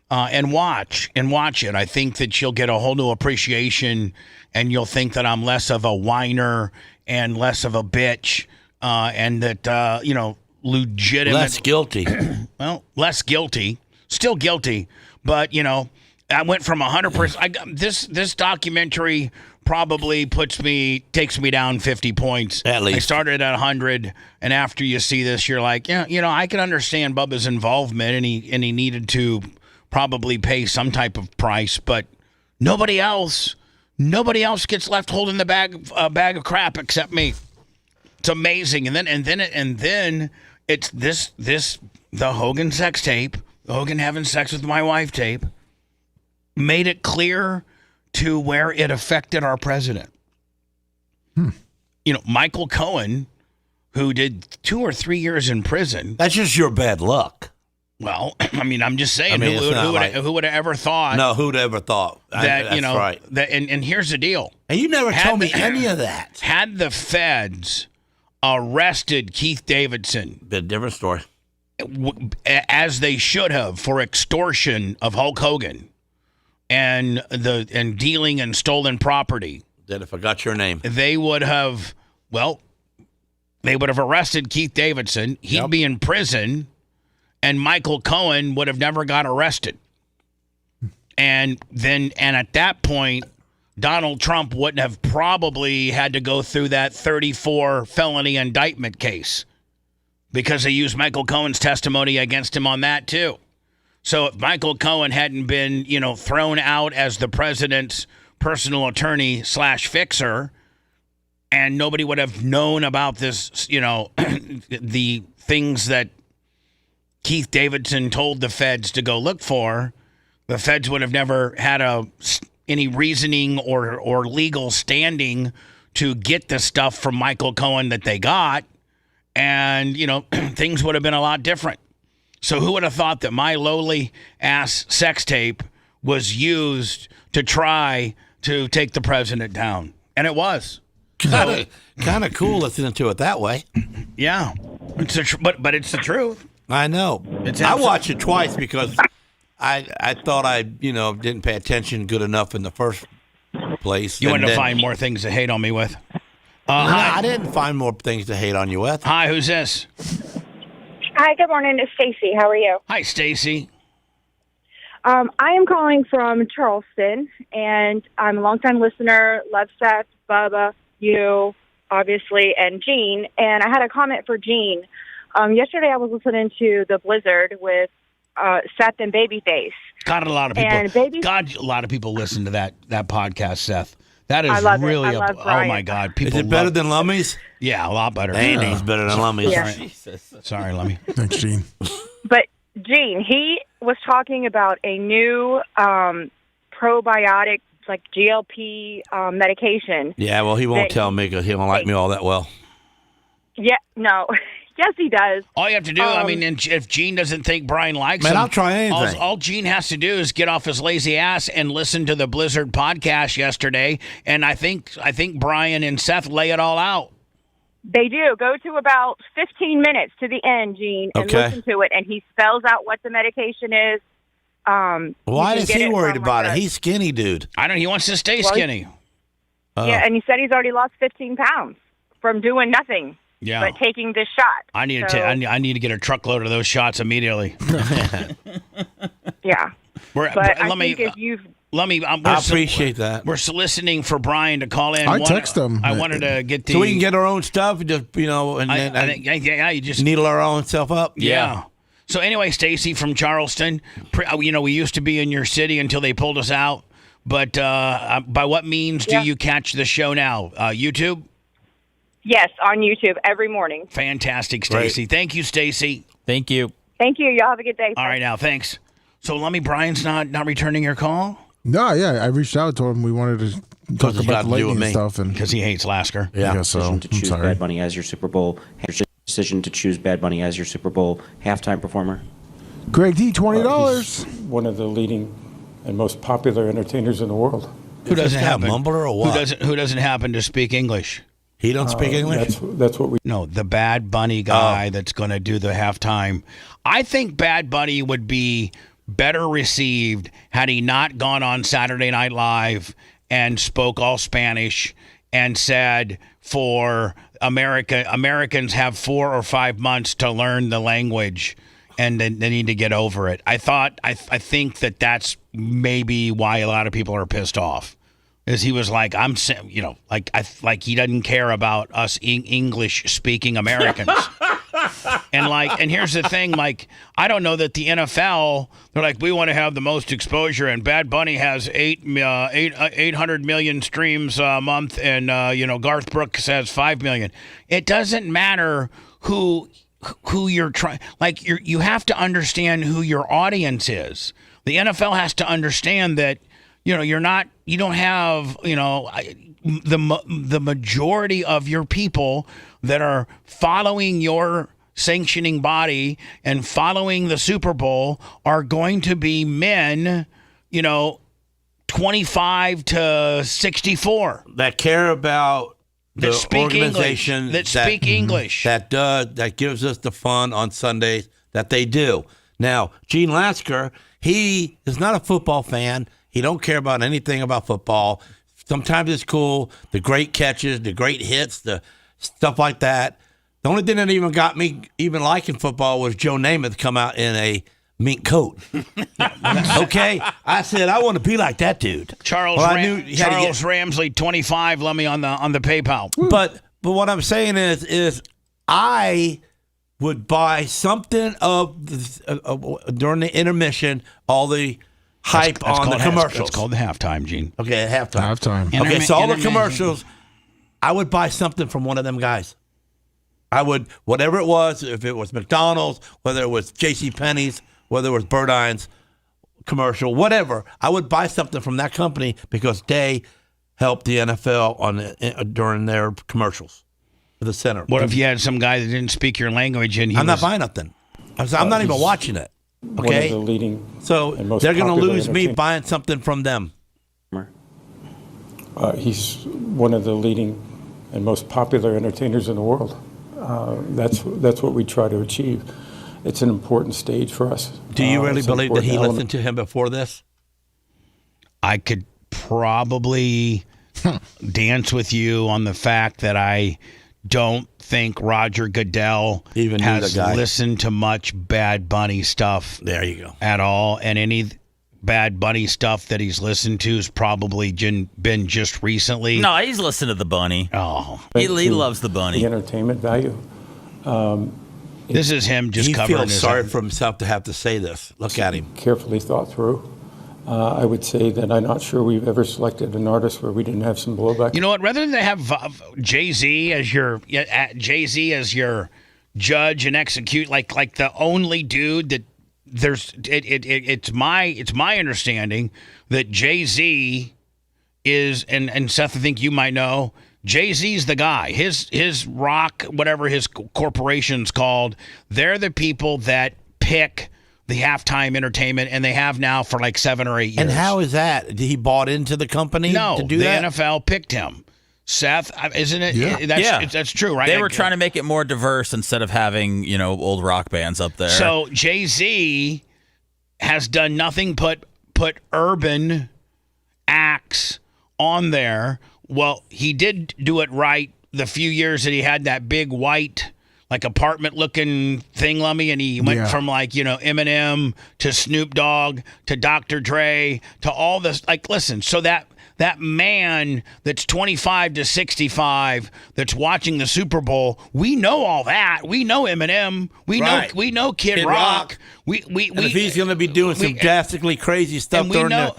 and watch it. I think that you'll get a whole new appreciation, and you'll think that I'm less of a whiner and less of a bitch, and that legitimate. Less guilty. Well, less guilty. Still guilty. But, I went from 100%. This documentary probably takes me down 50 points. At least. I started at 100, and after you see this, you're like, I can understand Bubba's involvement, and he needed to probably pay some type of price, but nobody else gets left holding the bag of crap except me. It's amazing. And then it's the Hogan sex tape, Hogan having sex with my wife tape, made it clear to where it affected our president. Michael Cohen, who did 2 or 3 years in prison. That's just your bad luck. Well, I'm just saying, who would have ever thought? No, who'd ever thought that? That's right. That, and here's the deal. And you never told me any of that. Had the feds arrested Keith Davidson, been a different story, as they should have, for extortion of Hulk Hogan and dealing in stolen property. Then I forgot your name. They would have arrested Keith Davidson. He'd be in prison, and Michael Cohen would have never got arrested. And at that point, Donald Trump wouldn't have probably had to go through that 34 felony indictment case, because they used Michael Cohen's testimony against him on that too. So if Michael Cohen hadn't been, thrown out as the president's personal attorney / fixer, and nobody would have known about this, the things that Keith Davidson told the feds to go look for, the feds would have never had any reasoning or legal standing to get the stuff from Michael Cohen that they got, and, things would have been a lot different. So who would have thought that my lowly ass sex tape was used to try to take the president down. And it was. Kind of cool listening to it that way. Yeah. But it's the truth. I know. I watched it twice because I thought I didn't pay attention good enough in the first place. You wanted to find more things to hate on me with. Hi. I didn't find more things to hate on you with. Hi, who's this? Hi, good morning. It's Stacy. How are you? Hi, Stacy. I am calling from Charleston, and I'm a longtime listener. Love Seth, Bubba, you, obviously, and Gene. And I had a comment for Gene. Yesterday, I was listening to the Blizzard with Seth and Babyface. God, a lot of people. A lot of people listen to that podcast, Seth. That is really oh my God! People is it better than Lummy's? Yeah, a lot better. Anything's better than Lummy's. Yeah. Sorry, Lummy. Thanks, Gene. But Gene, he was talking about a new probiotic, like GLP medication. Yeah, well, he won't tell me because he don't like me all that well. Yeah, no. Yes, he does. All you have to do, if Gene doesn't think Brian likes him, I'll try anything. All Gene has to do is get off his lazy ass and listen to the Blizzard podcast yesterday, and I think Brian and Seth lay it all out. They do. Go to about 15 minutes to the end, Gene, and listen to it, and he spells out what the medication is. Why is he worried about it? He's skinny, dude. I don't. He wants to stay skinny. Yeah, and he said he's already lost 15 pounds from doing nothing. Yeah. But taking this shot. I need to get a truckload of those shots immediately. Yeah. I appreciate that. We're soliciting for Brian to call in. I text him. I wanted to get the. So we can get our own stuff, just you just needle our own stuff up. Yeah. So anyway, Stacy from Charleston, we used to be in your city until they pulled us out. But by what means do you catch the show now? YouTube? Yes, on YouTube every morning. Fantastic, Stacy. Thank you, Stacy. Thank you. Thank you. Y'all have a good day. All right, now, thanks. So, Lummy, Brian's not returning your call? No, yeah, I reached out to him. We wanted to talk about the lightning stuff, and because he hates Lasker. Yeah, I guess so. To choose Bad Bunny as your Super Bowl. Decision to choose Bad Bunny as your Super Bowl halftime performer. Greg D, $20. One of the leading and most popular entertainers in the world. Who doesn't have mumbler or what? Who doesn't happen to speak English? He don't speak English? That's what we... No, the Bad Bunny guy that's going to do the halftime. I think Bad Bunny would be better received had he not gone on Saturday Night Live and spoke all Spanish and said for Americans have 4 or 5 months to learn the language and then they need to get over it. I think that's maybe why a lot of people are pissed off. Is he was like, like he doesn't care about us English-speaking Americans. and here's the thing, I don't know that the NFL, they're like, we want to have the most exposure, and Bad Bunny has 800 million streams a month, and Garth Brooks has 5 million. It doesn't matter who you're trying. You have to understand who your audience is. The NFL has to understand that. You don't have, the majority of your people that are following your sanctioning body and following the Super Bowl are going to be men, 25 to 64. That care about the organization that speak English. That gives us the fun on Sundays that they do. Now, Gene Lasker, he is not a football fan. He don't care about anything about football. Sometimes it's cool, the great catches, the great hits, the stuff like that. The only thing that even got me even liking football was Joe Namath come out in a mink coat. Okay? I said, I want to be like that dude. Charles Ramsley, 25, let me on the PayPal. But what I'm saying is I would buy something during the intermission, all the hype on the commercials. It's called the halftime, Gene. Okay, at halftime. Okay, so all the commercials, I would buy something from one of them guys. I would, whatever it was, if it was McDonald's, whether it was JCPenney's, whether it was Birdine's commercial, whatever, I would buy something from that company because they helped the NFL during their commercials for the center. What if you had some guy that didn't speak your language and I'm not buying nothing. I'm not even watching it. Okay, one of the leading so they're going to lose me buying something from them. He's one of the leading and most popular entertainers in the world. That's what we try to achieve. It's an important stage for us. Do you really believe that he listened to him before this? I could probably dance with you on the fact that I don't think Roger Goodell Even has the guy. listened to much Bad Bunny stuff. There you go. At all. And any Bad Bunny stuff that he's listened to has probably been just recently. No, he's listened to the bunny. Oh. He loves the bunny. The entertainment value. This is him just covering his... He feels sorry for himself to have to say this. Look at him. Carefully thought through. I would say that I'm not sure we've ever selected an artist where we didn't have some blowback. You know what? Rather than have Jay-Z as your judge and execute, like the only dude that there's, it's my understanding that Jay-Z is, and Seth, I think you might know, Jay-Z's the guy. His rock, whatever his corporation's called, they're the people that pick the halftime entertainment, and they have now for like 7 or 8 years. And how is that? He bought into the company to do that? No, the NFL picked him. Seth, isn't it? Yeah. That's true, right? They were trying to make it more diverse instead of having, old rock bands up there. So Jay-Z has done nothing but put urban acts on there. Well, he did do it right the few years that he had that big white apartment-looking thing, Lummy, and he went from Eminem to Snoop Dogg to Dr. Dre to all this. Listen, so that man that's 25 to 65 that's watching the Super Bowl, we know all that. We know Eminem. We know Kid Rock. We if he's going to be doing some drastically crazy stuff during the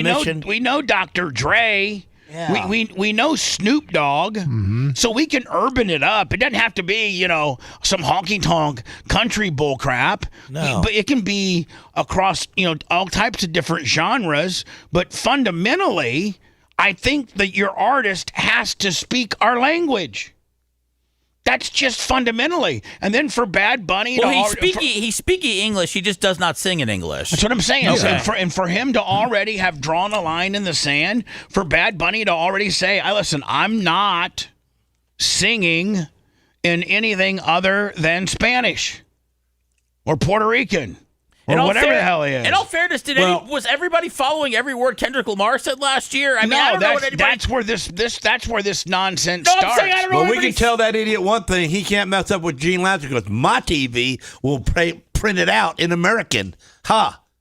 mission, we know Dr. Dre. Yeah. We know Snoop Dogg, so we can urban it up. It doesn't have to be, some honky-tonk country bull crap. No. But it can be across, all types of different genres. But fundamentally, I think that your artist has to speak our language. That's just fundamentally. And then for Bad Bunny... he's speaking English. He just does not sing in English. That's what I'm saying. Okay. And for him to already have drawn a line in the sand, for Bad Bunny to already say, listen, I'm not singing in anything other than Spanish or Puerto Rican. Or whatever the hell he is. In all fairness, was everybody following every word Kendrick Lamar said last year? I don't know what anybody... that's where this nonsense I'm starts. saying I don't know. Well, we can tell that idiot one thing: he can't mess up with Gene Lasker because my TV will print it out in American.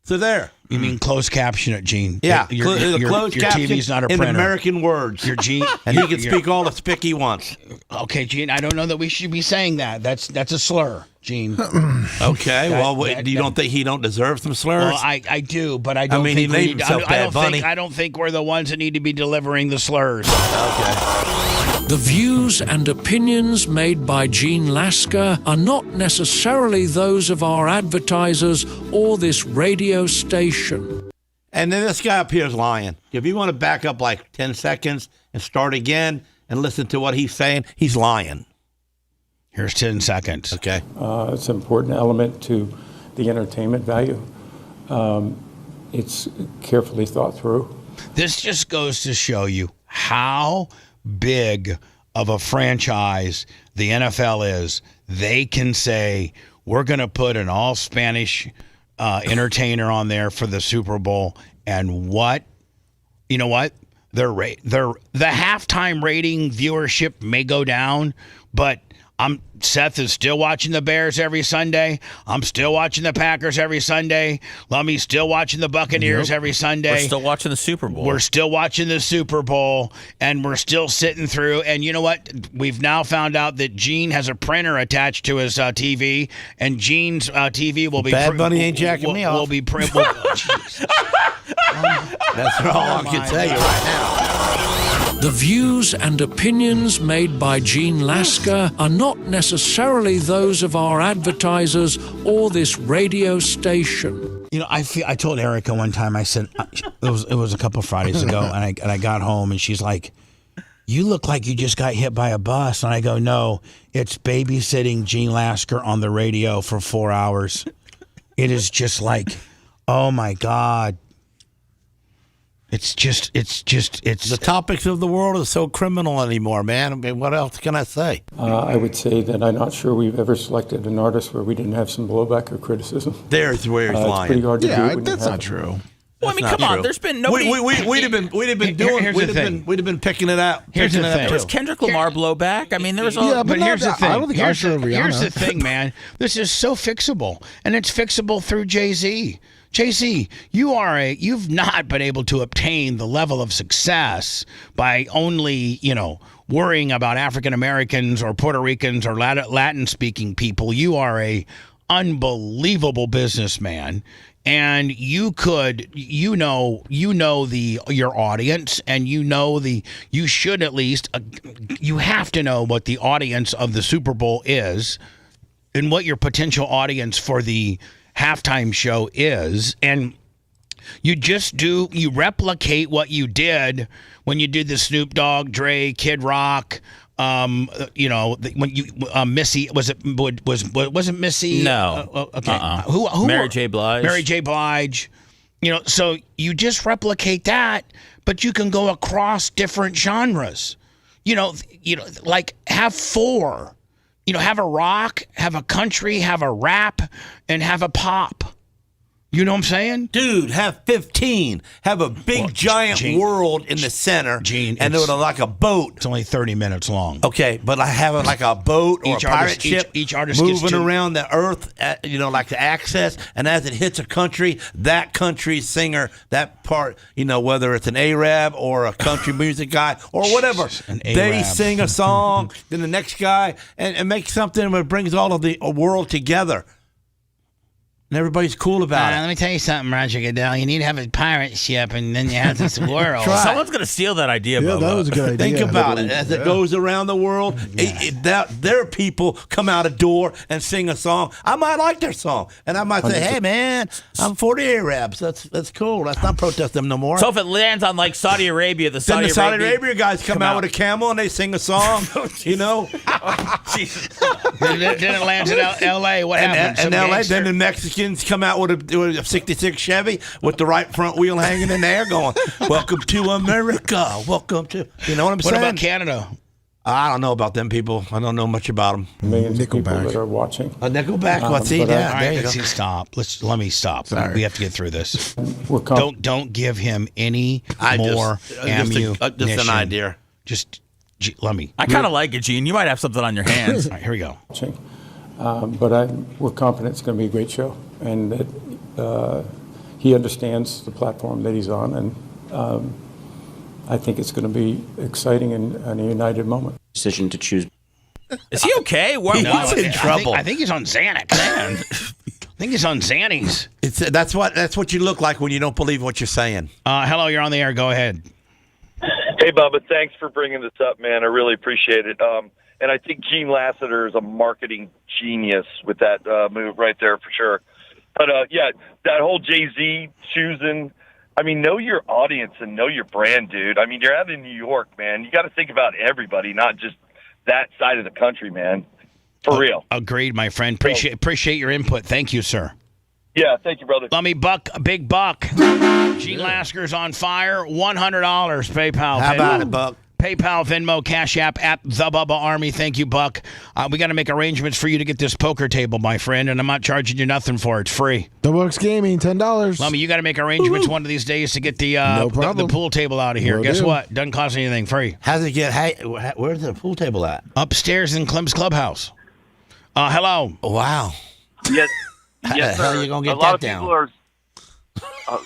So there. You mean closed caption it, Gene? Yeah, your closed caption TV's not a printer. in American words. Your Gene, and he can speak all the spick he wants. Okay, Gene. I don't know that we should be saying that. That's a slur, Gene. Okay. You don't think he don't deserve some slurs? Well, I do, but I don't think he named himself Bad Bunny. I don't think we're the ones that need to be delivering the slurs. Okay. The views and opinions made by Gene Lasker are not necessarily those of our advertisers or this radio station. And then this guy up here is lying. If you want to back up like 10 seconds and start again and listen to what he's saying, he's lying. Here's 10 seconds. Okay. It's an important element to the entertainment value. It's carefully thought through. This just goes to show you how big of a franchise the NFL is. They can say, we're going to put an all Spanish entertainer on there for the Super Bowl. And you know what? The halftime rating viewership may go down, but Seth is still watching the Bears every Sunday. I'm still watching the Packers every Sunday. Lummy's still watching the Buccaneers every Sunday. We're still watching the Super Bowl. We're still watching the Super Bowl, and we're still sitting through. And you know what? We've now found out that Gene has a printer attached to his TV, and Gene's TV will be... Bad Bunny ain't jacking me off. Will be... That's all I can tell you right now. The views and opinions made by Gene Lasker are not necessarily those of our advertisers or this radio station. I told Erica one time, I said, it was a couple of Fridays ago, and I got home, and she's like, you look like you just got hit by a bus. And I go, no, it's babysitting Gene Lasker on the radio for 4 hours. It is just like, oh my God. It's the topics of the world is so criminal anymore, man. I mean, what else can I say? I would say that I'm not sure we've ever selected an artist where we didn't have some blowback or criticism. There's where he's It's lying. pretty hard to do. when you that's have not it. true. Well, I mean, come on. There's been nobody. We'd have been picking it out. Here's the picking it thing. up, There was Kendrick Lamar blowback. I mean, there was all. Yeah, But here's the thing. I don't think I should have Here's Rihanna. the thing, man. This is so fixable, and it's fixable through Jay-Z. Jay-Z, you've not been able to obtain the level of success by only, worrying about African Americans or Puerto Ricans or Latin speaking people. You are a unbelievable businessman. And you could, your audience, and you should at least, you have to know what the audience of the Super Bowl is and what your potential audience for the halftime show is. And you replicate what you did when you did the Snoop Dogg, Dre, Kid Rock, when you Missy wasn't Missy? No. Okay. Who? Mary J. Blige. Mary J. Blige. So you just replicate that, but you can go across different genres. Like have 4. Have a rock, have a country, have a rap, and have a pop. You know what I'm saying? Dude, have 15. Have a big, giant world in the center. Gene, and it like a boat. It's only 30 minutes long. Okay, but I have it like a boat or Each a pirate artist- ship each artist gets moving to- around the earth, like the access. And as it hits a country, that country's singer, that part, whether it's an Arab or a country music guy or whatever, they Arab. sing a song, then the next guy, and make something that brings all of the world together. And everybody's cool about it. Let me tell you something, Roger Goodell. You need to have a pirate ship, and then you have this world. Someone's going to steal that idea, Yeah, Bubba. that was a good idea. Think about it. As it goes around the world, their people come out a door and sing a song. I might like their song. And I might say, hey, man, I'm 40 Arabs. That's cool. Let's not protest them no more. So if it lands on like Saudi Arabia, then the Saudi Arabia guys come out with a camel and they sing a song, Then it lands in L.A. What happens? And LA, then the Mexicans come out with a 66 Chevy with the right front wheel hanging in the air going, welcome to America. Welcome to, you know what I'm saying? What about Canada? I don't know about them people. I don't know much about them. Millions of people that are watching. A Nickelback. Let's see. but Yeah, All there right, you go. stop. Let me stop. Sorry. We have to get through this. We're Don't give him any more ammunition. Just an idea. Just let me. I kind of like it, Gene. You might have something on your hands. All right, here we go. watching. But we're confident it's going to be a great show, and that he understands the platform that he's on, and I think it's going to be exciting and a united moment. Decision to choose. Is he okay? He's in trouble. I think he's on Xanax. Man. I think he's on Xannies. That's what you look like when you don't believe what you're saying. Hello, you're on the air. Go ahead. Hey, Bubba, thanks for bringing this up, man. I really appreciate it. And I think Gene Lasseter is a marketing genius with that move right there for sure. But, that whole Jay-Z choosing, know your audience and know your brand, dude. You're out in New York, man. You got to think about everybody, not just that side of the country, man. For real. Agreed, my friend. Appreciate your input. Thank you, sir. Yeah, thank you, brother. Let me buck a big buck. Gene Lasker's on fire. $100 PayPal. How about it, Buck? PayPal, Venmo, Cash App, at the Bubba Army. Thank you, Buck. We got to make arrangements for you to get this poker table, my friend, and I'm not charging you nothing for it. It's free. The Bucks Gaming, $10. Lummy, you got to make arrangements one of these days to get the the pool table out of here. Will Guess do. what? Doesn't cost anything. Free. Where's the pool table at? Upstairs in Clem's Clubhouse. Hello. Wow. Yes, How yes, the hell sir. are you gonna get a lot that of down? people are.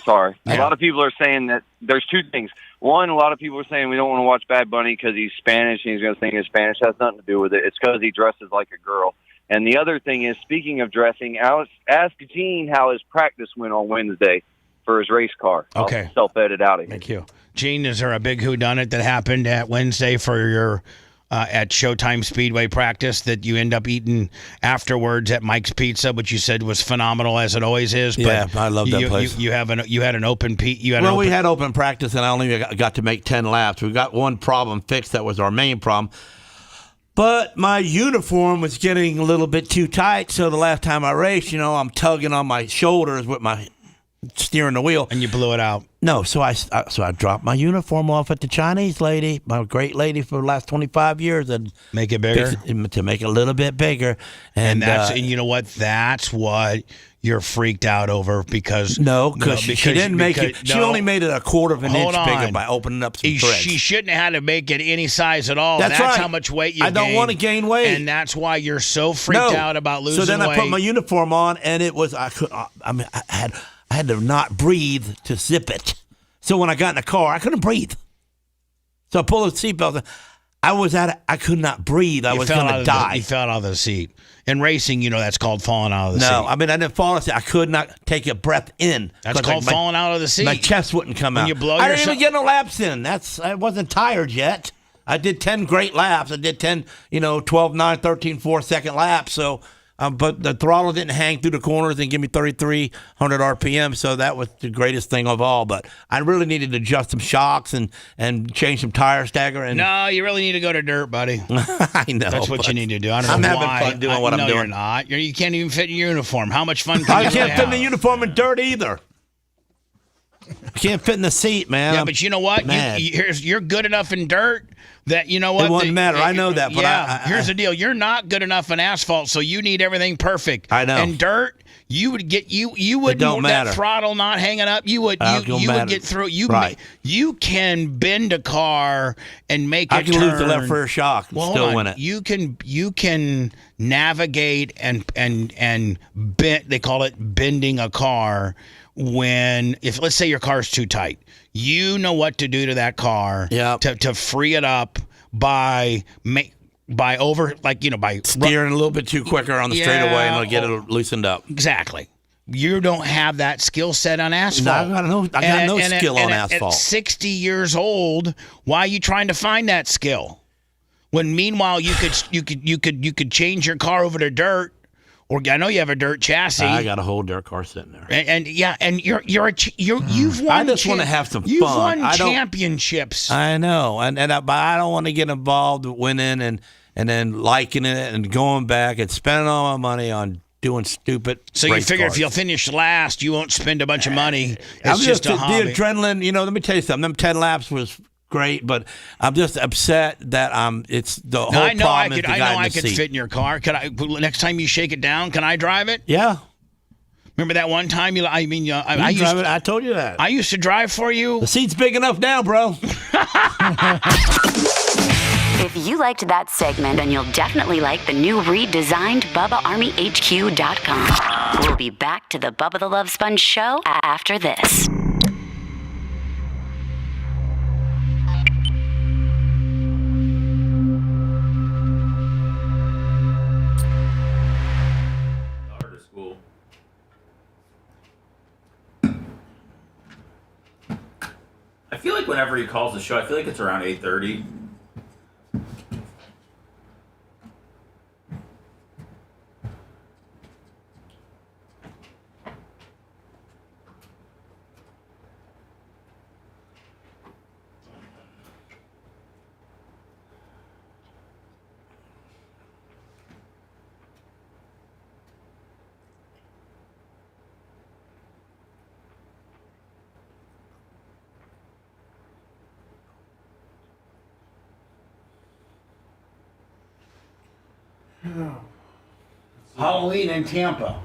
Sorry. Yeah. A lot of people are saying that there's two things. One, a lot of people are saying we don't want to watch Bad Bunny because he's Spanish and he's going to sing in Spanish. That has nothing to do with it. It's because he dresses like a girl. And the other thing is, speaking of dressing, ask Gene how his practice went on Wednesday for his race car. Okay. I'll self-edit out of here. Thank you. Gene, is there a big whodunit that happened at Wednesday for your at Showtime Speedway practice that you end up eating afterwards at Mike's Pizza, which you said was phenomenal as it always is? But Yeah, I love that place. You had an open We had open practice, and I only got to make 10 laps. We got one problem fixed. That was our main problem. But my uniform was getting a little bit too tight, so the last time I raced, I'm tugging on my shoulders with my steering the wheel. And you blew it out. No, so I dropped my uniform off at the Chinese lady, my great lady for the last 25 years, and make it bigger to make it a little bit bigger. And you know what? That's what you're freaked out over because she didn't make it. She only made it a quarter of an inch bigger by opening up some threads. She shouldn't have had to make it any size at all. That's right. How much weight you. I don't want to gain weight, and that's why you're so freaked out about losing weight. So then I put my uniform on, and it was I had to not breathe to zip it. So when I got in the car, I couldn't breathe. So I pulled the seatbelt. I could not breathe. I was going to die. You fell out of the seat. In racing, that's called falling out of the seat. No, I mean, I didn't fall out of the seat. I could not take a breath in. That's called falling out of the seat. My chest wouldn't come out. You blow I didn't even get no laps in. I wasn't tired yet. I did 10 great laps. I did 10, 12, 9, 13, 4-second laps. So, but the throttle didn't hang through the corners and give me 3,300 RPM. So that was the greatest thing of all. But I really needed to adjust some shocks and change some tire stagger. And no, you really need to go to dirt, buddy. I know. That's what you need to do. I don't I'm know having why. fun doing what I'm doing. You're not. You can't even fit in your uniform. How much fun can you I can't have? fit in the uniform in dirt either. I can't fit in the seat, man. Yeah, but you know what? You're good enough in dirt that you know what? It wouldn't matter. I know that. But here's the deal. You're not good enough in asphalt, so you need everything perfect. I know. In dirt, you would get you would don't matter. That throttle not hanging up. You would get through. You can bend a car and make it turn. I can lose the left rear shock and still win it. You can navigate and bend. They call it bending a car. If let's say your car's too tight, you know what to do to that car to free it up by steering a little bit too quicker on the straightaway and it'll get it loosened up. Exactly. You don't have that skill set on asphalt. No, I got no skill on asphalt. At 60 years old, why are you trying to find that skill? When meanwhile you could change your car over to dirt. Or I know you have a dirt chassis. I got a whole dirt car sitting there. And you've won. I just want to have some fun. You've won championships. I know, but I don't want to get involved with winning and then liking it and going back and spending all my money on doing stupid. So you figure if you'll finish last, you won't spend a bunch of money. It's just a hobby. The adrenaline. Let me tell you something. Them 10 laps was great, but I'm just upset that it's the whole problem. I know I could fit in your car. Could I? Next time you shake it down, can I drive it? Yeah. Remember that one time? I told you that. I used to drive for you. The seat's big enough now, bro. If you liked that segment, then you'll definitely like the new redesigned BubbaArmyHQ.com. We'll be back to the Bubba the Love Sponge show after this. I feel like whenever he calls the show, I feel like it's around 8:30. Halloween in Tampa.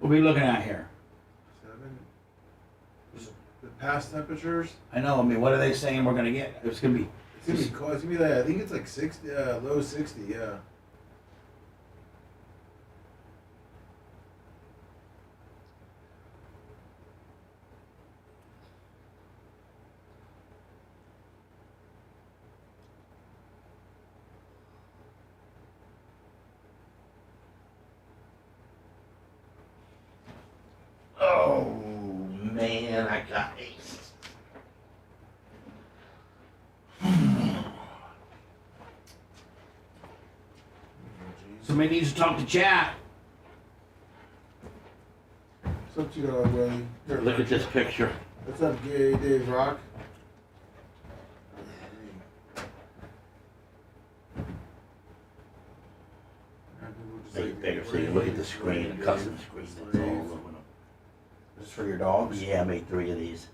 What are we looking at here? 7. The past temperatures. I know. I mean, what are they saying we're gonna get? It's gonna be cold. It's gonna be like, I think it's like 60, low 60. Yeah. Oh man, I got it. Somebody needs to talk to chat. What's up, you Willie? Look at this picture. What's up, Gary Dave Rock? Make it bigger so you look at the screen, the custom screen. That's all aluminum. for your dogs? Yeah, I made 3 of these.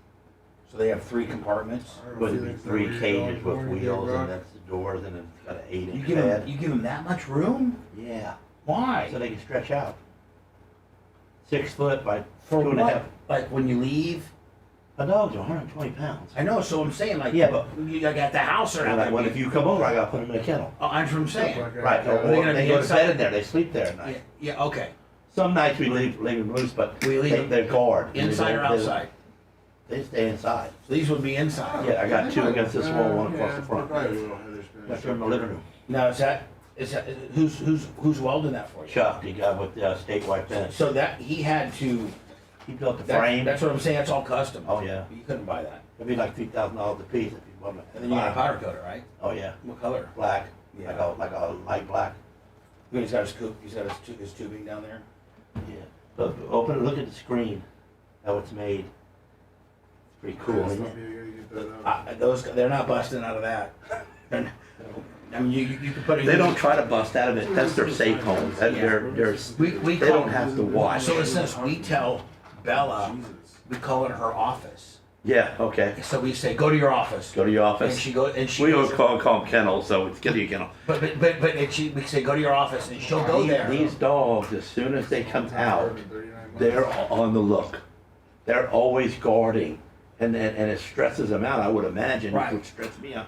So they have 3 compartments? Would be 3 cages with wheels, and that's the doors, and it's got an 8-inch You bed. give them that much room? Yeah. Why? So they can stretch out. 6 foot by For 2.5. what? Like when you leave? A dog's 120 pounds. I know, so I'm saying, like, Yeah, but you got the house or not. when if you come over, I got to put them in a kennel. Oh, that's what I'm saying. Right. Are they gonna They be go to inside? bed in there. They sleep there at night. Yeah, okay. Some nights we leave them loose, but We leave them they're guard. inside or outside? They stay inside. So these would be inside? Yeah, I got 2 against this wall, 1 across the front. That's in the living room. Now, is that who's welding that for you? Chuck, the guy with the statewide fence. So that he had to. He built the frame. That's what I'm saying. That's all custom. Oh yeah. You couldn't buy that. It'd be like $3,000 a piece if you want it. And then you got a powder coater, right? Oh yeah. What color? Black. Yeah. Like a light black. He's got his coop. He's got his tubing down there. Yeah. Look, open it. Look at the screen. How it's made. It's pretty cool, isn't it? Those they're not busting out of that. I mean, you could put it. They don't try to bust out of it. That's their safe home. They don't have to watch. So it says we tell Bella, we call it her office. Yeah. Okay. So we say, go to your office. Go to your office. And she goes. And she. We goes, always call them kennels, so it's get to your kennel. But we say, go to your office, and she'll go there. These dogs, as soon as they come out, they're on the look. They're always guarding, and it stresses them out. I would imagine it would stress me out.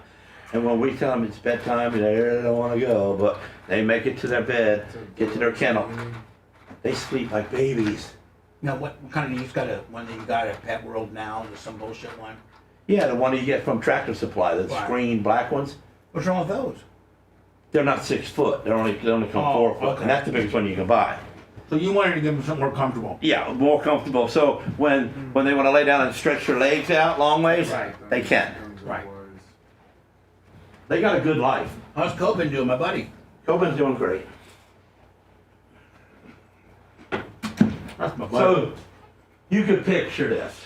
And when we tell them it's bedtime, they really don't want to go, but they make it to their bed, get to their kennel. They sleep like babies. Now, what kind of you got one that you got at Pet World now? Or some bullshit one? Yeah, the one you get from Tractor Supply, the screen black ones. What's wrong with those? They're not 6 foot. They only come 4 foot, okay. and that's the biggest one you can buy. So you wanted to give them something more comfortable. Yeah, more comfortable. So when they want to lay down and stretch their legs out long ways, they can. Right. They got a good life. How's Coben doing, my buddy? Coben's doing great. That's my buddy. So you could picture this.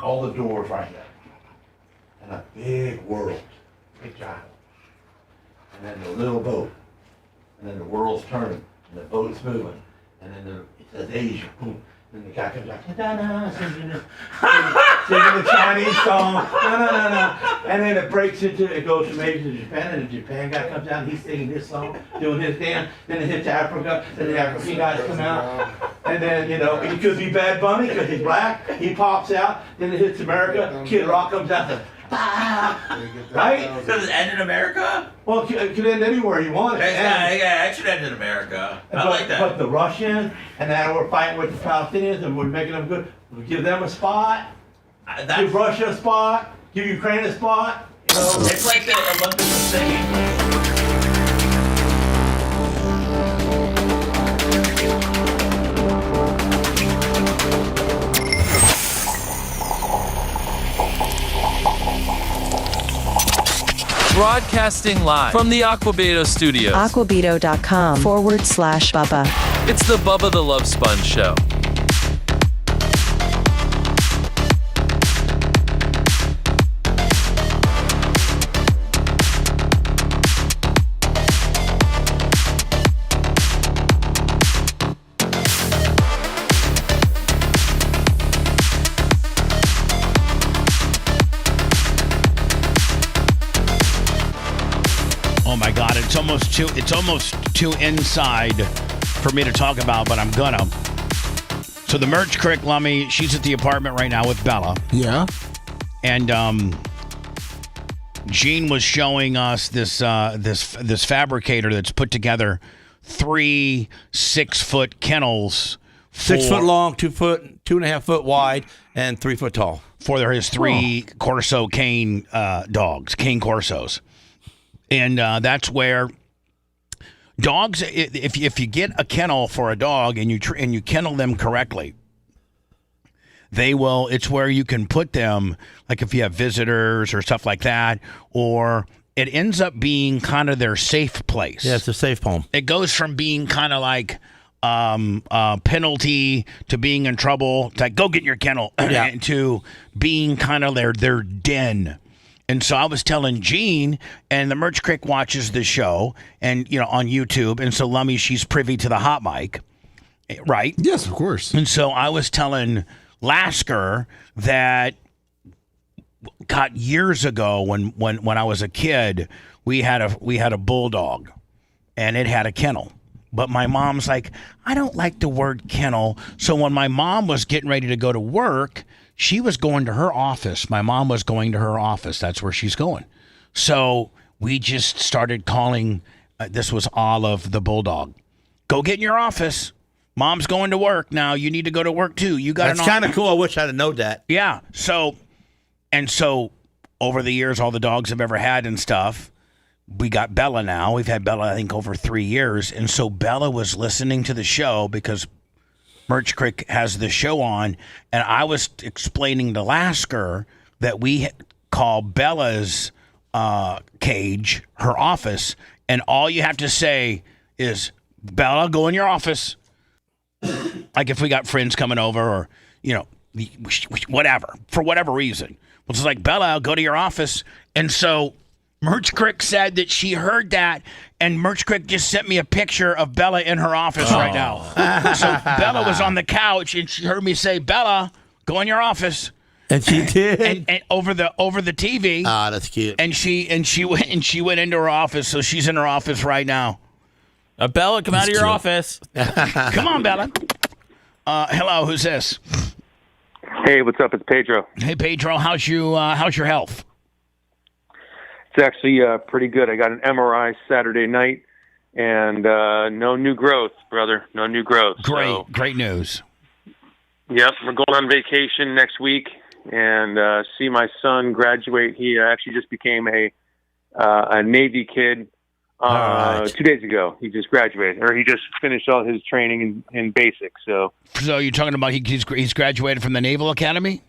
All the doors right there. And a big world. Big giant. And then the little boat. And then the world's turning. And the boat's moving. And then it says Asia. Boom. And the guy comes out, da-da, singing the Chinese song, da-da-da-da. And then it breaks it goes from Asia to Japan, and the Japan guy comes out, and he's singing his song, doing his dance. Then it hits Africa, then the African guys come out. And then, he could be Bad Bunny because he's black. He pops out. Then it hits America. Kid Rock comes out, right? Does it end in America? Well, it could end anywhere you want it. Yeah, it should end in America. I like that. But the Russians, and now we're fighting with the Palestinians, and we're making them good. We give them a spot. Give Russia a spot. Give Ukraine a spot. It's like the Olympics of singing. Broadcasting live from the Aquabito studios. Aquabito.com/Bubba. It's the Bubba the Love Sponge Show. Oh my God, it's almost too inside for me to talk about, but I'm gonna. So the merch crick Lummy, she's at the apartment right now with Bella. Yeah. And Gene was showing us this fabricator that's put together 3 6-foot kennels. 6 foot long, 2 foot, 2.5 foot wide, and 3 foot tall. For his 3 Corso cane dogs, cane Corsos. And that's where dogs, if you get a kennel for a dog and you kennel them correctly, it's where you can put them, like if you have visitors or stuff like that, or it ends up being kind of their safe place. Yeah, it's a safe home. It goes from being kind of like penalty to being in trouble, to like, go get your kennel, to being kind of their den. And so I was telling Gene, and the Merch Crick watches the show, and on YouTube, and so Lummy, she's privy to the hot mic, right? Yes, of course. And so I was telling Lasker that, God, years ago when I was a kid, we had a bulldog, and it had a kennel. But my mom's like, I don't like the word kennel. So when my mom was getting ready to go to work, she was going to her office. My mom was going to her office. That's where she's going. So we just started calling, this was Olive the bulldog. Go get in your office. Mom's going to work now. You need to go to work too. You got. That's kind of cool. I wish I'd have known that. Yeah. So over the years, all the dogs I've ever had and stuff, we got Bella now. We've had Bella, I think, over 3 years. And so Bella was listening to the show because Merch Crick has the show on. And I was explaining to Lasker that we call Bella's cage her office. And all you have to say is, Bella, go in your office. Like if we got friends coming over or, whatever, for whatever reason. It's like, Bella, go to your office. And so Merch Crick said that she heard that, and Merch Crick just sent me a picture of Bella in her office right now. So Bella was on the couch, and she heard me say, Bella, go in your office. And she did. And over the TV. Ah, that's cute. And she went into her office, so she's in her office right now. Bella, come out of your office. Come on, Bella. Hello, who's this? Hey, what's up? It's Pedro. Hey, Pedro, how's your health? It's actually pretty good. I got an MRI Saturday night, and no new growth, brother. No new growth. Great news. Yep, we're going on vacation next week and see my son graduate. He actually just became a Navy kid 2 days ago. He just graduated, or he just finished all his training in basics. So you're talking about he's graduated from the Naval Academy?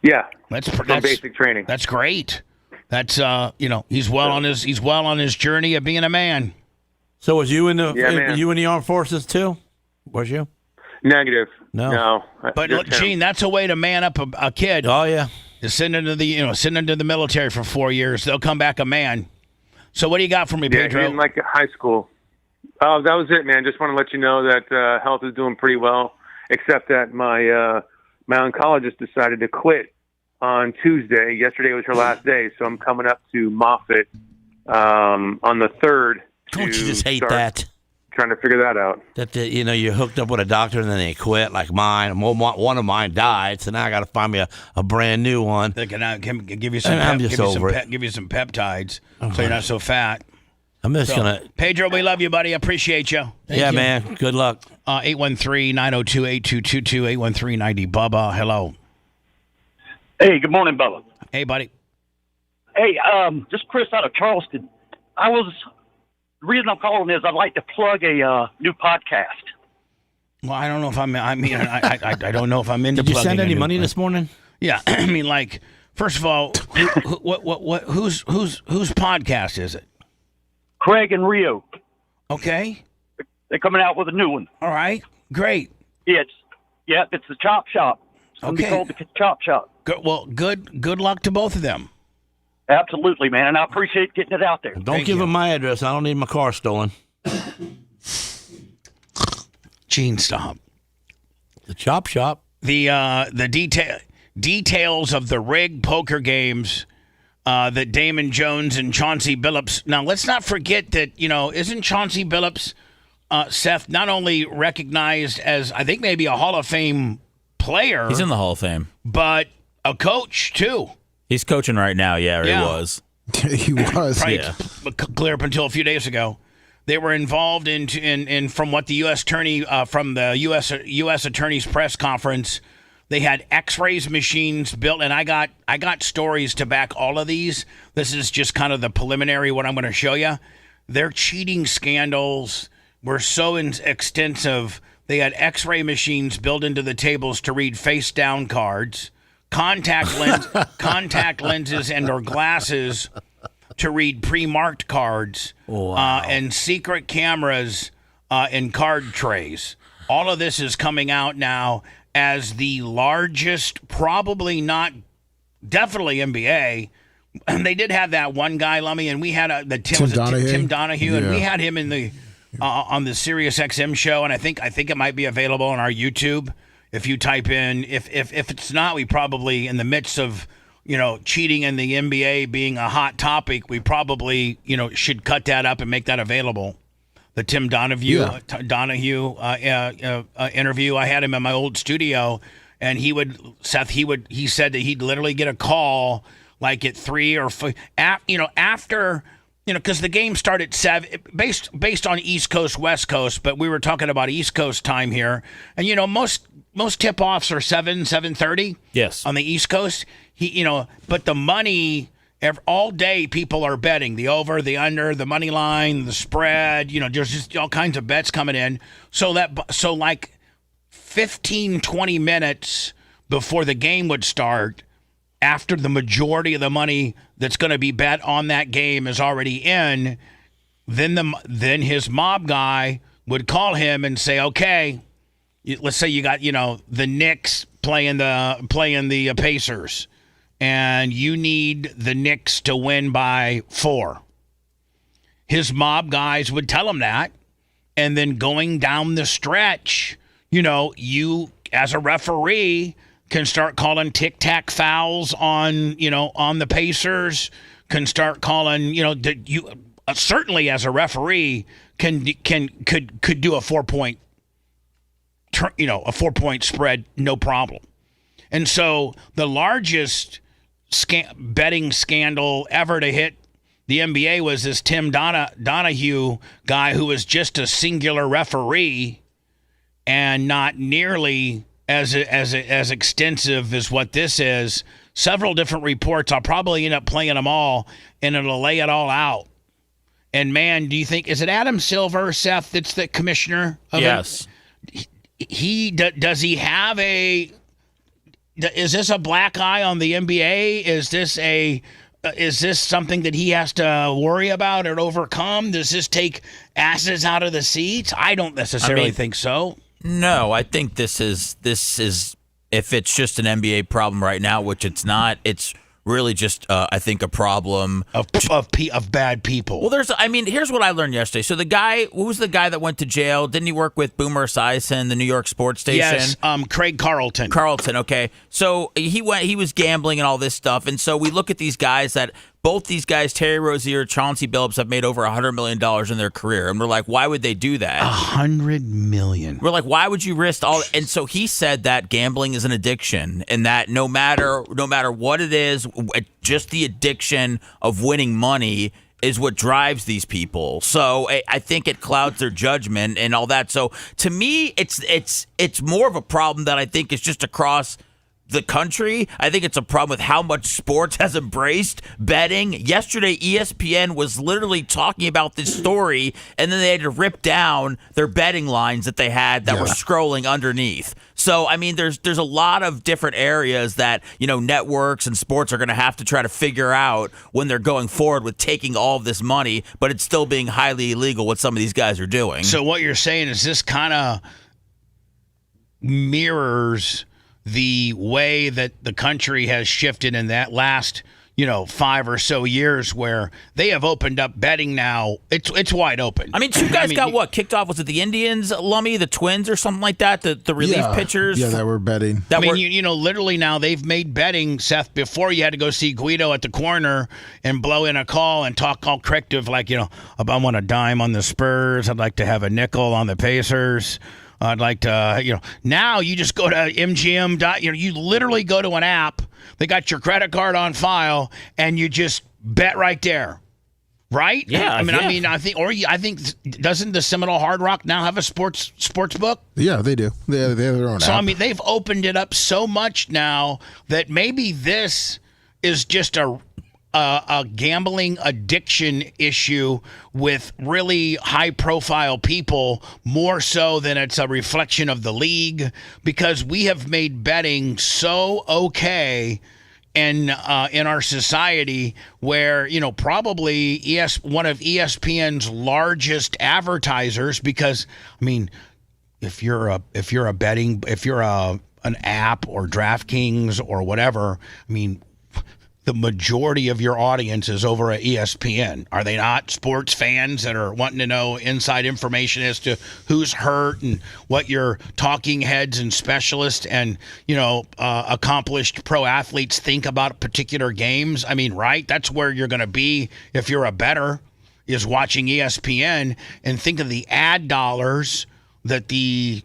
Yeah, that's basic training. That's great. That's he's well on his journey of being a man. So was you in the armed forces too? Was you? Negative. No. But look, Gene, that's a way to man up a kid. Oh yeah. Send into the military for 4 years. They'll come back a man. So what do you got for me, Pedro? In high school. Oh, that was it, man. Just want to let you know that health is doing pretty well, except that my oncologist decided to quit on Tuesday. Yesterday was her last day, so I'm coming up to Moffitt on the 3rd. Don't you just hate that? Trying to figure that out. That you're hooked up with a doctor and then they quit, like mine. One of mine died, so now I got to find me a brand new one. They can give you some. Give you some peptides, so you're not so fat. I'm just gonna. Pedro, we love you, buddy. I appreciate you. Thank you. Man. Good luck. 813-902-8222, 813-90 Bubba. Hello. Hey, good morning, Bubba. Hey, buddy. Hey, just Chris out of Charleston. The reason I'm calling is I'd like to plug a new podcast. Well, I don't know if I don't know if I'm into. Did you send any money this morning? Yeah, I mean, first of all, whose podcast is it? Craig and Rio. Okay. They're coming out with a new one. All right, great. It's the Chop Shop. It's going to be called the Chop Shop. Good luck to both of them. Absolutely, man, and I appreciate getting it out there. Don't give them my address. I don't need my car stolen. Gene, stop. The Chop Shop. The details of the rigged poker games that Damon Jones and Chauncey Billups. Now, let's not forget that, isn't Chauncey Billups, Seth, not only recognized as, I think, maybe a Hall of Fame player. He's in the Hall of Fame. But a coach, too. He's coaching right now. Yeah, he was. He was. Right. Yeah. But clear up until a few days ago. They were involved in from what the U.S. attorney from the U.S. Attorney's press conference. They had X-rays machines built, and I got stories to back all of these. This is just kind of the preliminary. What I'm going to show you, their cheating scandals were so extensive. They had X-ray machines built into the tables to read face-down cards, contact lenses and/or glasses to read pre-marked cards, and secret cameras in card trays. All of this is coming out now as the largest, probably not definitely NBA. And they did have that one guy, Lummy, and we had Tim Donahue, and we had him in the on the Sirius XM show, and I think it might be available on our YouTube if you type in. If it's not, we probably, in the midst of cheating in the NBA being a hot topic, we probably should cut that up and make that available. The Tim Donahue interview. I had him in my old studio, and he said that he'd literally get a call like at 3 or 4, after, because the game started at 7, based on East Coast, West Coast, but we were talking about East Coast time here, and most tip-offs are 7:30. Yes, on the East Coast. But the money. All day, people are betting the over, the under, the money line, the spread. There's just all kinds of bets coming in. So like 15, 20 minutes before the game would start, after the majority of the money that's going to be bet on that game is already in, then his mob guy would call him and say, "Okay, let's say you got the Knicks playing the Pacers." And you need the Knicks to win by 4. His mob guys would tell him that. And then going down the stretch, you as a referee can start calling tic-tac fouls on the Pacers, can start calling, you certainly as a referee could do a 4-point, a 4-point spread, no problem. And so the largest betting scandal ever to hit the NBA was this Tim Donahue guy, who was just a singular referee and not nearly as extensive as what this is. Several different reports. I'll probably end up playing them all, and it'll lay it all out. And man, do you think, is it Adam Silver, Seth, that's the commissioner of Yes. Does he have is this a black eye on the NBA? Is this something that he has to worry about or overcome? Does this take asses out of the seats? I don't necessarily think so. No, I think this is if it's just an NBA problem right now, which it's not, it's really just I think a problem of bad people. Well, here's what I learned yesterday. So the guy, who was the guy that went to jail? Didn't he work with Boomer Esiason, the New York sports station? Yes, Craig Carlton. Carlton, okay. So he was gambling and all this stuff, and so we look at these guys that. Both these guys, Terry Rozier, Chauncey Billups, have made over $100 million in their career. And we're like, why would they do that? $100 million. We're like, why would you risk all? And so he said that gambling is an addiction, and that no matter what it is, just the addiction of winning money is what drives these people. So I think it clouds their judgment and all that. So to me, it's more of a problem that I think is just across the country. I think it's a problem with how much sports has embraced betting. Yesterday, ESPN was literally talking about this story, and then they had to rip down their betting lines that they had that were scrolling underneath. So, there's a lot of different areas that, networks and sports are going to have to try to figure out when they're going forward with taking all of this money, but it's still being highly illegal what some of these guys are doing. So what you're saying is this kind of mirrors the way that the country has shifted in that last, 5 or so years, where they have opened up betting now. It's wide open. Two guys got what kicked off? Was it the Indians, Lummy, the Twins, or something like that? The relief pitchers? Yeah, that were betting. Literally now they've made betting, Seth. Before you had to go see Guido at the corner and blow in a call and talk all corrective, like, I want a dime on the Spurs. I'd like to have a nickel on the Pacers. I'd like to, now you just go to MGM. You literally go to an app. They got your credit card on file, and you just bet right there, right? Yeah. I think doesn't the Seminole Hard Rock now have a sports book? Yeah, they do. They have their own app. So they've opened it up so much now that maybe this is just a gambling addiction issue with really high-profile people, more so than it's a reflection of the league, because we have made betting so okay in our society, where probably one of ESPN's largest advertisers, because if you're an app or DraftKings or whatever, the majority of your audience is over at ESPN. Are they not sports fans that are wanting to know inside information as to who's hurt and what your talking heads and specialists and, accomplished pro athletes think about particular games? I mean, right? That's where you're going to be if you're a bettor, is watching ESPN. And think of the ad dollars that the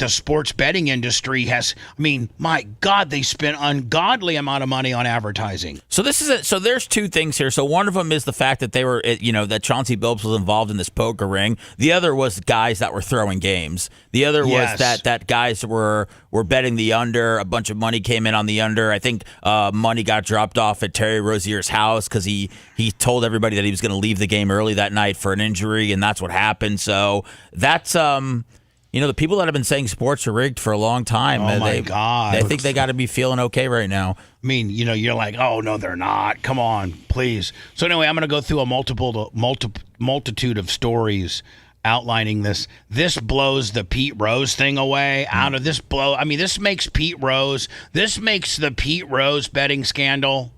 sports betting industry has. I mean, my God, they spend ungodly amount of money on advertising. So so there's two things here. So one of them is the fact that they were, that Chauncey Billups was involved in this poker ring. The other was guys that were throwing games. The other was that guys were betting the under. A bunch of money came in on the under. I think money got dropped off at Terry Rozier's house because he told everybody that he was going to leave the game early that night for an injury, and that's what happened. So that's the people that have been saying sports are rigged for a long time. Oh, my God. I think they got to be feeling okay right now. I mean, you're like, oh, no, they're not. Come on, please. So anyway, I'm going to go through a multitude of stories outlining this. This blows the Pete Rose thing away. This makes the Pete Rose betting scandal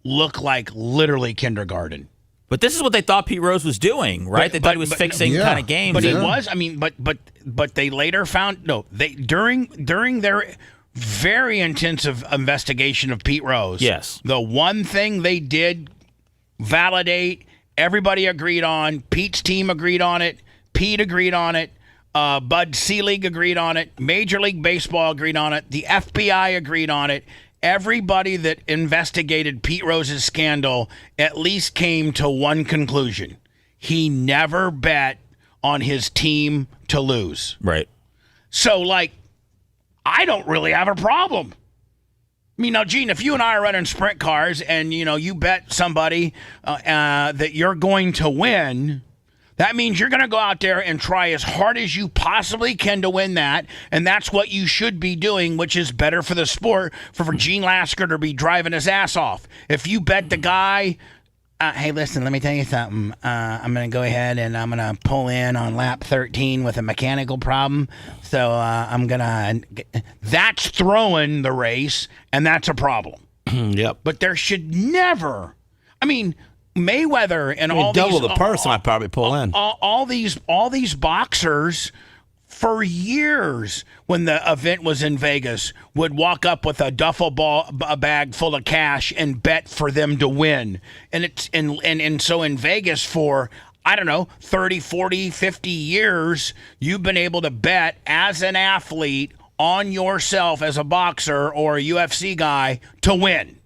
look like literally kindergarten. But this is what they thought Pete Rose was doing, right? They thought he was fixing kind of games. But he was. I mean, but they later found during their very intensive investigation of Pete Rose. Yes. The one thing they did validate, everybody agreed on. Pete's team agreed on it. Pete agreed on it. Bud Selig agreed on it. Major League Baseball agreed on it. The FBI agreed on it. Everybody that investigated Pete Rose's scandal at least came to one conclusion. He never bet on his team to lose. Right. So, I don't really have a problem. I mean, now, Gene, if you and I are running sprint cars and, you bet somebody that you're going to win, that means you're going to go out there and try as hard as you possibly can to win that, and that's what you should be doing, which is better for the sport, for Gene Lasker to be driving his ass off. If you bet the guy, hey, listen, let me tell you something. I'm going to go ahead and I'm going to pull in on lap 13 with a mechanical problem, so that's throwing the race, and that's a problem. Yep. But there should never, Mayweather and double the person I probably pull in. All these boxers for years, when the event was in Vegas, would walk up with a duffel bag full of cash and bet for them to win. And so in Vegas for 30, 40, 50 years, you've been able to bet as an athlete on yourself as a boxer or a UFC guy to win.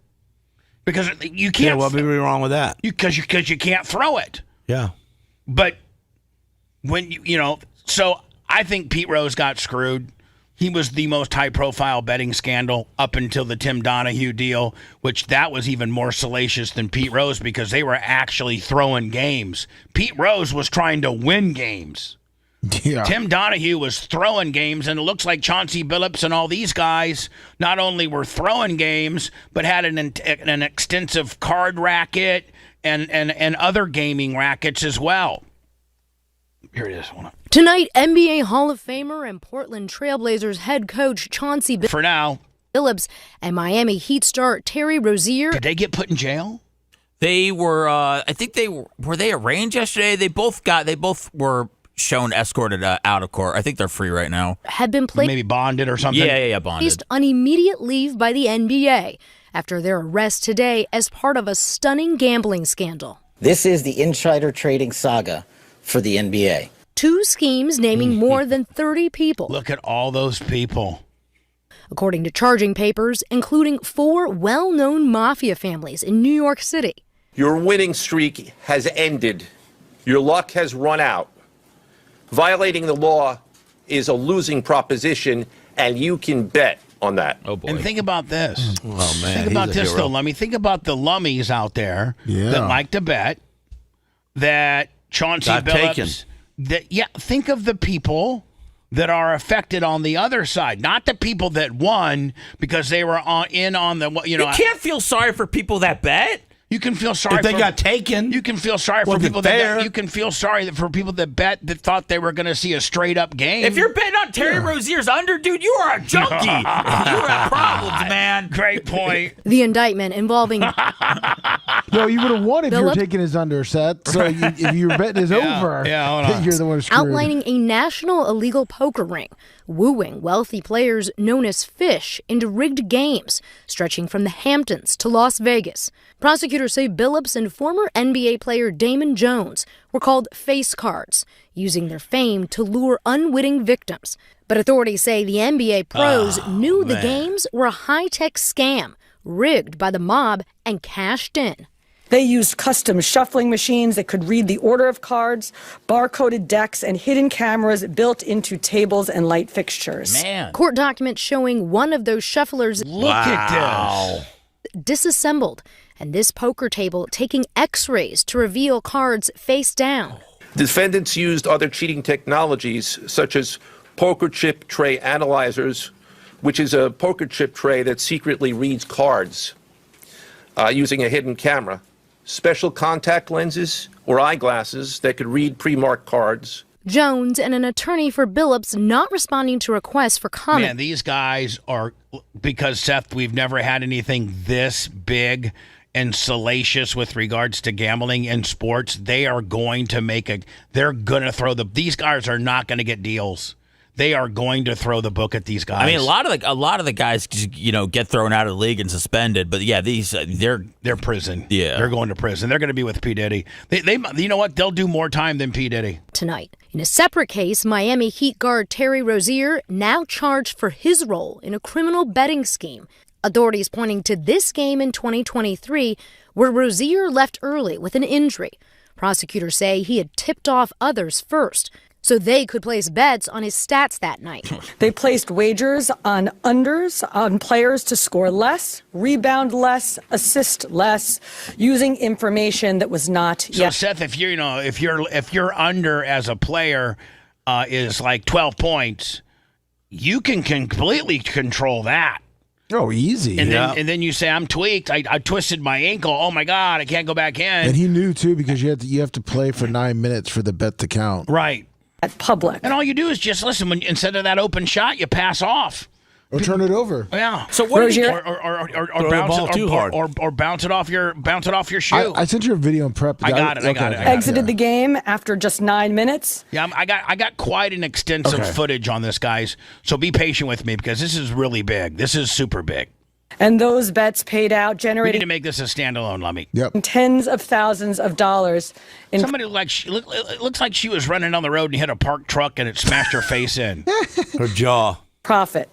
Because you can't. Yeah, what would be wrong with that? Because you can't throw it. Yeah. But when so I think Pete Rose got screwed. He was the most high-profile betting scandal up until the Tim Donahue deal, which that was even more salacious than Pete Rose because they were actually throwing games. Pete Rose was trying to win games. Yeah. Tim Donahue was throwing games, and it looks like Chauncey Billups and all these guys not only were throwing games, but had an extensive card racket and other gaming rackets as well. Here it is. Tonight, NBA Hall of Famer and Portland Trailblazers head coach Chauncey Billups and Miami Heat star Terry Rozier. Did they get put in jail? They were, I think were they arraigned yesterday? They both were shown escorted out of court. I think they're free right now. Had been placed maybe bonded or something. Yeah, bonded. Placed on immediate leave by the NBA after their arrest today as part of a stunning gambling scandal. This is the insider trading saga for the NBA. Two schemes naming more than 30 people. Look at all those people. According to charging papers, including 4 well-known mafia families in New York City. Your winning streak has ended. Your luck has run out. Violating the law is a losing proposition, and you can bet on that. Oh, boy. And think about this. Oh, man. Think about this, though. Let me think about the lummies out there that like to bet, that Chauncey Billups. Think of the people that are affected on the other side, not the people that won because they were on the. You can't feel sorry for people that bet. You can feel sorry if they got taken. You can feel sorry for people that you can feel sorry for people that bet that thought they were going to see a straight up game. If you're betting on Terry Rozier's under, dude, you are a junkie. You have problems, man. Great point. The indictment involving No, you would have won if you were taking his under set. So if your betting is over, you're the one screwed. outlining a national illegal poker ring, wooing wealthy players known as fish into rigged games, stretching from the Hamptons to Las Vegas. Prosecutors say Billups and former NBA player Damon Jones were called face cards, using their fame to lure unwitting victims. But authorities say the NBA pros knew the games were a high-tech scam, rigged by the mob and cashed in. They used custom shuffling machines that could read the order of cards, barcoded decks, and hidden cameras built into tables and light fixtures. Man. Court documents showing one of those shufflers at this. Disassembled, and this poker table taking x-rays to reveal cards face down. Defendants used other cheating technologies such as poker chip tray analyzers, which is a poker chip tray that secretly reads cards using a hidden camera, special contact lenses or eyeglasses that could read pre-marked cards. Jones and an attorney for Billups not responding to requests for comment. Man, these guys are, because Seth, we've never had anything this big and salacious with regards to gambling in sports. They are going to they're going to throw these guys are not going to get deals. They are going to throw the book at these guys. I mean, a lot of the guys, get thrown out of the league and suspended. But yeah, these they're prison. Yeah, they're going to prison. They're going to be with P. Diddy. They you know what? They'll do more time than P. Diddy tonight. In a separate case, Miami Heat guard Terry Rozier now charged for his role in a criminal betting scheme. Authorities pointing to this game in 2023, where Rozier left early with an injury. Prosecutors say he had tipped off others first, so they could place bets on his stats that night. They placed wagers on unders on players to score less, rebound less, assist less, using information that was not yet. So Seth, if you're under as a player is like 12 points, you can completely control that. Oh, easy. And then you say, I'm tweaked. I twisted my ankle. Oh, my God, I can't go back in. And he knew, too, because you have to play for 9 minutes for the bet to count. Right. At public. And all you do is just listen. Instead of that open shot, you pass off. Or turn it over. Yeah. So what? Or bounce it off your shoe. I sent you a video in prep. I got it. Exited the game after just 9 minutes. Yeah, I got quite an extensive footage on this, guys. So be patient with me because this is really big. This is super big. And those bets paid out, We generating need to make this a standalone, Lummy. Yep. tens of thousands of dollars. Somebody it looks like she was running down the road and hit a parked truck and it smashed her face in. Her jaw. Profit.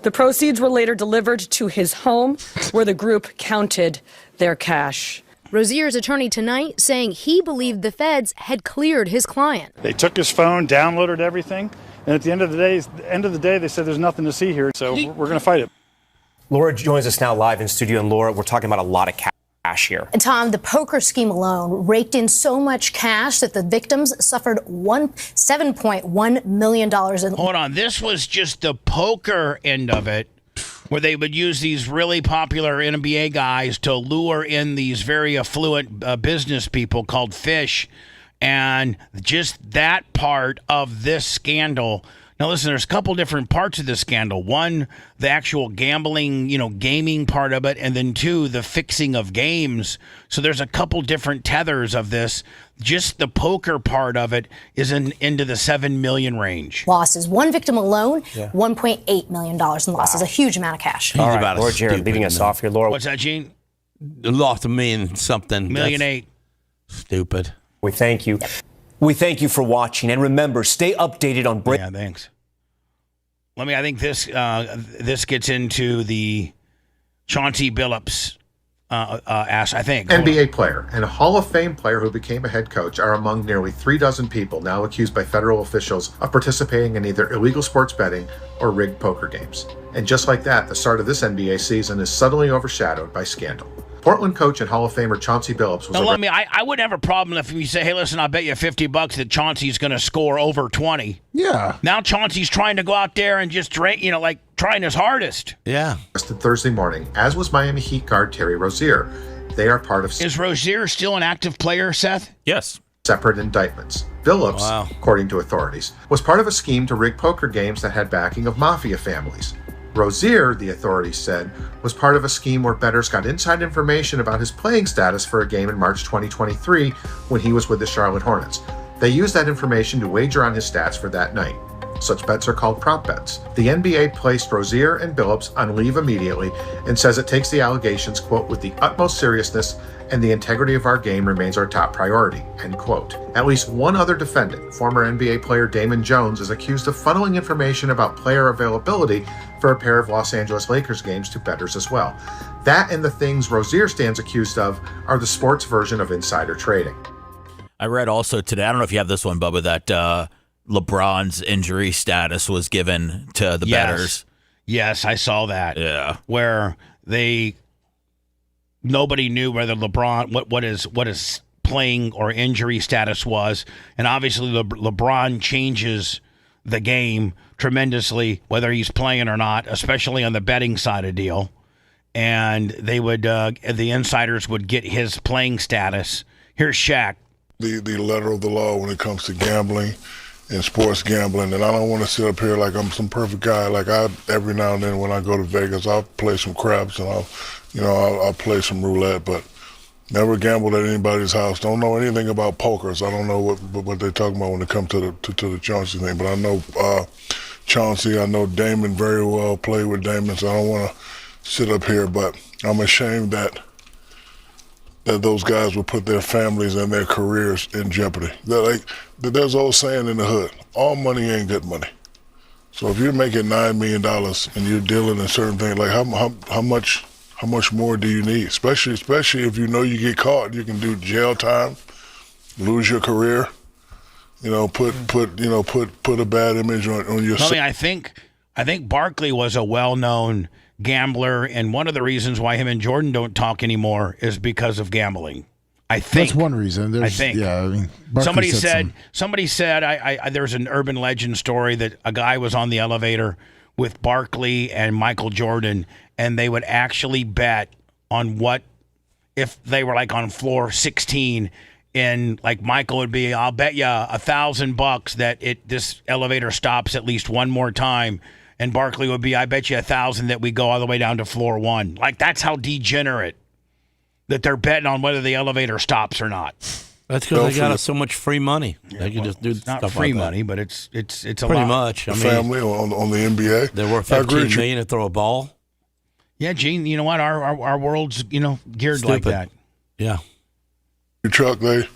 The proceeds were later delivered to his home, where the group counted their cash. Rozier's attorney tonight saying he believed the feds had cleared his client. They took his phone, downloaded everything, and at the end of the day, they said there's nothing to see here, so we're going to fight it. Laura joins us now live in studio, and Laura, we're talking about a lot of cash here. And Tom, the poker scheme alone raked in so much cash that the victims suffered $7.1 million. Hold on, this was just the poker end of it, where they would use these really popular NBA guys to lure in these very affluent business people called fish, and just that part of this scandal. Now, listen, there's a couple different parts of this scandal. One, the actual gambling, gaming part of it, and then two, the fixing of games. So there's a couple different tethers of this. Just the poker part of it is into the $7 million range. Losses. One victim alone, $1.8 million in losses. A huge amount of cash. All right, Laura Jarrett leading us off here. Laura, what's that, Gene? It lost to mean something. $1.8 million. Stupid. We thank you. We thank you for watching, and remember, stay updated on break. Yeah, thanks. I think this gets into the Chauncey Billups I think. NBA player and a Hall of Fame player who became a head coach are among nearly 36 people now accused by federal officials of participating in either illegal sports betting or rigged poker games. And just like that, the start of this NBA season is suddenly overshadowed by scandal. Portland coach and Hall of Famer Chauncey Billups was I wouldn't have a problem if you say, hey, listen, I'll bet you $50 that Chauncey's going to score over 20. Yeah. Now Chauncey's trying to go out there and just drink, trying his hardest. Yeah. Arrested Thursday morning, as was Miami Heat guard Terry Rozier. They are part of... Is Rozier still an active player, Seth? Yes. Separate indictments. Billups, according to authorities, was part of a scheme to rig poker games that had backing of mafia families. Rozier, the authorities said, was part of a scheme where bettors got inside information about his playing status for a game in March 2023 when he was with the Charlotte Hornets. They used that information to wager on his stats for that night. Such bets are called prop bets. The NBA placed Rozier and Billups on leave immediately and says it takes the allegations, quote, with the utmost seriousness and the integrity of our game remains our top priority, end quote. At least one other defendant, former NBA player Damon Jones, is accused of funneling information about player availability for a pair of Los Angeles Lakers games to bettors as well. That and the things Rozier stands accused of are the sports version of insider trading. I read also today, I don't know if you have this one, Bubba, that LeBron's injury status was given to the bettors. Yes, I saw that. Yeah. Where nobody knew whether LeBron, what his playing or injury status was. And obviously LeBron changes the game tremendously, whether he's playing or not, especially on the betting side of the deal. And they would, the insiders would get his playing status. Here's Shaq. The letter of the law when it comes to gambling and sports gambling, and I don't want to sit up here like I'm some perfect guy. Like every now and then when I go to Vegas, I'll play some craps and I'll play some roulette, but never gambled at anybody's house. Don't know anything about poker, so I don't know what they're talking about when it comes to the Chauncey thing. But I know Chauncey, I know Damon very well. Played with Damon, so I don't want to sit up here, but I'm ashamed that those guys would put their families and their careers in jeopardy. There's an old saying in the hood, all money ain't good money. So if you're making $9 million and you're dealing in certain things, like how much more do you need? Especially if you know you get caught, you can do jail time, lose your career, put a bad image on yourself. I think Barkley was a well-known gambler, and one of the reasons why him and Jordan don't talk anymore is because of gambling. I think that's one reason. Somebody said there's an urban legend story that a guy was on the elevator with Barkley and Michael Jordan, and they would actually bet on what if they were like on floor 16, and like Michael would be, I'll bet you $1,000 that this elevator stops at least one more time. And Barkley would be, I bet you $1,000 that we go all the way down to floor 1. Like, that's how degenerate that they're betting on whether the elevator stops or not. That's because they got so much free money. They can just do it's not stuff free like that. money, but it's a pretty lot. much. I mean, family on the NBA. They're worth $15 million to throw a ball. Yeah, Gene. You know what? Our world's geared like that. Yeah. Your truck, they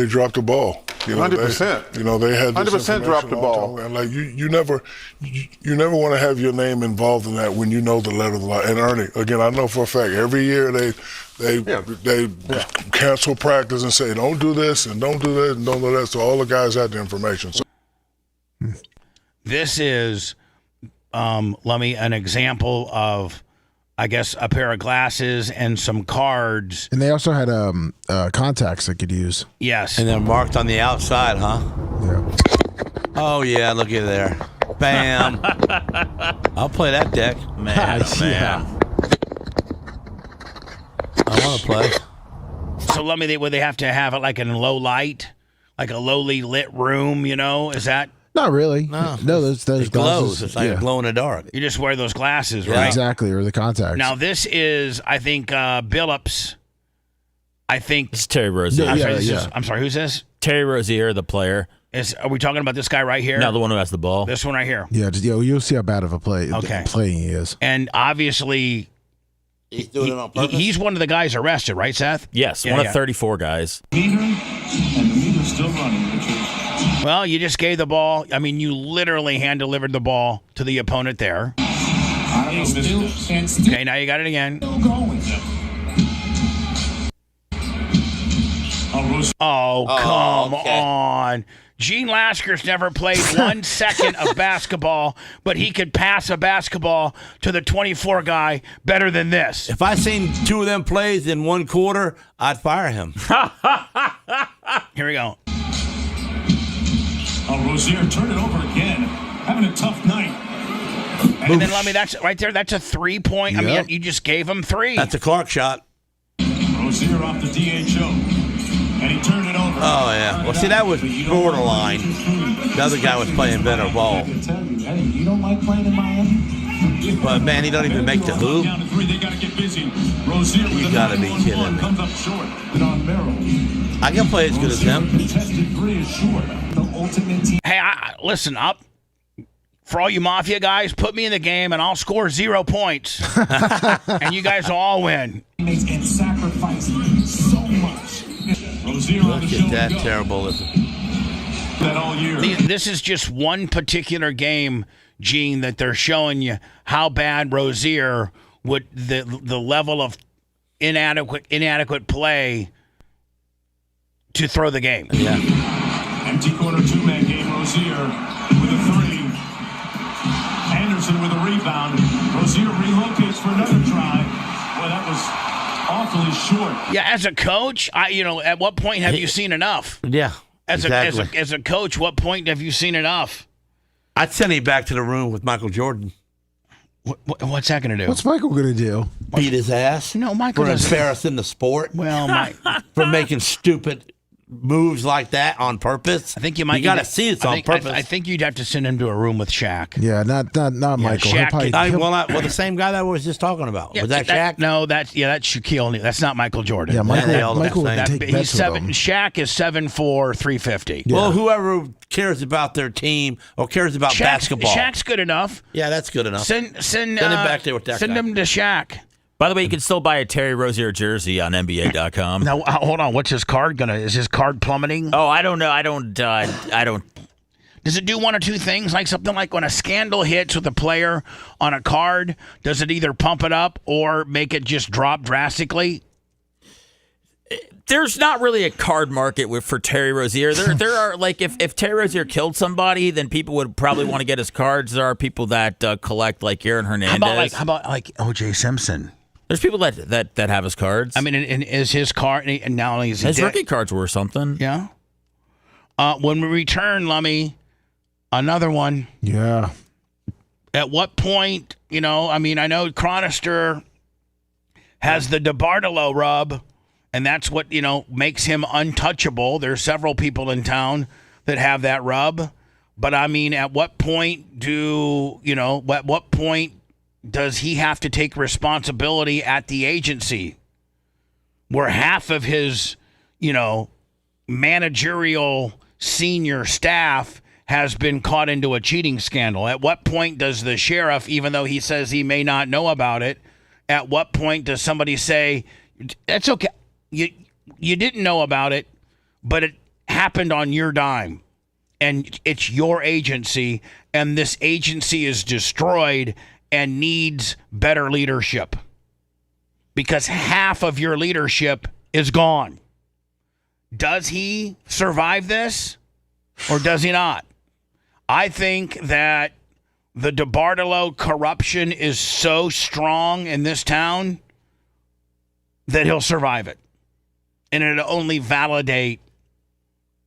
dropped the ball. 100%. They had 100% dropped the ball. And like you never want to have your name involved in that when you know the letter of the law. And Ernie, again, I know for a fact every year they cancel practice and say don't do this and don't do that and don't do that. So all the guys had the information. So. This is, Lummy, an example of, I guess, a pair of glasses and some cards. And they also had contacts they could use. Yes. And they're marked on the outside, huh? Yeah. Oh, yeah, look at there. Bam. I'll play that deck. Man, man. I want to play. So, Lummy, would they have to have it like in low light? Like a lowly lit room, Is that? Not really. No, those it glows. glasses. It's like a glow in the dark. You just wear those glasses, Yeah, right? exactly, or the contacts. Now, this is, I think, Billups. I think it's Terry Rozier. I'm sorry, who's this? Terry Rozier, the player. Are we talking about this guy right here? No, the one who has the ball. This one right here. Yeah, you'll see how bad of a playing he is. And obviously, he's doing it on purpose. He's one of the guys arrested, right, Seth? Yes, one of 34 guys. And the meter's still running, Richard. Well, you just gave the ball. I mean, you literally hand-delivered the ball to the opponent there. Okay, now you got it again. Oh, come on. Gene Lasker's never played 1 second of basketball, but he could pass a basketball to the 24 guy better than this. If I seen 2 of them plays in 1 quarter, I'd fire him. Here we go. Rozier, turn it over again. Having a tough night. And then, Lummy, that's right there. That's a 3-point. I mean, you just gave him 3. That's a Clark shot. Rozier Rozier off the DHO. And he turned it over. Oh, yeah. Well, see, that was borderline. The other guy was playing better ball. I can tell you, hey, you don't like playing in Miami? But, man, he don't even make the hoop. Down to three, they got to get busy. Rozier with You got to be kidding me. comes up short. On Merrill. I can play as good as him. Contested three is short. The ultimate team. Hey, listen up. For all you Mafia guys, put me in the game and I'll score 0 points. And you guys will all win. And sacrifice so much. Rozier on the Look show at that to go. terrible. That all year. This is just one particular game, Gene, that they're showing you how bad Rozier would the level of inadequate play to throw the game. Yeah. Empty corner two-man game. Rozier with a three. Anderson with a rebound. Rozier relocates for another try. Boy, that was awfully short. Yeah, as a coach, at what point have you seen enough? Yeah. As a coach, what point have you seen enough? I'd send him back to the room with Michael Jordan. What's that going to do? What's Michael going to do? Beat his ass. No, Michael for doesn't. embarrassing the sport. Well, for making stupid moves like that on purpose. I think you might. You got to see it's on purpose. I think you'd have to send him to a room with Shaq. Yeah, not Michael. Shaq, the same guy that I was just talking about. Was that Shaq? No, that's Shaquille O'Neal. That's not Michael Jordan. Yeah, Michael would take bets with him. Shaq is 7'4", 350. Yeah. Well, whoever cares about their team or cares about basketball. Shaq's good enough. Yeah, that's good enough. Send him back there with that Send guy. him to Shaq. By the way, you can still buy a Terry Rozier jersey on NBA.com. Now, hold on. What's his card gonna? Is his card plummeting? Oh, I don't know. I don't. Does it do one or two things? Like something like when a scandal hits with a player on a card, does it either pump it up or make it just drop drastically? There's not really a card market for Terry Rozier. There are, like, if Terry Rozier killed somebody, then people would probably want to get his cards. There are people that collect, like Aaron Hernandez. How about O.J. Simpson? There's people that have his cards. I mean, and is his card, and now only is his rookie cards were something. Yeah. When we return, Lummy, another one. Yeah. At what point, I know Chronister has the DeBartolo rub, and that's what, makes him untouchable. There's several people in town that have that rub. But, at what point does he have to take responsibility at the agency where half of his, managerial senior staff has been caught into a cheating scandal? At what point does the sheriff, even though he says he may not know about it, at what point does somebody say, that's okay, you didn't know about it, but it happened on your dime, and it's your agency, and this agency is destroyed and needs better leadership because half of your leadership is gone. Does he survive this or does he not? I think that the DeBartolo corruption is so strong in this town that he'll survive it. And it'll only validate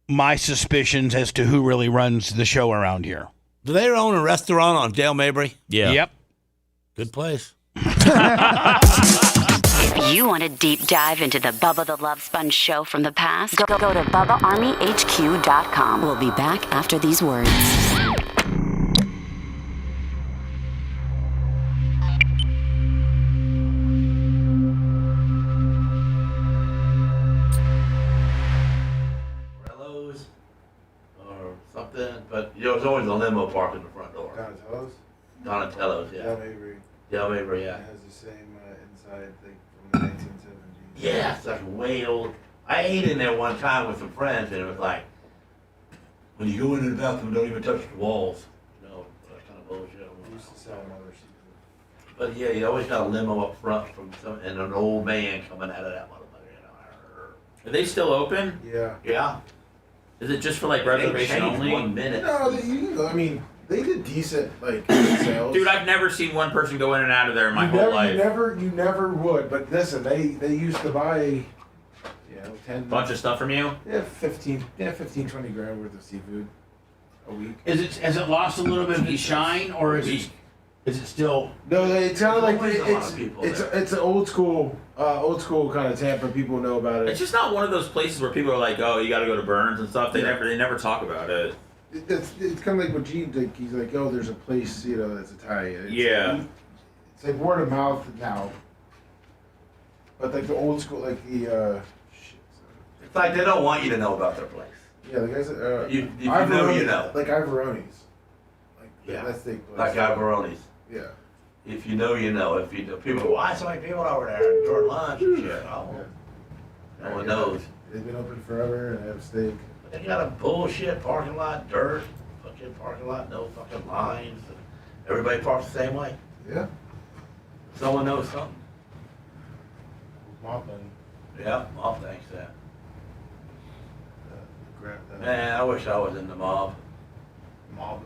my suspicions as to who really runs the show around here. Do they own a restaurant on Dale Mabry? Yeah. Yep. Good place. If you want a deep dive into the Bubba the Love Sponge show from the past, go to BubbaArmyHQ.com. We'll be back after these words. Rellos or something, but there's always a limo parked in the front door. Donatello's? Donatello's, yeah. Del Mabry. Del Mabry, yeah. It has the same inside thing from the 1970s. Yeah, it's like way old. I ate in there one time with some friends, and it was like, when you go into the bathroom, don't even touch the walls. That's kind of bullshit. We used to sell other seafood. But yeah, you always got a limo up front and an old man coming out of that motherfucker. Are they still open? Yeah. Yeah. Is it just for like They reservation changed only? 1 minute. No, they did decent sales. Dude, I've never seen one person go in and out of there in my whole life. You never would. But listen, they used to buy, 10 Bunch of stuff from you? Yeah, 15, 20 grand worth of seafood a week. Has it lost a little bit of its shine, or is it? Is it still? No, it sounded like Always a lot of people it's an old school kind of Tampa. People know about it. It's just not one of those places where people are like, "Oh, you got to go to Burns and stuff." They never talk about it. It's kind of like what Gene like. He's like, "Oh, there's a place, that's Italian." It's like word of mouth now. But like the old school, like the. It's like they don't want you to know about their place. Yeah, the guys. If you know, you know. Like Ivoroni's. Yeah. That's the place. Like Alberoni's. Yeah. If you know, you know. If you people go, why so many people over there during lunch and shit? Oh, no one knows. They've been open forever and they have steak. But they got a bullshit parking lot, dirt, fucking parking lot, no fucking lines. And everybody parks the same way. Yeah. Someone knows something. Mob money. Yeah, mob thinks that. Grab that. Man, I wish I was in the mob. The mom.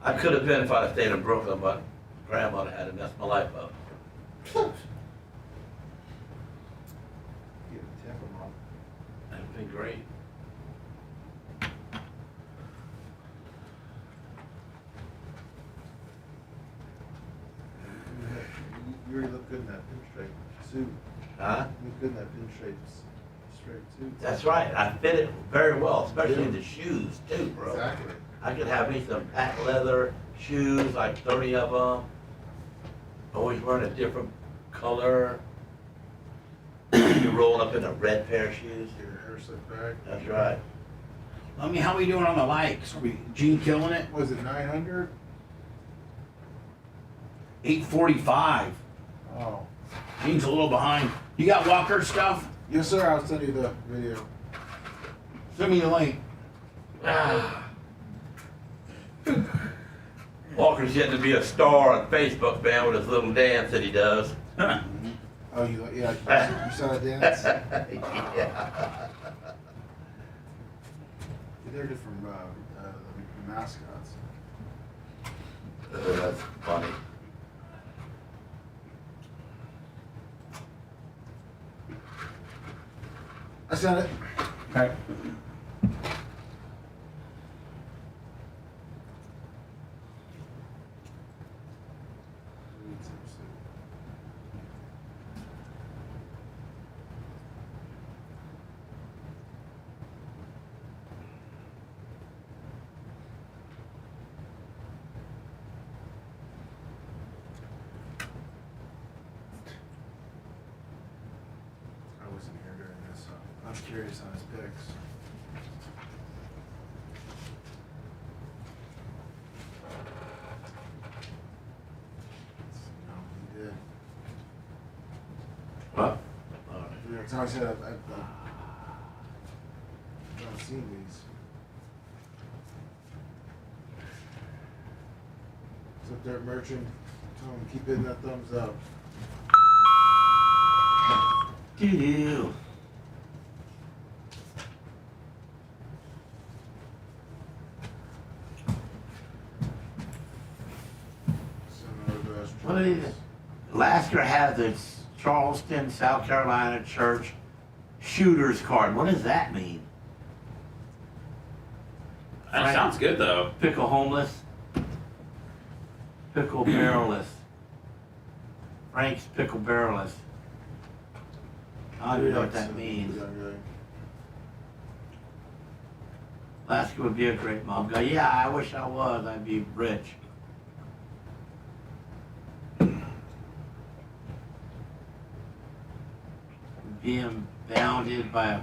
I could have been if I'd have stayed in Brooklyn, but grandmother had to mess my life up. That'd be great. You really look good in that pinstripe suit. Huh? You look good in that pinstripe straight suit. That's right. I fit it very well, especially the shoes too, bro. Exactly. I could have me some patent leather shoes, like 30 of them. Always wearing a different color. You're rolling up in a red pair of shoes. Your hair slicked back. That's right. I mean, how are we doing on the likes? Are we Gene killing it? Was it 900? 845. Oh. Gene's a little behind. You got Walker stuff? Yes, sir. I'll send you the video. Send me the link. Walker's yet to be a star on Facebook, man, with his little dance that he does. Oh, you saw that dance? Yeah. They're different mascots. That's funny. I sent it. Okay. I wasn't here during this, so I'm curious on his picks. No, he did. What? Yeah, Tom said I've not seen these. What's up there, merchant? Tell him keep hitting that thumbs up. Doo-doo. What is it? Lasker has its Charleston, South Carolina church shooter's card. What does that mean? That sounds good though. Pickle homeless. Pickle barrelless. Frank's pickle barrelless. I don't know what that means. Lasker would be a great mob guy. Yeah, I wish I was. I'd be rich. Being bounded by a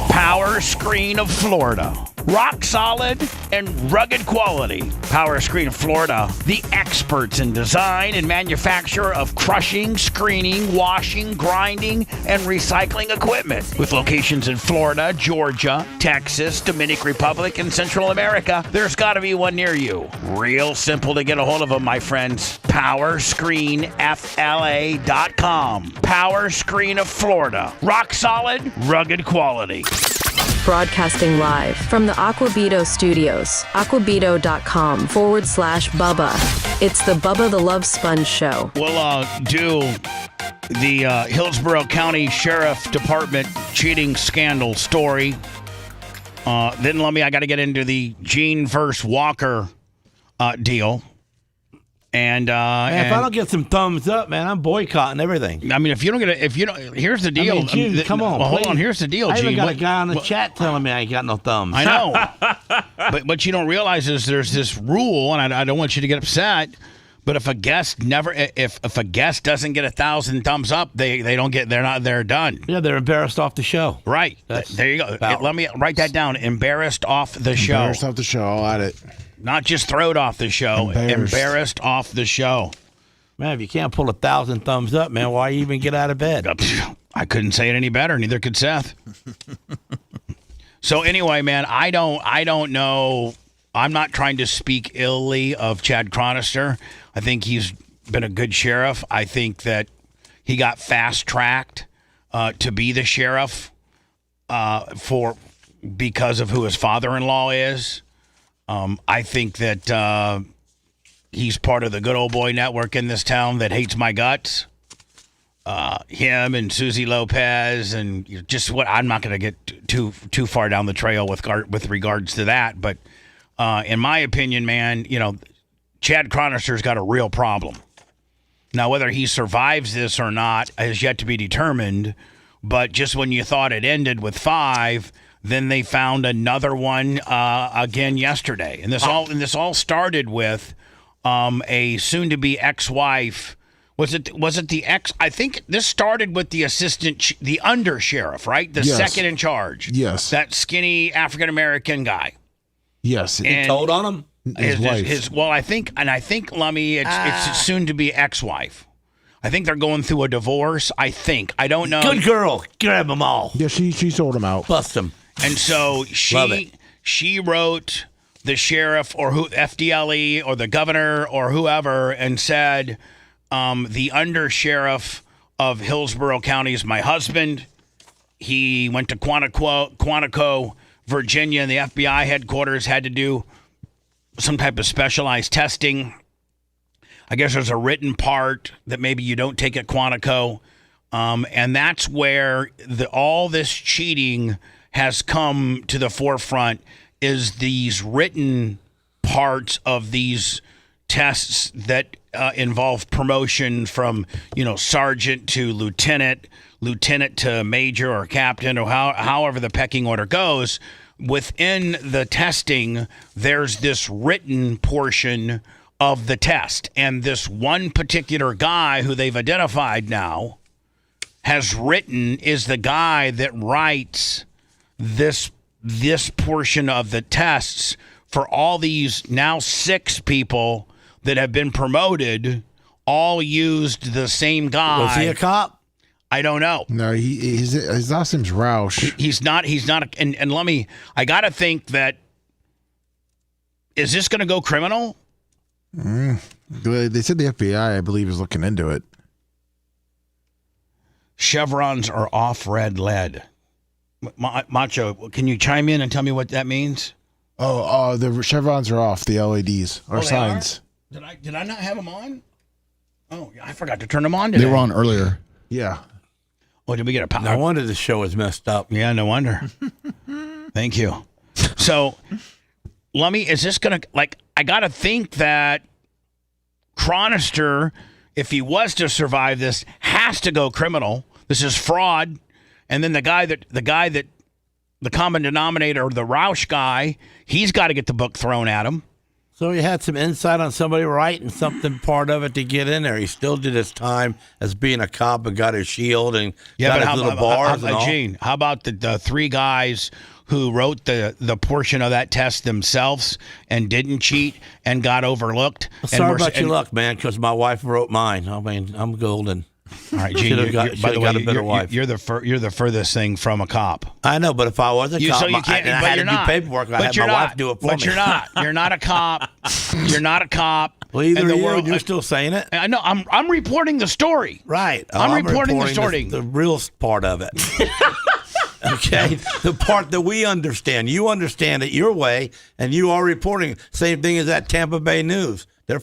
Power Screen of Florida. Rock solid and rugged quality. Power Screen of Florida, the experts in design and manufacture of crushing, screening, washing, grinding, and recycling equipment. With locations in Florida, Georgia, Texas, Dominican Republic, and Central America, there's got to be one near you. Real simple to get a hold of them, my friends. PowerscreenFLA.com. Power Screen of Florida. Rock solid, rugged quality. broadcasting live from the Aquabito studios, aquabito.com/Bubba. It's the Bubba the Love Sponge Show. We'll do the Hillsborough County Sheriff Department cheating scandal story. Then I got to get into the Gene versus Walker deal. And, if I don't get some thumbs up, man, I'm boycotting everything. I mean, here's the deal. I mean, Gene, come on, hold on. Here's the deal, I Gene. even got a guy on the chat telling me I ain't got no thumbs. I know, but what you don't realize is there's this rule, and I don't want you to get upset. But if a guest if a guest doesn't get 1,000 thumbs up, they're done. Yeah, they're embarrassed off the show. Right. There you go. Let me write that down. Embarrassed off the show. Embarrassed off the show. I'll add it. Not just throw it off the show. Embarrassed off the show. Man, if you can't pull 1,000 thumbs up, man, why you even get out of bed? I couldn't say it any better. Neither could Seth. So anyway, man, I don't know. I'm not trying to speak illy of Chad Chronister. I think he's been a good sheriff. I think that he got fast-tracked to be the sheriff because of who his father-in-law is. I think that he's part of the good old boy network in this town that hates my guts. Him and Susie Lopez and just what I'm not going to get too far down the trail with regards to that, but in my opinion, man, Chad Chronister's got a real problem. Now, whether he survives this or not is yet to be determined. But just when you thought it ended with 5, then they found another one again yesterday, and this all started with a soon-to-be ex-wife. Was it the ex? I think this started with the assistant, the under sheriff, right? The second in charge. Yes. That skinny African-American guy. Yes. He told on him? His wife. I think, Lummy, it's soon to be ex-wife. I think they're going through a divorce. I think. I don't know. Good girl. Grab them all. Yeah, she sold him out. Bust them. And so she wrote the sheriff or FDLE or the governor or whoever and said, the under sheriff of Hillsborough County is my husband. He went to Quantico, Virginia, and the FBI headquarters had to do some type of specialized testing. I guess there's a written part that maybe you don't take at Quantico. And that's where all this cheating has come to the forefront, is these written parts of these tests that involve promotion from, sergeant to lieutenant to major or captain, or however the pecking order goes. Within the testing, there's this written portion of the test. And this one particular guy who they've identified now is the guy that writes this portion of the tests for all these now 6 people that have been promoted, all used the same guy. Was he a cop? I don't know. No, his last name's Roush. He's not. And let me. I got to think that. Is this going to go criminal? They said the FBI, I believe, is looking into it. Chevrons are off red lead. Macho, can you chime in and tell me what that means? The chevrons are off. The LEDs or signs. Did I not have them on? Oh, I forgot to turn them on today. They were on earlier. Yeah. Oh, did we get a power? No wonder the show is messed up. Yeah, no wonder. Thank you. So, is this going to, I got to think that Chronister, if he was to survive this, has to go criminal. This is fraud. And then the guy that the common denominator, the Roush guy, he's got to get the book thrown at him. So he had some insight on somebody writing something part of it to get in there. He still did his time as being a cop and got his shield and got his little bars and all. Gene, how about the 3 guys who wrote the portion of that test themselves and didn't cheat and got overlooked? Sorry about your luck, man, because my wife wrote mine. I mean, I'm golden. All right, Gene. By the way, you're the furthest thing from a cop. I know, but if I was a cop, so you can't, I had to do paperwork. I had my wife do it for me. But you're not. You're not a cop. You're not a cop. Well, either and you and you're still saying it. I know. I'm reporting the story. Right. I'm reporting the story. The real part of it. Okay, the part that we understand. You understand it your way, and you are reporting. Same thing as that Tampa Bay News. They're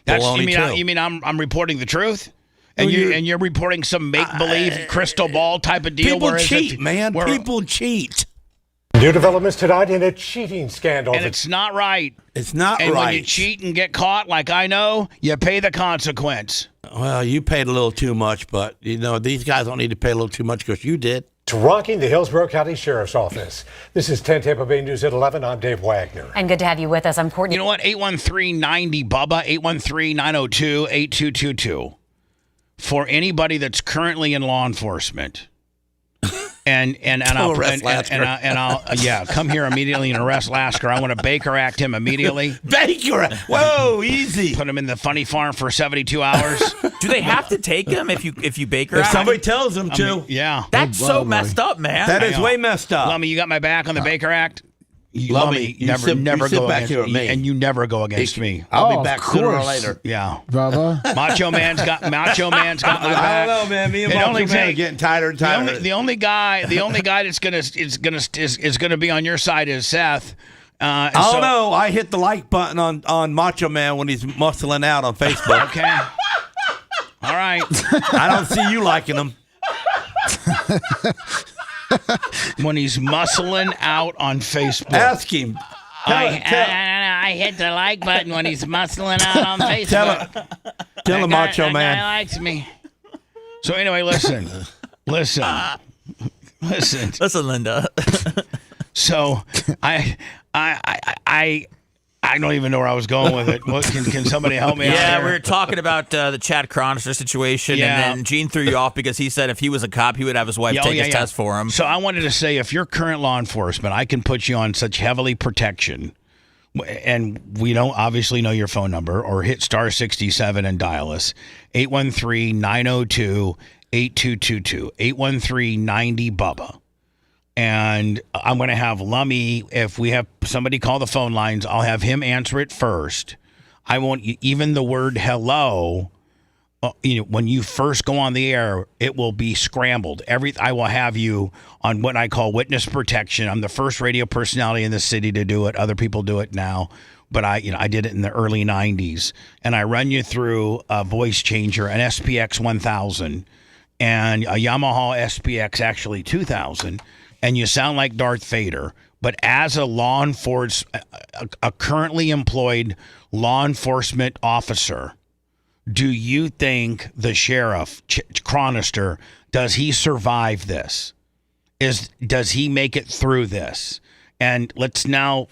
you mean I'm reporting the truth? And you're reporting some make-believe crystal ball type of deal? People cheat, man. People cheat. New developments tonight in a cheating scandal. And it's not right. It's not and right. When you cheat and get caught, like I know, you pay the consequence. Well, you paid a little too much, but, these guys don't need to pay a little too much because you did. To rocking the Hillsborough County Sheriff's Office. This is 10 Tampa Bay News at 11. I'm Dave Wagner. And good to have you with us. I'm Courtney. You know what? 813-90-BUBBA, 813-902-8222. For anybody that's currently in law enforcement. And I'll come here immediately and arrest Lasker. I want to Baker Act him immediately. Baker, whoa, easy. Put him in the funny farm for 72 hours. Do they have to take him if you Baker Act? If somebody tells them to. Yeah. That's so messed up, man. That is way messed up. Lummy, you got my back on the Baker Act? Lummy, you never go against me. And you never go against me. I'll be back sooner or later. Yeah. Bubba. Macho Man's got my back. I don't know, man. Me and Macho Man are getting tighter and tighter. The only guy that's gonna be on your side is Seth. I don't know. I hit the like button on Macho Man when he's muscling out on Facebook. Okay. All right. I don't see you liking him. When he's muscling out on Facebook. Ask him. I hit the like button when he's muscling out on Facebook. Tell him, Macho Man. That guy likes me. So anyway, listen, Linda. So I don't even know where I was going with it. What, can somebody help me out? Yeah, here? we were talking about the Chad Chronister situation, and then Gene threw you off because he said if he was a cop, he would have his wife take his test for him. So I wanted to say, if you're current law enforcement, I can put you on such heavily protection, and we don't obviously know your phone number, or hit star 67 and dial us, 813-902-8222, 813-90-BUBBA. And I'm going to have Lummy, if we have somebody call the phone lines, I'll have him answer it first. I won't, even the word hello, when you first go on the air, it will be scrambled. I will have you on what I call witness protection. I'm the first radio personality in the city to do it. Other people do it now. But I did it in the early 90s. And I run you through a voice changer, an SPX 1000, and a Yamaha SPX actually 2000. And you sound like Darth Vader, but as a a currently employed law enforcement officer, do you think the sheriff, Chronister, does he survive this? Does he make it through this? And let's now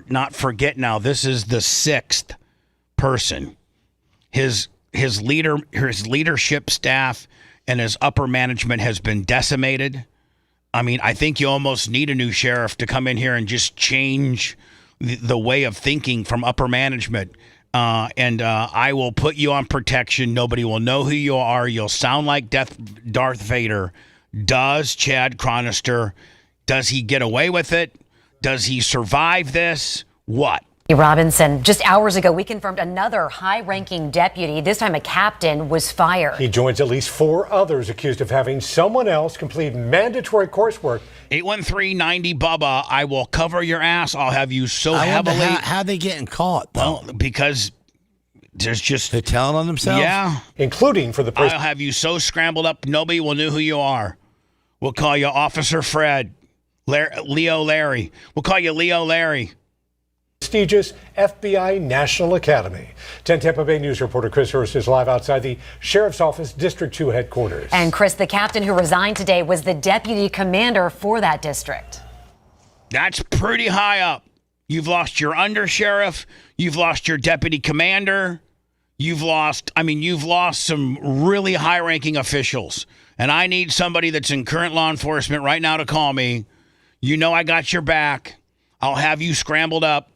not forget now, this is the sixth person. His leadership staff and his upper management has been decimated. I mean, I think you almost need a new sheriff to come in here and just change the way of thinking from upper management. And I will put you on protection. Nobody will know who you are. You'll sound like Darth Vader. Does Chad Chronister, does he get away with it? Does he survive this? What? Robinson, just hours ago, we confirmed another high-ranking deputy, this time a captain, was fired. He joins at least 4 others accused of having someone else complete mandatory coursework. 813-90-BUBBA, I will cover your ass. I'll have you so heavily. How they getting caught, though? Well, because there's just... They're telling on themselves? Yeah. Including for the I'll have you so scrambled up, nobody will know who you are. We'll call you Officer Fred. Leo Larry. We'll call you Leo Larry. Prestigious FBI National Academy. 10 Tampa Bay News reporter Chris Hurst is live outside the Sheriff's Office District 2 headquarters. And Chris, the captain who resigned today was the deputy commander for that district. That's pretty high up. You've lost your undersheriff. You've lost your deputy commander. You've lost some really high-ranking officials. And I need somebody that's in current law enforcement right now to call me. You know I got your back. I'll have you scrambled up.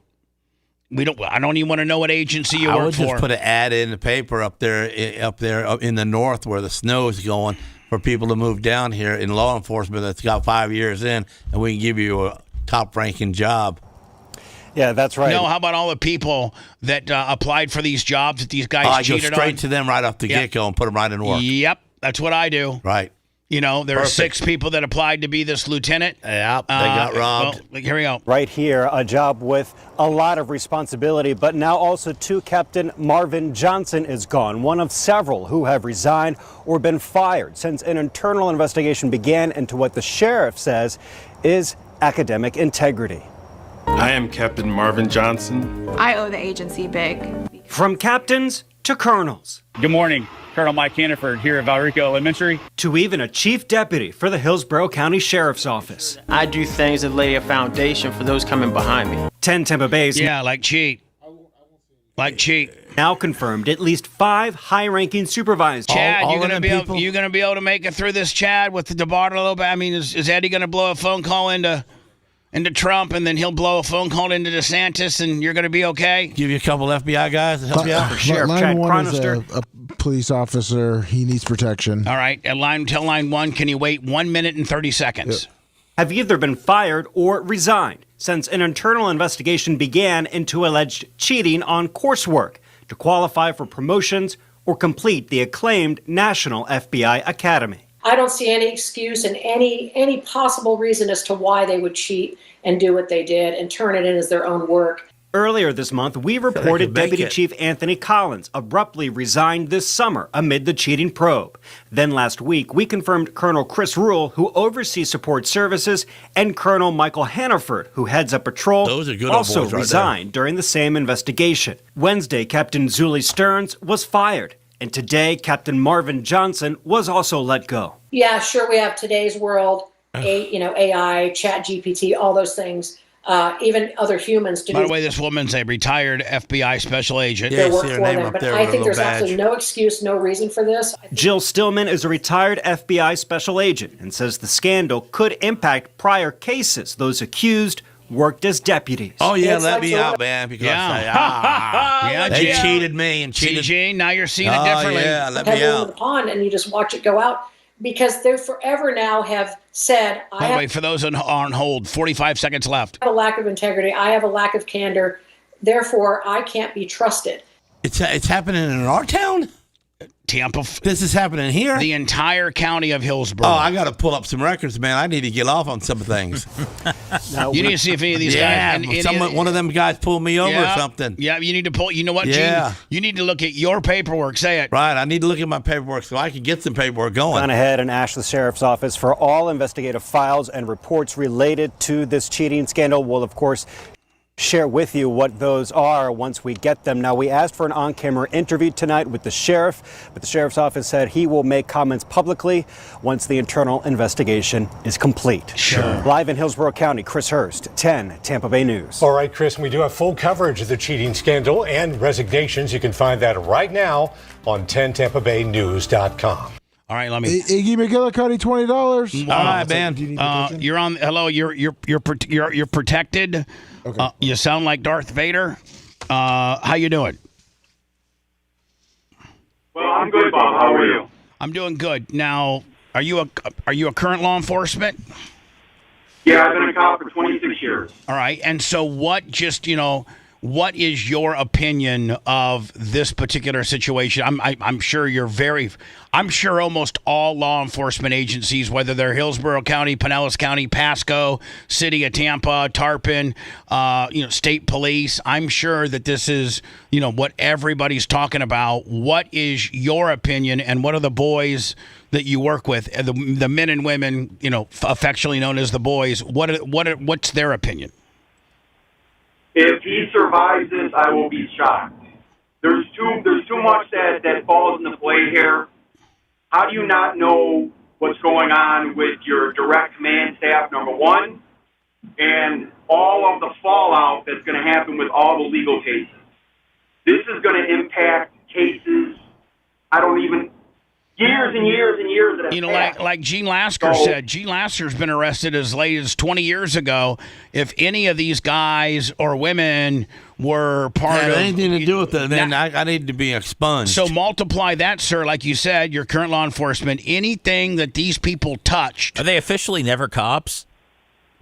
I don't even want to know what agency you work for. I would just put an ad in the paper up there in the north where the snow is going for people to move down here in law enforcement that's got 5 years in, and we can give you a top-ranking job. Yeah, that's right. No, how about all the people that applied for these jobs that these guys cheated on? I go straight to them right off the get-go and put them right in work. Yep, that's what I do. Right. You know, there are 6 people that applied to be this lieutenant. Yeah, they got robbed. Well, here we go. Right here, a job with a lot of responsibility, but now also too, Captain Marvin Johnson is gone, one of several who have resigned or been fired since an internal investigation began into what the sheriff says is academic integrity. I am Captain Marvin Johnson. I owe the agency big. From captains to colonels. Good morning. Colonel Mike Hannaford here at Valrico Elementary. To even a chief deputy for the Hillsborough County Sheriff's Office. I do things that lay a foundation for those coming behind me. 10 Tampa Bay's. Yeah, like cheat. Like cheat. Now confirmed at least 5 high-ranking supervisors. Chad, you gonna be able to make it through this, Chad, with the debacle a little bit? I mean, is Eddie gonna blow a phone call into Trump, and then he'll blow a phone call into DeSantis, and you're gonna be okay? Give you a couple FBI guys to help you out. Sheriff Chad Chronister. A police officer. He needs protection. All right, tell line 1. Can you wait 1 minute and 30 seconds? Have either been fired or resigned since an internal investigation began into alleged cheating on coursework to qualify for promotions or complete the acclaimed National FBI Academy. I don't see any excuse and any possible reason as to why they would cheat and do what they did and turn it in as their own work. Earlier this month, we reported Deputy Chief Anthony Collins abruptly resigned this summer amid the cheating probe. Then last week, we confirmed Colonel Chris Rule, who oversees support services, and Colonel Michael Hannaford, who heads up patrol, Those are good also old boys right resigned during the same investigation. Wednesday, Captain Zuli Stearns was fired. And today, Captain Marvin Johnson was also let go. Yeah, sure, we have today's world, AI, Chat GPT, all those things. Even other humans to By the way, this woman's a retired FBI special agent. Yeah, work for them, but I think there's absolutely no excuse, no reason for this. Jill Stillman is a retired FBI special agent and says the scandal could impact prior cases. Those accused worked as deputies. Oh, yeah, let me out, man, because they cheated me and cheated. Gene, now you're seeing it differently. Yeah, let me out. The pond, and you just watch it go out. Because they forever now have said, By the way, for those on hold, 45 seconds left. I have a lack of integrity. I have a lack of candor. Therefore, I can't be trusted. It's happening in our town? Tampa. This is happening here? The entire county of Hillsborough. Oh, I got to pull up some records, man. I need to get off on some things. You need to see if any of these guys... one of them guys pulled me over or something. Yeah, you need to pull... You know what, yeah. Gene? You need to look at your paperwork. Say it. Right, I need to look at my paperwork so I can get some paperwork going. Gone ahead and asked the Sheriff's Office for all investigative files and reports related to this cheating scandal. We'll, of course, share with you what those are once we get them. Now, we asked for an on-camera interview tonight with the sheriff, but the sheriff's office said he will make comments publicly once the internal investigation is complete. Sure. Live in Hillsborough County, Chris Hurst, 10 Tampa Bay News. All right, Chris, we do have full coverage of the cheating scandal and resignations. You can find that right now on 10tampabaynews.com. All right, let me. Iggy McGillicuddy, $20. All right, man. You're on. Hello, you're protected. Okay. You sound like Darth Vader. How you doing? Well, I'm good, Bob. How are you? I'm doing good. Now, are you a current law enforcement? Yeah, I've been a cop for 26 years. All right, and so what? What is your opinion of this particular situation? I'm sure I'm sure almost all law enforcement agencies, whether they're Hillsborough County, Pinellas County, Pasco, City of Tampa, Tarpon, state police, I'm sure that this is, what everybody's talking about. What is your opinion, and what are the boys that you work with, the men and women, affectionately known as the boys, what's their opinion? If he survives this, I will be shocked. There's too much that falls into play here. How do you not know what's going on with your direct command staff, number one, and all of the fallout that's going to happen with all the legal cases? This is going to impact cases. Years and years and years that have passed. Like Gene Lasker said, Gene Lasker's been arrested as late as 20 years ago. If any of these guys or women were part of anything to do with it, then I need to be expunged. So multiply that, sir, like you said, your current law enforcement, anything that these people touched. Are they officially never cops?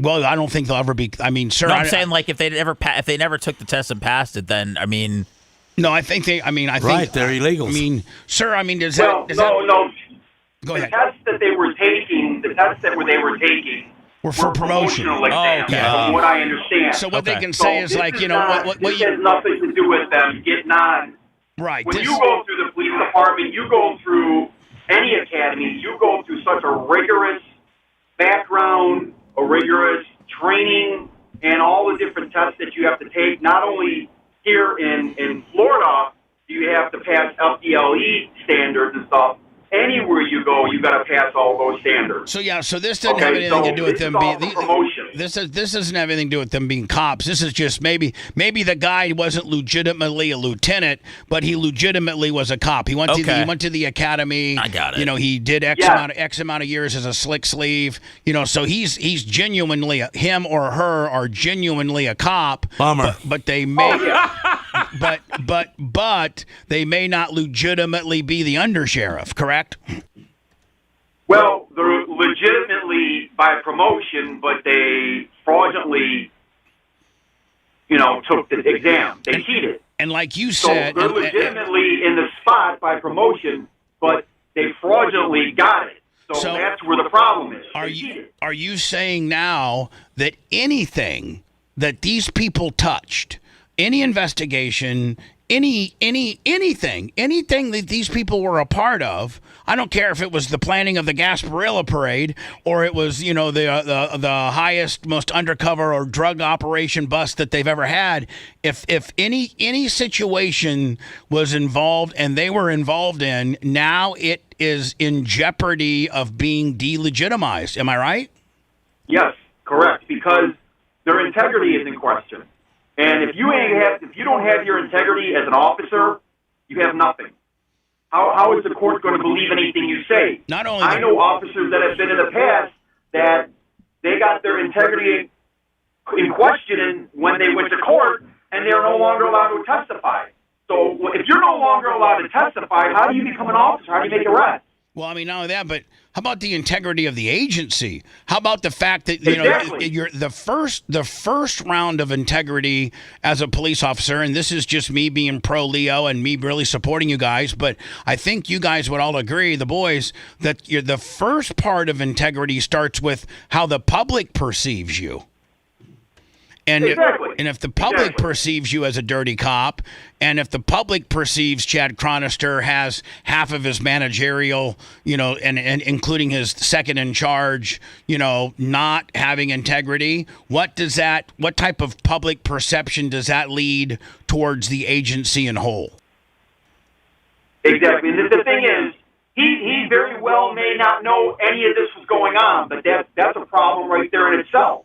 Well, I don't think they'll ever be. I mean, sir, no, I'm saying like if they never took the test and passed it, then I mean. No, I think they. I think they're illegal. I mean, sir. I mean, No. Go ahead. The tests that they were taking were for promotion. Promotional exams, from what I understand. So what they can say is like, what this has nothing to do with them getting on. Right. When you go through the police department, you go through any academy, you go through such a rigorous background, a rigorous training, and all the different tests that you have to take. Not only here in Florida, do you have to pass FDLE standards and stuff. Anywhere you go, you got to pass all those standards. So so this doesn't have anything to do with them being promotion. This doesn't have anything to do with them being cops. This is just maybe the guy wasn't legitimately a lieutenant, but he legitimately was a cop. He went to the academy. I got it. He did X amount of years as a slick sleeve. So he's genuinely him or her are genuinely a cop. Bummer. But they may but they may not legitimately be the undersheriff, correct? Well, they're legitimately by promotion, but they fraudulently, took the exam. They cheated. And like you said, so they're legitimately in the spot by promotion, but they fraudulently got it. So that's where the problem is. Are you saying now that anything that these people touched, any investigation, anything that these people were a part of, I don't care if it was the planning of the Gasparilla Parade or it was, the highest, most undercover or drug operation bust that they've ever had. If any situation was involved and they were involved in, now it is in jeopardy of being delegitimized. Am I right? Yes, correct. Because their integrity is in question. And if you don't have your integrity as an officer, you have nothing. How is the court going to believe anything you say? I know officers that have been in the past that they got their integrity in question when they went to court, and they're no longer allowed to testify. So if you're no longer allowed to testify, how do you become an officer? How do you make arrests? Well, I mean, not only that, but how about the integrity of the agency? How about the fact that you're the first round of integrity as a police officer, and this is just me being pro Leo and me really supporting you guys, but I think you guys would all agree, the boys, that the first part of integrity starts with how the public perceives you. And if the public perceives you as a dirty cop, and if the public perceives Chad Chronister has half of his managerial, and including his second in charge, not having integrity, what type of public perception does that lead towards the agency in whole? Exactly. The thing is, he very well may not know any of this was going on, but that's a problem right there in itself.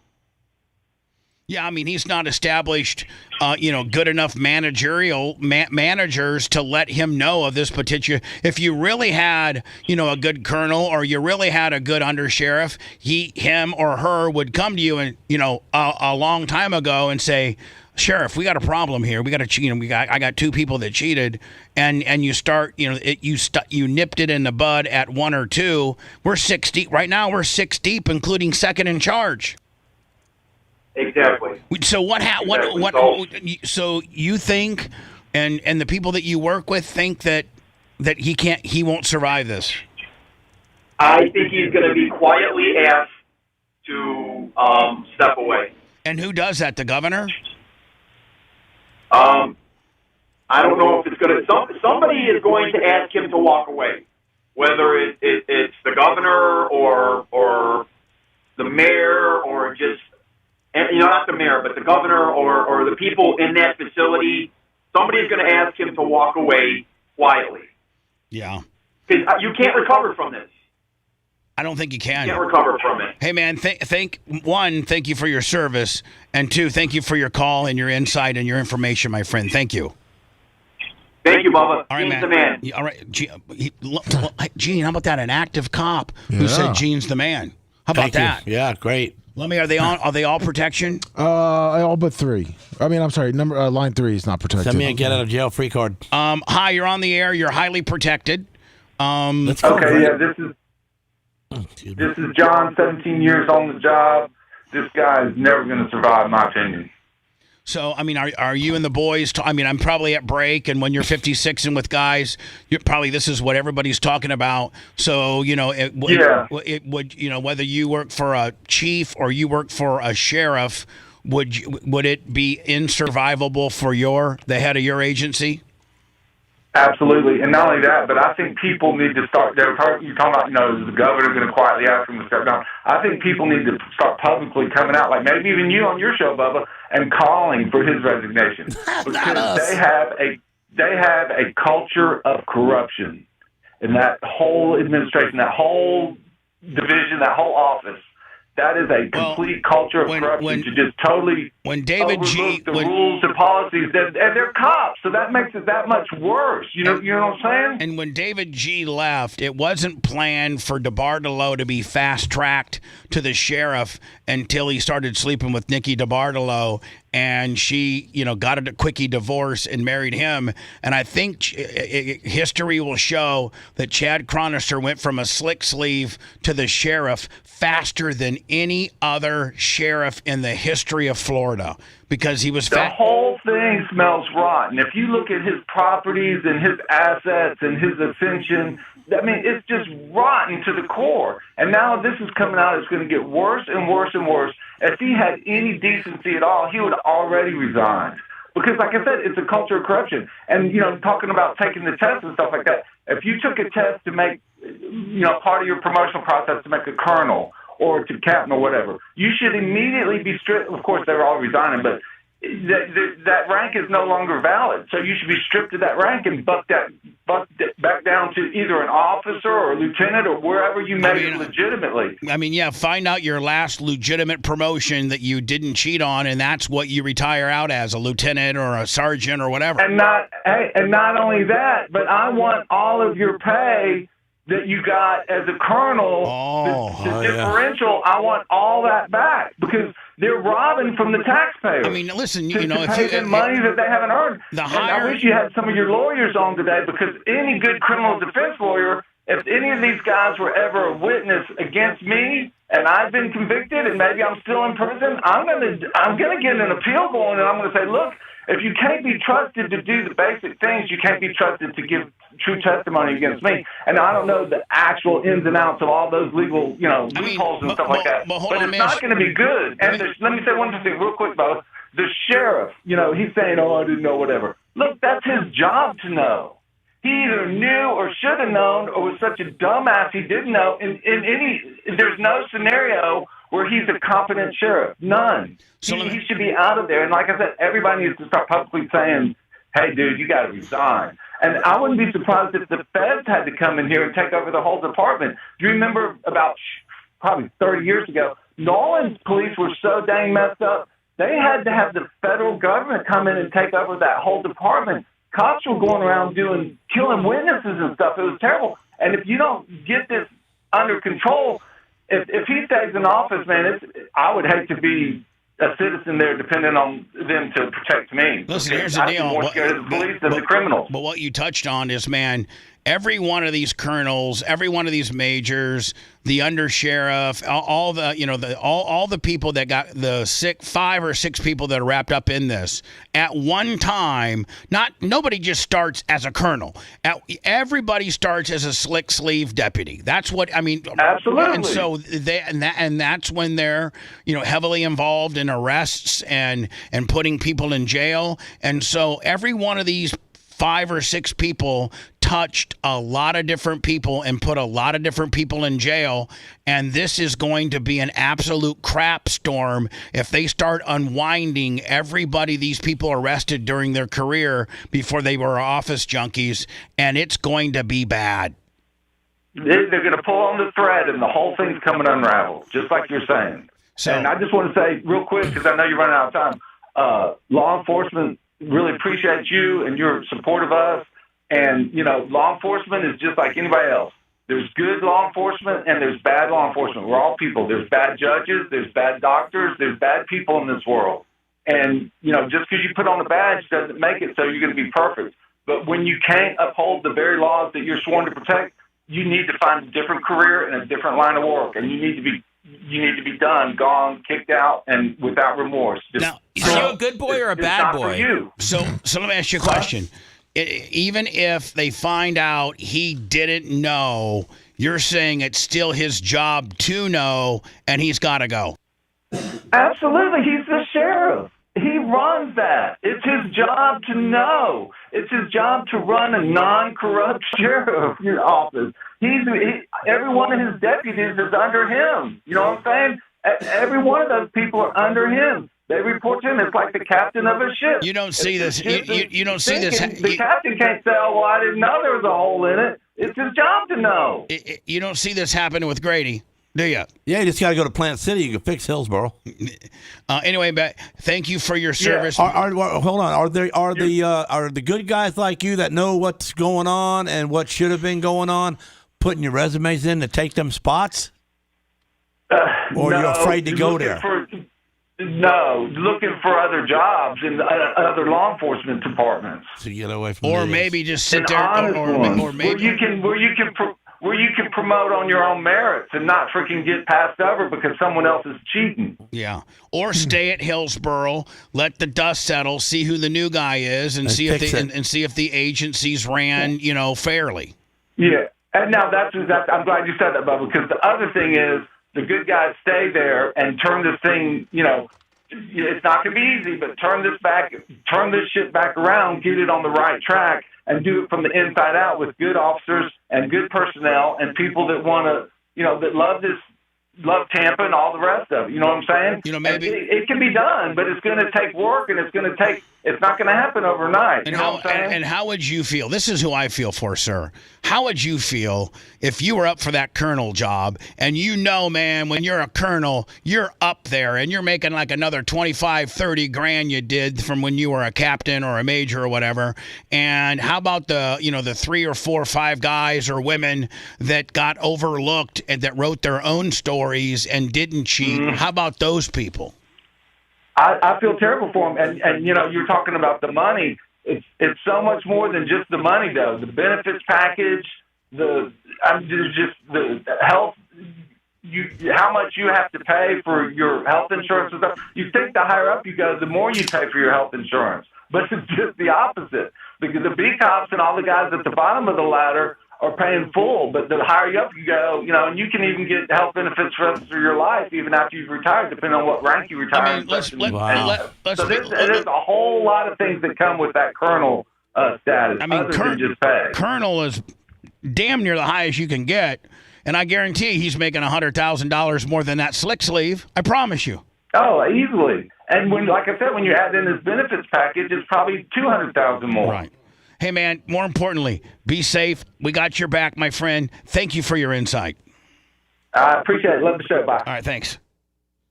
Yeah, I mean, he's not established, good enough managers to let him know of this particular. If you really had, a good colonel or you really had a good undersheriff, him or her would come to you and, a long time ago and say, Sheriff, we got a problem here. We got to I got two people that cheated, and you start, you nipped it in the bud at one or two. We're 6 deep right now. We're 6 deep, including second in charge. Exactly. So so you think, and the people that you work with think that he won't survive this? I think he's going to be quietly asked to step away. And who does that? The governor? I don't know if it's going to. Somebody is going to ask him to walk away, whether it's the governor or the mayor or just. And, not the mayor, but the governor or the people in that facility, somebody's going to ask him to walk away quietly. Yeah. Because you can't recover from this. I don't think you can. You can't recover from it. Hey, man, thank you for your service, and two, thank you for your call and your insight and your information, my friend. Thank you. Thank you, Bubba. All right, Gene's the man. All right, Gene, how about that? An active cop who said Gene's the man. How about that? Yeah, great. Let me. Are they all protection? All but three. I mean, I'm sorry. Line 3 is not protected. Send me a get out of jail free card. Hi, you're on the air. You're highly protected. Let's go. Okay, yeah. This is John. 17 years on the job. This guy is never going to survive, in my opinion. So, I mean, are you and the boys? I'm probably at break, and when you're 56ing with guys, this is what everybody's talking about. So, it would, whether you work for a chief or you work for a sheriff, would it be insurvivable for the head of your agency? Absolutely, and not only that, but I think people need to start. You're talking about, is the governor going to quietly ask him to step down? I think people need to start publicly coming out, like maybe even you on your show, Bubba, and calling for his resignation because they have a culture of corruption in that whole administration, that whole division, that whole office. That is a complete culture of corruption to just totally overlook the rules and policies. And they're cops, so that makes it that much worse. You know what I'm saying? And when David G. left, it wasn't planned for DeBartolo to be fast-tracked to the sheriff until he started sleeping with Nikki DeBartolo, and she, got a quickie divorce and married him. And I think history will show that Chad Chronister went from a slick sleeve to the sheriff faster than any other sheriff in the history of Florida because he was The whole thing smells rotten. If you look at his properties and his assets and his ascension, it's just rotten to the core. And now this is coming out. It's going to get worse and worse and worse. If he had any decency at all, he would have already resigned. Because, like I said, it's a culture of corruption. And, talking about taking the test and stuff like that, if you took a test to make, part of your promotional process to make a colonel or to captain or whatever, you should immediately be stripped. Of course, they were all resigning, but that rank is no longer valid. So you should be stripped of that rank and bucked back down to either an officer or a lieutenant or wherever you made it legitimately. Find out your last legitimate promotion that you didn't cheat on, and that's what you retire out as, a lieutenant or a sergeant or whatever. And not only that, but I want all of your pay that you got as a colonel, the differential, I want all that back because they're robbing from the taxpayers. Listen, to pay them money that they haven't earned. I wish you had some of your lawyers on today because any good criminal defense lawyer, if any of these guys were ever a witness against me and I've been convicted and maybe I'm still in prison, I'm gonna get an appeal going and I'm gonna say, look, if you can't be trusted to do the basic things, you can't be trusted to give true testimony against me. And I don't know the actual ins and outs of all those legal, loopholes and stuff like that. But it's not going to be good. And let me say one thing real quick, Bo. The sheriff, he's saying, I didn't know, whatever. Look, that's his job to know. He either knew or should have known or was such a dumbass he didn't know. There's no scenario where he's a competent sheriff. None. He should be out of there. And like I said, everybody needs to start publicly saying, hey, dude, you got to resign. And I wouldn't be surprised if the feds had to come in here and take over the whole department. Do you remember about probably 30 years ago, New Orleans police were so dang messed up, they had to have the federal government come in and take over that whole department. Cops were going around killing witnesses and stuff. It was terrible. And if you don't get this under control, if he stays in office, man, I would hate to be a citizen there depending on them to protect me. Listen, here's the deal. I'm more scared of the police than the criminals. But what you touched on is, man, every one of these colonels, every one of these majors, the undersheriff, all the people that got the 5 or 6 people that are wrapped up in this at one time. Nobody just starts as a colonel. Everybody starts as a slick sleeve deputy. That's what I mean. Absolutely. And so that's when they're heavily involved in arrests and putting people in jail. And so every one of these 5 or 6 people touched a lot of different people and put a lot of different people in jail, and this is going to be an absolute crap storm if they start unwinding everybody these people arrested during their career before they were office junkies, and it's going to be bad. They're going to pull on the thread and the whole thing's coming unraveled, just like you're saying. And I just want to say real quick, because I know you're running out of time, law enforcement really appreciate you and your support of us. And, law enforcement is just like anybody else. There's good law enforcement and there's bad law enforcement. We're all people. There's bad judges, there's bad doctors, there's bad people in this world. And, just because you put on a badge doesn't make it so you're going to be perfect. But when you can't uphold the very laws that you're sworn to protect, you need to find a different career and a different line of work. And you need to be you need to be done, gone, kicked out, and without remorse. Now, is you a good boy or a bad boy? So let me ask you a question. Even if they find out he didn't know, you're saying it's still his job to know, and he's got to go. Absolutely. He's the sheriff. He runs that. It's his job to know. It's his job to run a non-corrupt sheriff's office. Every one of his deputies is under him. You know what I'm saying? Every one of those people are under him. They report to him. It's like the captain of a ship. You don't see this. You don't see this. The captain can't say, "Oh, well, I didn't know there was a hole in it." It's his job to know. You don't see this happen with Grady, do you? Yeah, you just got to go to Plant City. You can fix Hillsboro. Anyway, but thank you for your service. Hold on. Are the good guys like you that know what's going on and what should have been going on putting your resumes in to take them spots? Or no, you're afraid to go there? No, looking for other jobs in other law enforcement departments. So you get away from. Or maybe just sit there, or maybe where you can promote on your own merits and not freaking get passed over because someone else is cheating. Yeah, or stay at Hillsboro, let the dust settle, see who the new guy is, and see if the agencies ran, fairly. Yeah, and now I'm glad you said that, Bubba, because the other thing is. The good guys stay there and turn this thing, it's not going to be easy, but turn this shit back around, get it on the right track, and do it from the inside out with good officers and good personnel and people that want to, that love Tampa and all the rest of it. You know what I'm saying? Maybe it can be done, but it's going to take work and it's not going to happen overnight. And how would you feel? This is who I feel for, sir. How would you feel if you were up for that colonel job and man, when you're a colonel, you're up there and you're making like another 25, 30 grand you did from when you were a captain or a major or whatever. And how about the 3 or 4 or 5 guys or women that got overlooked and that wrote their own stories and didn't cheat? Mm-hmm. How about those people? I feel terrible for them. And you're talking about the money. It's so much more than just the money, though. The benefits package, the health, how much you have to pay for your health insurance and stuff. You think the higher up you go, the more you pay for your health insurance. But it's just the opposite. Because the B cops and all the guys at the bottom of the ladder are paying full, but the higher up you go, and you can even get health benefits for the rest of your life, even after you've retired, depending on what rank you retire. There's a whole lot of things that come with that colonel status. Other than just pay. Colonel is damn near the highest you can get, and I guarantee he's making $100,000 more than that slick sleeve. I promise you. Oh, easily. And like I said, when you add in his benefits package, it's probably $200,000 more. Right. Hey, man, more importantly, be safe. We got your back, my friend. Thank you for your insight. I appreciate it. Love the show. Bye. All right, thanks.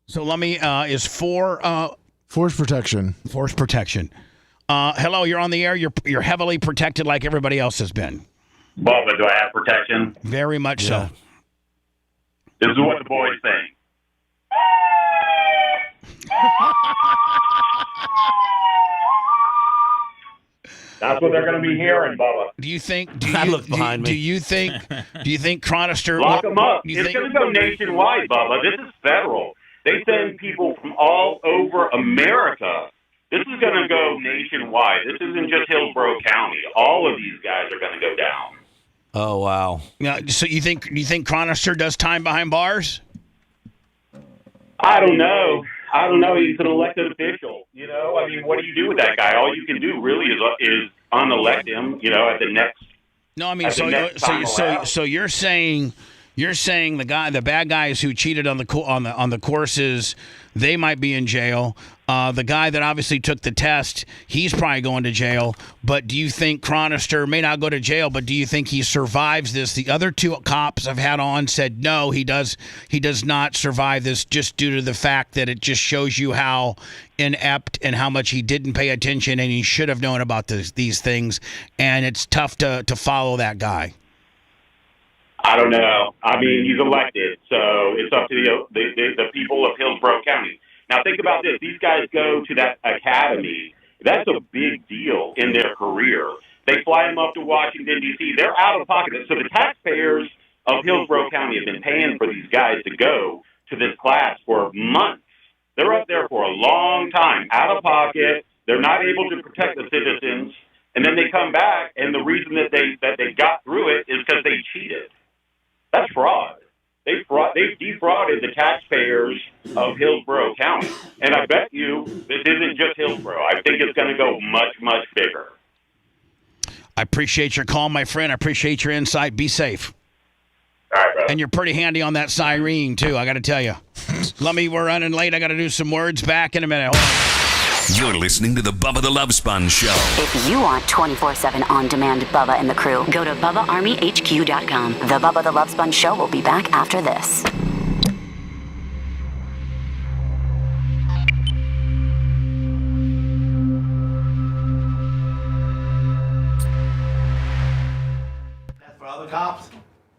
So Lummy is for... Force protection. Force protection. Hello, you're on the air. You're heavily protected like everybody else has been. Bubba, do I have protection? Very much so. This is what the boys think. That's what they're going to be hearing, Bubba. Do you think? I look behind me. Do you think Chronister? Lock them up. It's going to go nationwide, Bubba. This is federal. They send people from all over America. This is going to go nationwide. This isn't just Hillsborough County. All of these guys are going to go down. Oh wow! Now, so you think Chronister does time behind bars? I don't know. He's an elected official. What do you do with that guy? All you can do really is unelect him. At the next. No, I mean, so you're saying the bad guys who cheated on the courses, they might be in jail. The guy that obviously took the test, he's probably going to jail. But do you think Chronister may not go to jail? But do you think he survives this? The other 2 cops I've had on said no, he does not survive this, just due to the fact that it just shows you how inept and how much he didn't pay attention, and he should have known about these things. And it's tough to follow that guy. I don't know. He's elected, so it's up to the people of Hillsborough County. Now, think about this. These guys go to that academy. That's a big deal in their career. They fly them up to Washington, D.C. They're out of pocket. So the taxpayers of Hillsborough County have been paying for these guys to go to this class for months. They're up there for a long time, out of pocket. They're not able to protect the citizens, and then they come back, and the reason that they got through it is because they cheated. That's fraud. They've defrauded the taxpayers of Hillsborough County, and I bet you this isn't just Hillsborough. I think it's going to go much, much bigger. I appreciate your call, my friend. I appreciate your insight. Be safe. All right, brother. And you're pretty handy on that siren, too, I got to tell you. Lummy, we're running late. I got to do some words. Back in a minute. Hold on. You're listening to the Bubba the Love Sponge Show. If you want 24/7 on-demand Bubba and the crew, go to BubbaArmyHQ.com. The Bubba the Love Sponge Show will be back after this. That's for other cops?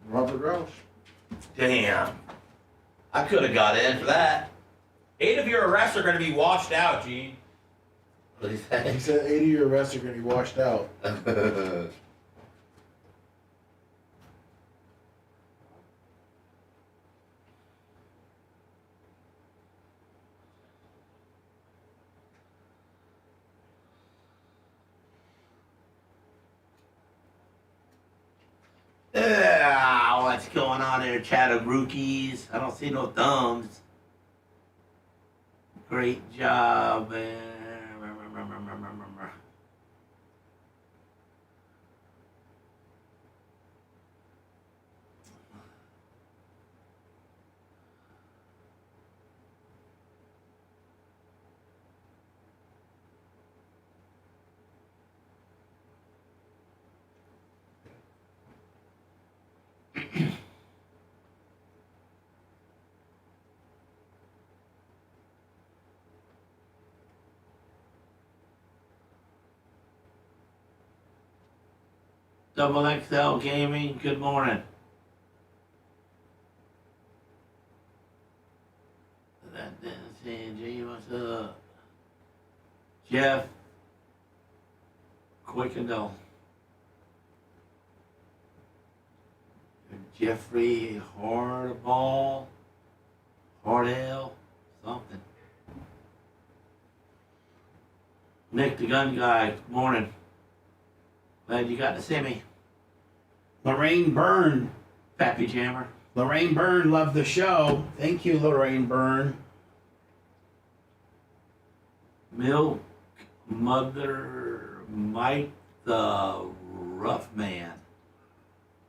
Robert Roche. Damn. I could have got in for that. 8 of your arrests are going to be washed out, Gene. What did he say? He said 80 of your arrests are going to be washed out. What's going on there, Chatterookies? I don't see no thumbs. Great job, man. Double XL Gaming, good morning. That didn't say, G, what's up? Jeff, Quickendall. Jeffrey Hardball, Hardale, something. Nick the Gun Guy, good morning. Glad you got to see me. Lorraine Byrne. Pappy Jammer. Lorraine Byrne, love the show. Thank you, Lorraine Byrne. Milk Mother Mike the Rough Man.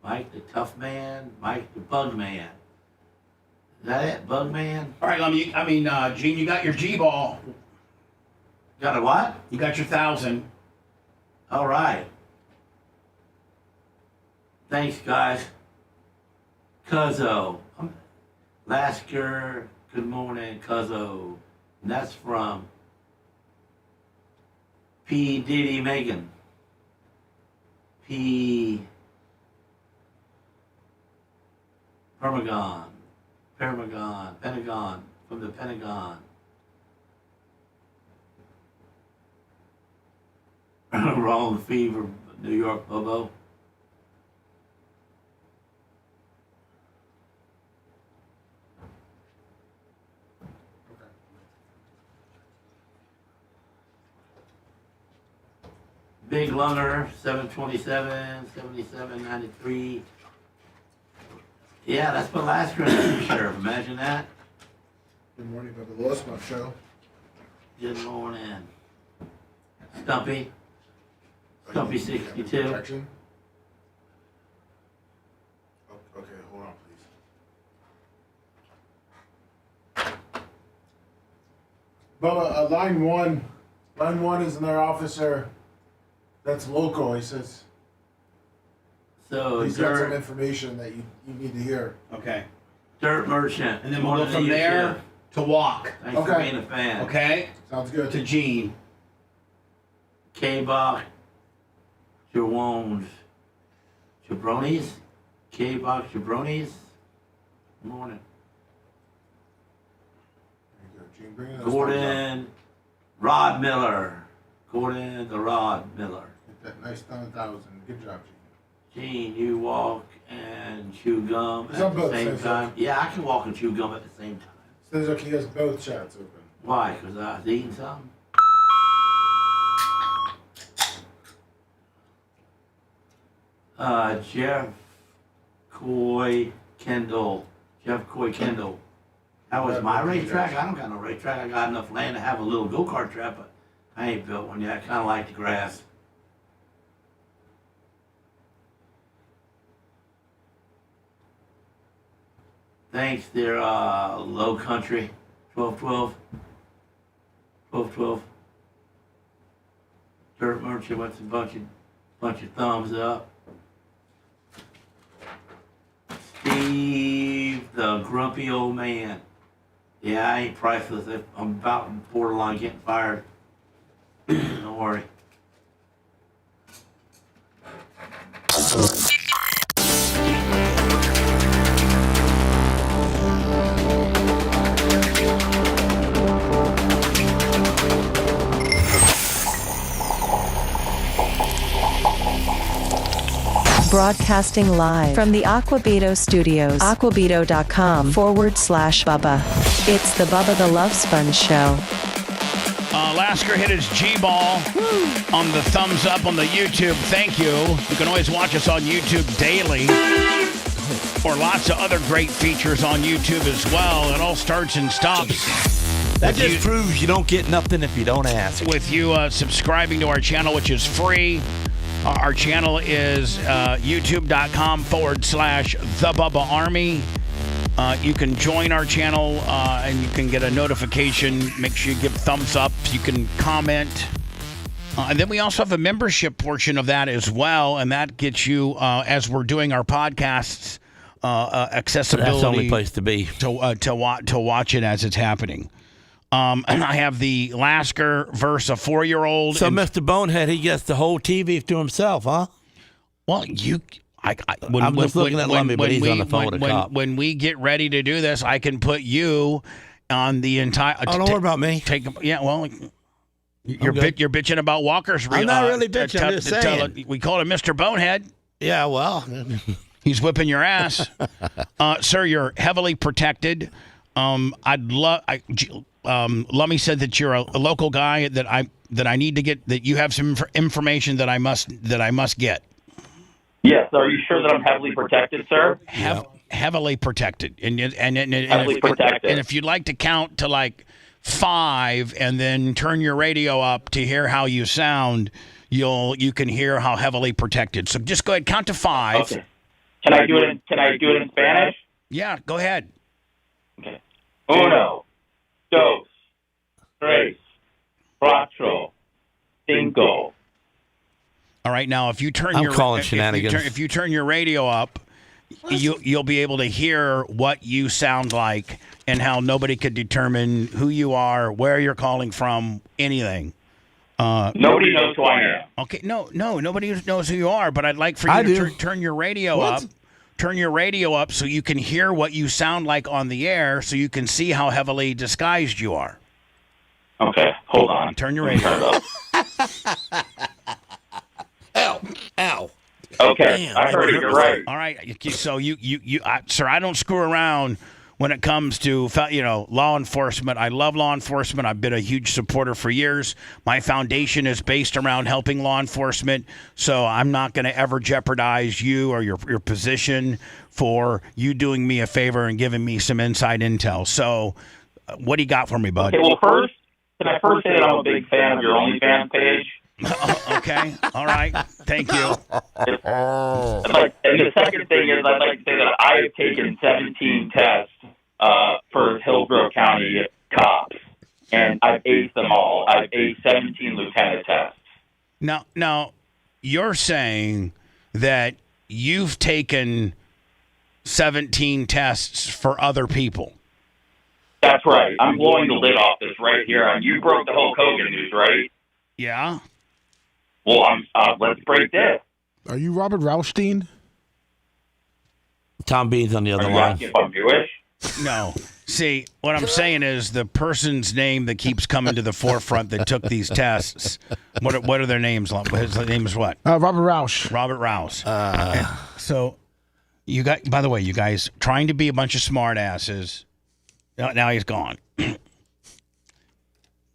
Mike the Tough Man. Mike the Bug Man. Is that it? Bug Man? All right, Gene, you got your G-ball. Got a what? You got your 1,000. All right. Thanks, guys. Cuzzo. Lasker, good morning, Cuzzo. And that's from P. Diddy Megan. P. Pentagon, from the Pentagon. Wrong Fever, New York, Bobo. Big Lunger, 727, 77, 93. Yeah, that's my last Christmas, Sheriff. Imagine that. Good morning, Bubba the Love Sponge Show. Good morning. Stumpy. Stumpy 62. Protection? Okay, hold on, please. Bubba, line one is another officer that's local. He says so he's got some information that you need to hear. Okay. Dirt Merchant. And then we'll go from there to Walk. Thanks for being a fan. Okay. Sounds good. To Gene. K-Bach. Jawones. Jabronis. K-Bach Jabronis. Good morning. There you go, Gene. Gordon. Rod Miller. Gordon the Rod Miller. Get that nice 1,000. Good job, Gene. Gene, you walk and chew gum It's at on the both same sides. time? Yeah, I can walk and chew gum at the same time. So there's okay, he has both shots open. Why? Because I was eating something? Jeff Coy Kendall. That was my racetrack? I don't got no racetrack. I got enough land to have a little go-kart track, but I ain't built one yet. I kind of like the grass. Thanks, dear Low Country. 1212. 1212. Dirt Merchant wants a bunch of thumbs up. Steve, the grumpy old man. Yeah, I ain't priceless. I'm about borderline getting fired. Don't worry. Broadcasting live from the Aquabito Studios. Aquabito.com/Bubba. It's the Bubba the Love Sponge Show. Lasker hit his G-ball on the thumbs up on the YouTube. Thank you. You can always watch us on YouTube daily. Or lots of other great features on YouTube as well. It all starts and stops. That just proves you don't get nothing if you don't ask. With you subscribing to our channel, which is free. Our channel is youtube.com/The Bubba Army. You can join our channel and you can get a notification. Make sure you give thumbs up. You can comment. And then we also have a membership portion of that as well. And that gets you, as we're doing our podcasts, accessibility. That's the only place to be. To watch it as it's happening. And I have the Lasker versus a 4-year-old. So Mr. Bonehead, he gets the whole TV to himself, huh? Well, I'm just looking at Lummy, but he's on the phone with a cop. When we get ready to do this, I can put you on the entire. Oh, don't worry about me. You're bitching about Walker's. I'm not really bitching. I'm just saying. We call him Mr. Bonehead. Yeah, well, he's whipping your ass, sir. You're heavily protected. Lummy said that you're a local guy that I need to get. That you have some information that I must get. Yes. Are you sure that I'm heavily protected, sir? Heavily protected, and heavily protected. And if you'd like to count to like 5 and then turn your radio up to hear how you sound, you can hear how heavily protected. So just go ahead, count to 5. Okay. Can I do it in Spanish? Yeah, go ahead. Okay. 1, 2, 3, 4, 5. All right, now if you turn if you turn your radio up, you'll be able to hear what you sound like and how nobody could determine who you are, where you're calling from, anything. Nobody knows who I am. Okay, no, nobody knows who you are, but I'd like for you to turn your radio up. Turn your radio up so you can hear what you sound like on the air, so you can see how heavily disguised you are. Okay, hold on. Turn your radio up. Ow. Okay, I heard it. You're right. All right. So sir, I don't screw around when it comes to law enforcement. I love law enforcement. I've been a huge supporter for years. My foundation is based around helping law enforcement, so I'm not going to ever jeopardize you or your position for you doing me a favor and giving me some inside intel. So, what do you got for me, bud? Okay. Well, can I first say that I'm a big fan of your OnlyFans page? Okay. All right. Thank you. And the second thing is, I'd like to say that I have taken 17 tests for Hillsborough County cops, and I've aced them all. I've aced 17 lieutenant tests. Now, you're saying that you've taken 17 tests for other people. That's right. I'm blowing the lid off this right here. You broke the Hulk Hogan news, right? Yeah. Well, let's break this. Are you Robert Rauschstein? Tom Bean's on the other line. line. If I'm Jewish? No. See, what I'm saying is the person's name that keeps coming to the forefront that took these tests. What are their names? His name is what? Robert Rausch. Robert Rausch. So, you got. By the way, you guys trying to be a bunch of smart asses. Now he's gone.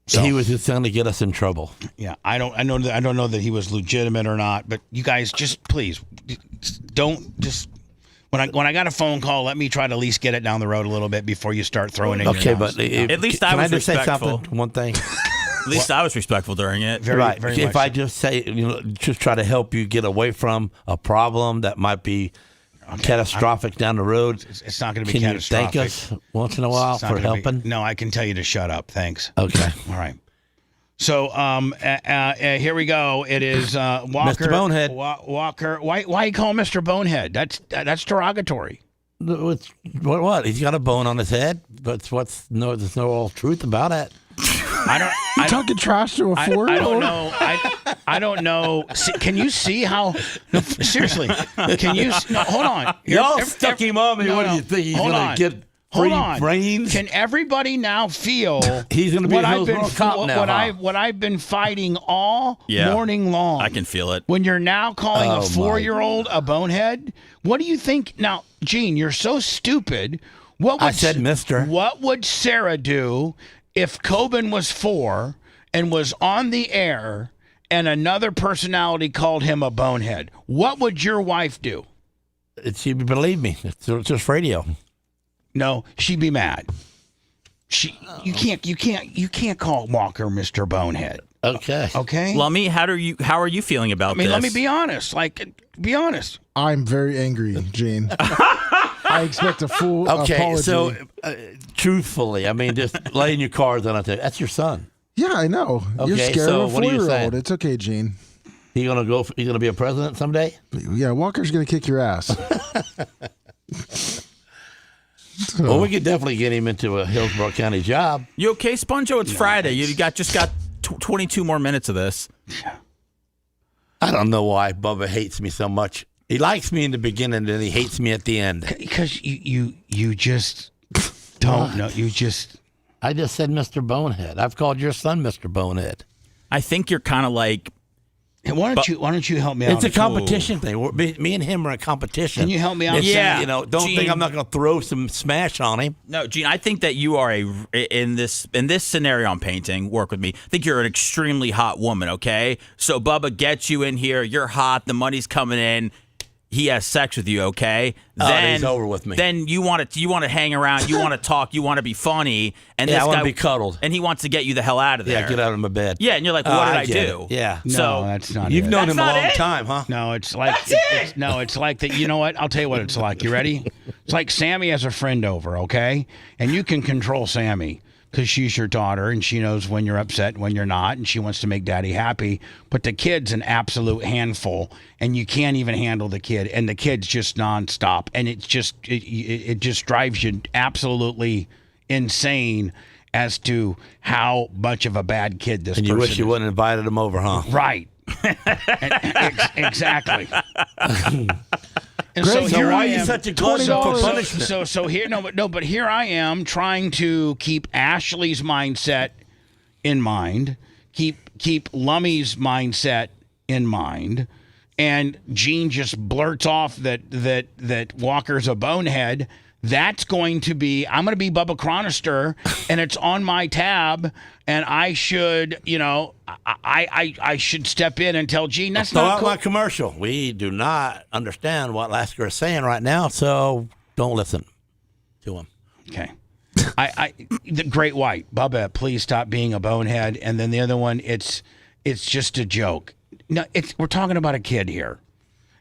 So, he was just trying to get us in trouble. Yeah, I don't know that he was legitimate or not, but you guys just please don't just. When I got a phone call, let me try to at least get it down the road a little bit before you start throwing in your but at least I was respectful. One thing. At least I was respectful during it. Very much if I just say, just try to help you get away from a problem that might be catastrophic down the road. It's not going to be catastrophic. Can you thank us once in a while for helping? No, I can tell you to shut up. Thanks. Okay. All right. So here we go. It is Walker. Mr. Bonehead. Walker. Why you call him Mr. Bonehead? That's derogatory. What? He's got a bone on his head, but there's no truth about it. You talking trash to a 4-year-old? I don't know. I don't know. Can you see how? No, seriously. Can you? No, hold on. Y'all stuck him on me. What do you think he's going to get? Hold on. Brains? Can everybody now feel he's going to be what a Hillsborough cop now? What I've been fighting all morning long? I can feel it. When you're now calling a 4-year-old a bonehead, what do you think? Now, Gene, you're so stupid. I said Mister. What would Sarah do if Coben was 4 and was on the air and another personality called him a bonehead? What would your wife do? She'd believe me. It's just radio. No, she'd be mad. You can't call Walker Mr. Bonehead. Okay. Lummy, how are you feeling about this? Let me be honest. Be honest. I'm very angry, Gene. I expect a full apology. So truthfully, just laying your cards on it. That's your son. Yeah, I know. Okay, You're scared so of a what are you 4-year-old. saying? It's okay, Gene. He's gonna be a president someday? Yeah, Walker's gonna kick your ass. Well, we could definitely get him into a Hillsborough County job. You okay, Sponjo? It's Friday. You just got 22 more minutes of this. I don't know why Bubba hates me so much. He likes me in the beginning, and he hates me at the end. Because you just don't know. I just said Mr. Bonehead. I've called your son Mr. Bonehead. I think you're kind of like. Why don't you help me out? It's a competition thing. Me and him are a competition. Can you help me out? Don't Gene, think I'm not going to throw some smash on him. No, Gene, I think that you are in this scenario I'm painting. Work with me. I think you're an extremely hot woman. Okay, so Bubba gets you in here. You're hot. The money's coming in. He has sex with you, okay? Then he's over with me. Then you want to hang around, you want to talk, you want to be funny, and I want to be cuddled, and he wants to get you the hell out of there. Yeah, get out of my bed. Yeah, and you're like, what did I do? Yeah, no, that's not. You've it. known That's him a not long it? time, huh? No, it's like it's like that. You know what? I'll tell you what it's like. You ready? It's like Sammy has a friend over, okay, and you can control Sammy. Because she's your daughter and she knows when you're upset and when you're not, and she wants to make daddy happy. But the kid's an absolute handful, and you can't even handle the kid, and the kid's just nonstop, and it just drives you absolutely insane as to how much of a bad kid this person is. And you wish you wouldn't have invited him over, huh? Right. Exactly. And Greg, so here why I are you am, such a glutton for punishment? So here, but here I am trying to keep Ashley's mindset in mind, keep Lummy's mindset in mind, and Gene just blurts off that Walker's a bonehead. That's going to be, I'm going to be Bubba Chronister, and it's on my tab, and I should, I should step in and tell Gene that's not cool. My commercial. We do not understand what Lasker is saying right now, so don't listen to him. Okay. The Great White, Bubba, please stop being a bonehead. And then the other one, it's just a joke. No, we're talking about a kid here.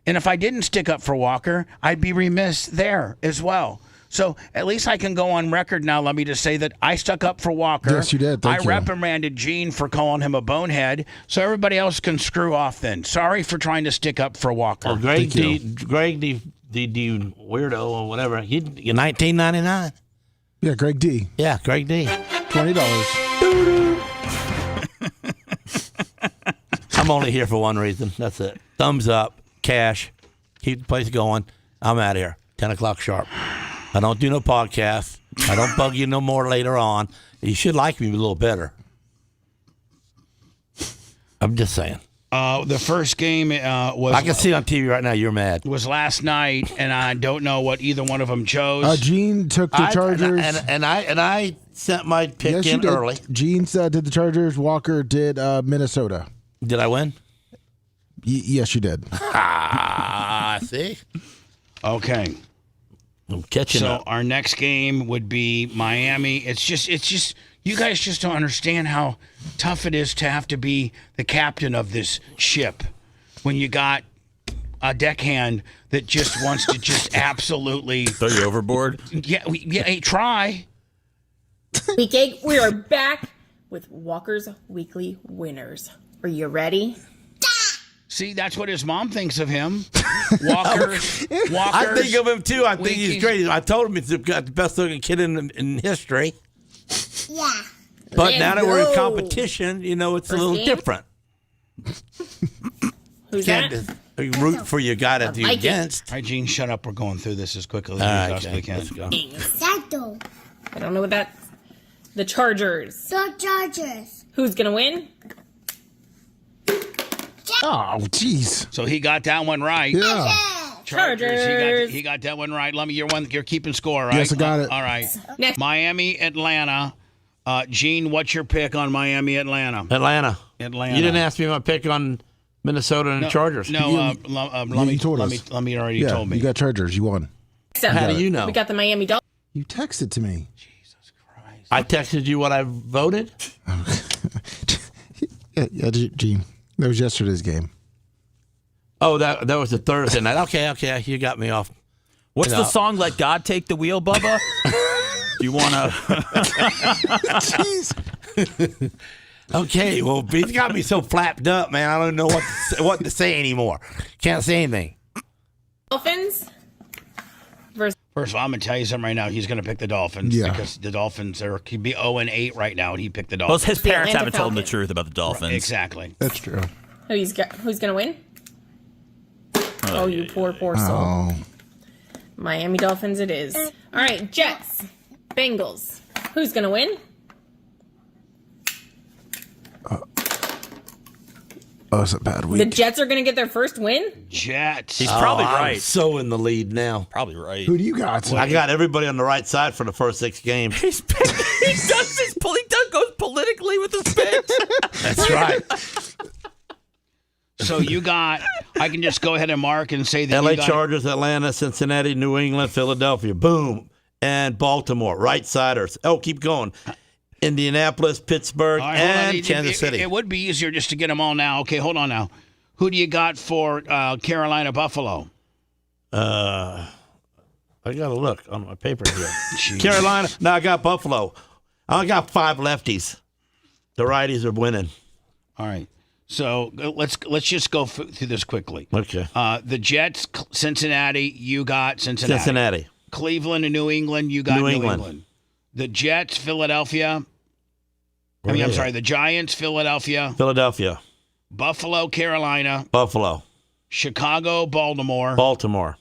And if I didn't stick up for Walker, I'd be remiss there as well. So at least I can go on record now, let me just say that I stuck up for Walker. Yes, you did. Thank you. I reprimanded Gene for calling him a bonehead, so everybody else can screw off then. Sorry for trying to stick up for Walker. Well, Greg the weirdo or whatever, you're $19.99. Yeah, Greg D. Yeah, Greg D. $20. I'm only here for one reason. That's it. Thumbs up, cash, keep the place going. I'm out of here. 10 o'clock sharp. I don't do no podcasts. I don't bug you no more later on. You should like me a little better. I'm just saying. The first game was. I can see on TV right now you're mad. Was last night, and I don't know what either one of them chose. Gene took the Chargers, and I sent my pick in early. Gene did the Chargers. Walker did Minnesota. Did I win? Yes, you did. See. Okay. I'm catching up. So our next game would be Miami. It's just you guys just don't understand how tough it is to have to be the captain of this ship when you got a deckhand that just wants to just absolutely throw you overboard. Hey, try. We are back with Walker's Weekly Winners. Are you ready? See, that's what his mom thinks of him. Walker. I think of him too. I think he's great. I told him he's got the best looking kid in history. Yeah. But now that we're in competition, it's a little different. Who's that? You root for your guy that you're against. All right, Gene, shut up. We're going through this as quickly as we possibly can. Let's go. Exacto. I don't know what that's. The Chargers. The Chargers. Who's going to win? Oh, jeez. So he got that one right. Yeah. Chargers. He got that one right. Lummy, you're keeping score, right? Yes, I got it. All right. Next. Miami, Atlanta. Gene, what's your pick on Miami, Atlanta? Atlanta. You didn't ask me my pick on Minnesota and the Chargers. No, you told us. Lummy already told me. You got Chargers. You won. How do you know? We got the Miami Dolphins. You texted to me. Jesus Christ. I texted you what I voted? yeah, Gene. That was yesterday's game. Oh, that was the Thursday night. Okay, you got me off. What's the song? Let God Take the Wheel, Bubba? Do you want to? Jeez. Okay, well, he's got me so flapped up, man. I don't know what to say anymore. Can't say anything. Dolphins. First of all, I'm going to tell you something right now. He's going to pick the Dolphins because the Dolphins could be 0-8 right now, and he picked the Dolphins. Well, his parents haven't told him the truth about the Dolphins. Right, exactly. That's true. Who's going to win? You poor soul. Oh. Miami Dolphins it is. All right, Jets. Bengals. Who's going to win? It's a bad week. The Jets are going to get their first win? Jets. He's probably right. I'm so in the lead now. Probably right. Who do you got? I got everybody on the right side for the first 6 games. He goes politically with his picks. That's right. So you got, I can just go ahead and mark and say that LA Chargers, Atlanta, Cincinnati, New England, Philadelphia. Boom. And Baltimore, right siders. Oh, keep going. Indianapolis, Pittsburgh, and Kansas City. It would be easier just to get them all now. Okay, hold on now. Who do you got for Carolina, Buffalo? I got to look on my paper here. Carolina. No, I got Buffalo. I got 5 lefties. The righties are winning. All right. So let's just go through this quickly. Okay. The Jets, Cincinnati. You got Cincinnati. Cincinnati. Cleveland and New England. You got New England. The Jets, Philadelphia. I'm sorry. The Giants, Philadelphia. Philadelphia. Buffalo, Carolina. Buffalo. Chicago, Baltimore. Baltimore.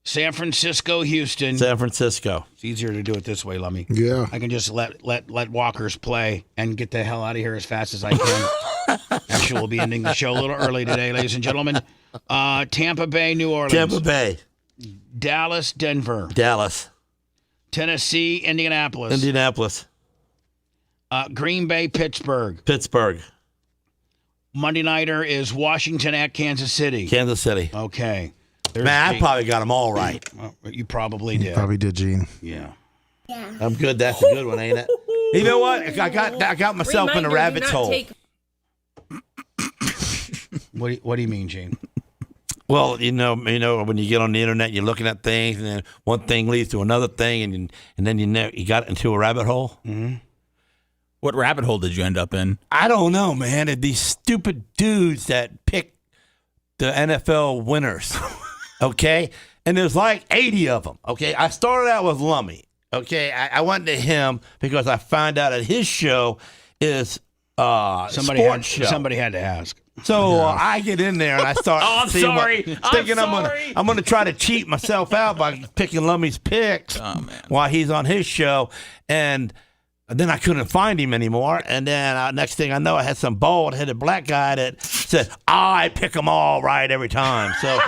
San Francisco, Houston. San Francisco. It's easier to do it this way, Lummy. Yeah. I can just let Walkers play and get the hell out of here as fast as I can. Actually, we'll be ending the show a little early today, ladies and gentlemen. Tampa Bay, New Orleans. Tampa Bay. Dallas, Denver. Dallas. Tennessee, Indianapolis. Indianapolis. Green Bay, Pittsburgh. Pittsburgh. Monday nighter is Washington at Kansas City. Kansas City. Okay. Man, I probably got them all right. Well, you probably did. You probably did, Gene. Yeah. I'm good. That's a good one, ain't it? You know what? I got myself in a rabbit's hole. What do you mean, Gene? Well, you know, when you get on the internet, you're looking at things, and then one thing leads to another thing, and then you got into a rabbit hole. Mm-hmm. What rabbit hole did you end up in? I don't know, man. It's these stupid dudes that pick the NFL winners, okay? And there's like 80 of them, okay? I started out with Lummy, okay? I went to him because I found out that his show is sports show. Somebody had to ask. So I get in there and I start. Oh, I'm seeing sorry. Thinking I'm gonna try to cheat myself out by picking Lummy's picks while he's on his show, and then I couldn't find him anymore. And then next thing I know, I had some bald-headed black guy that said, "I pick them all right every time." So,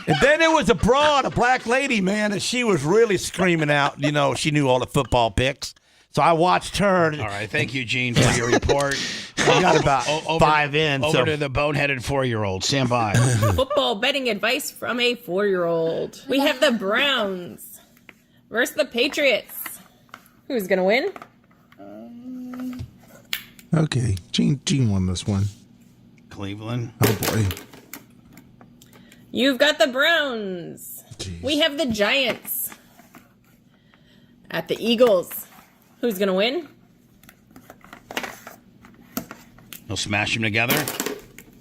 and then there was a black lady, man, and she was really screaming out. You know, she knew all the football picks. So I watched her. All right, thank you, Gene, for your report. I got about 5 in. Over to the boneheaded 4-year-old. Stand by. Football betting advice from a 4-year-old. We have the Browns versus the Patriots. Who's gonna win? Okay, Gene won this one. Cleveland. Oh boy. You've got the Browns. We have the Giants at the Eagles. Who's gonna win? He'll smash them together.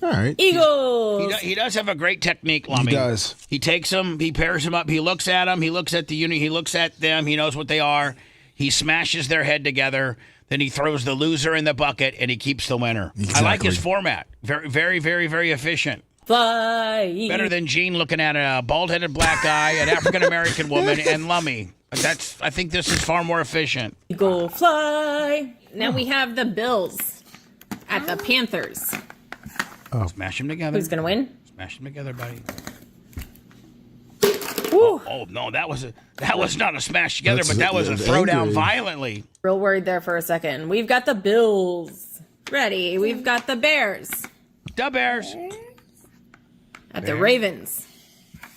All right. Eagles. He does have a great technique, Lummy. He does. He takes them, he pairs them up, he looks at them, he looks at the unit, he looks at them, he knows what they are. He smashes their head together, then he throws the loser in the bucket, and he keeps the winner. Exactly. I like his format. Very, very, very, very efficient. Fly. Better than Gene looking at a bald-headed black guy, an African-American woman, and Lummy. I think this is far more efficient. Eagle fly. Now we have the Bills at the Panthers. Oh. Smash them together. Who's gonna win? Smash them together, buddy. Woo. Oh no, that was not a smash together, but that was a throwdown violently. Real worried there for a second. We've got the Bills. Ready. We've got the Bears. The Bears. At the Ravens.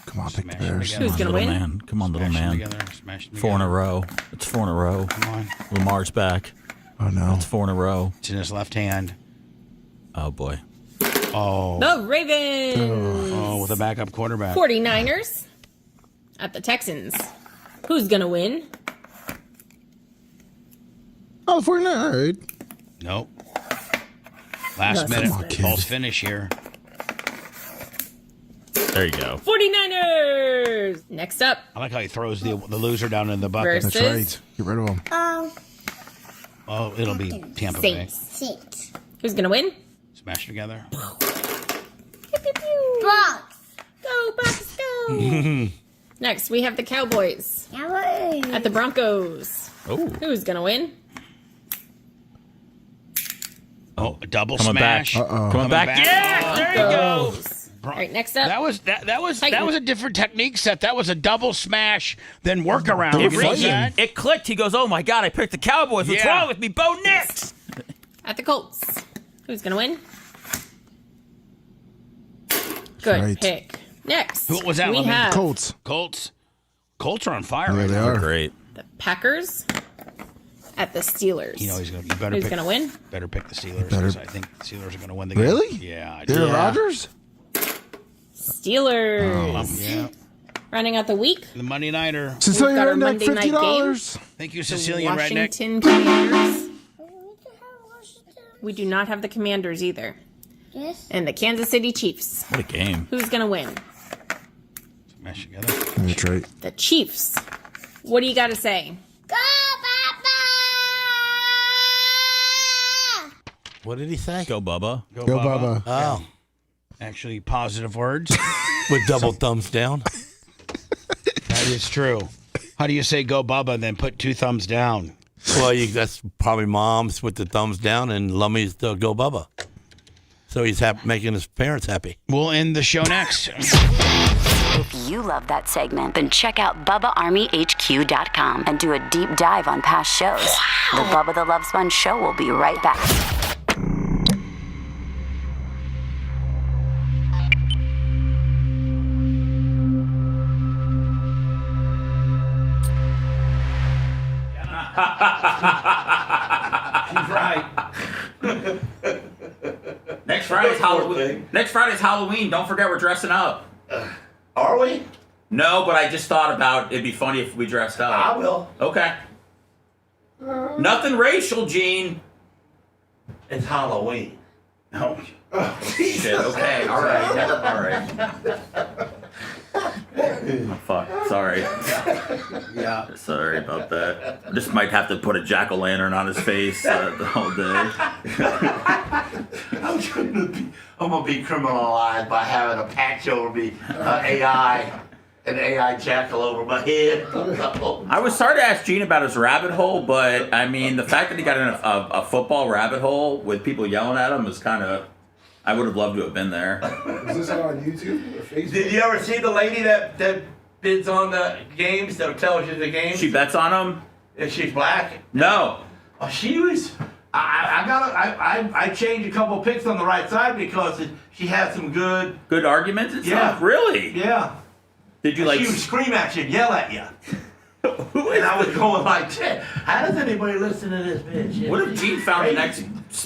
Come on, pick the Bears. Who's gonna win? Man. Come on, little man. Smash them 4 in a row. It's 4 in a row. Come on. Lamar's back. Oh no. It's 4 in a row. It's in his left hand. Oh boy. Oh. The Ravens. Oh, with a backup quarterback. 49ers at the Texans. Who's gonna win? Oh, the 49ers. All right. Nope. Last minute. False finish here. There you go. 49ers. Next up. I like how he throws the loser down in the bucket. Versus- That's right. Get rid of him. Oh, it'll be Tampa Bay. Saints. Who's gonna win? Smash together. Bucks. Go Bucks, go. Next, we have the Cowboys at the Broncos. Oh. Who's gonna win? Oh, a double Coming smash. back. Coming back. Yeah, there you go. All right, next up. That was a different technique set. That was a double smash, then workaround. It clicked. He goes, "Oh my God, I picked the Cowboys. What's wrong with me, Bo Nix?" At the Colts. Who's gonna win? Good right. pick. Next, Who was that? we Let me- have Colts. Colts are on fire Yeah, right they now. are. Great. the Packers at the Steelers. You know he's gonna. You better Who's pick, gonna win? Better pick the Steelers. Better- 'Cause I think the Steelers are gonna win the game. Really? Yeah, I do. Aaron Rodgers? Steelers. Yeah. Rounding out the week. The Monday Nighter. Sicilian got our Redneck, Monday night $50. Thank you, The Sicilian Redneck. Washington Commanders. We do not have the Commanders either. Yes. And the Kansas City Chiefs. What a game. Who's gonna win? Smash together. That's right. The Chiefs. What do you got to say? Go, Papa! What did he say? Go Bubba. Go Bubba. Oh, Actually, positive words. with double thumbs down. That is true. How do you say "Go Bubba" then put 2 thumbs down? Well, that's probably mom's with the thumbs down and Lummy's the Go Bubba. So he's making his parents happy. We'll end the show next. If you love that segment, then check out BubbaArmyHQ.com and do a deep dive on past shows. The Bubba the Love Sponge Show will be right back. She's right. Next Friday's Halloween. Next Friday's Halloween. Don't forget we're dressing up. Are we? No, but I just thought about it'd be funny if we dressed up. I will. Okay. Nothing racial, Gene. It's Halloween. No. Oh, shit. Okay. All right. Oh, fuck. Sorry. Yeah. Sorry about that. I just might have to put a jack-o'-lantern on his face the whole day. I I'm gonna be criminalized by having a patch over me, an AI jackal over my head. I was sorry to ask Gene about his rabbit hole, but I mean, the fact that he got in a football rabbit hole with people yelling at him is kind of. I would have loved to have been there. Is this on YouTube or Facebook? Did you ever see the lady that bids on the games, that tells you the games? She bets on them? Is she black? No. Oh, she was. I changed a couple of picks on the right side because she had some good arguments and stuff. Really? Yeah. Did you like? She would scream at you, and yell at you. And I was going like, how does anybody listen to this bitch? What if Gene found the next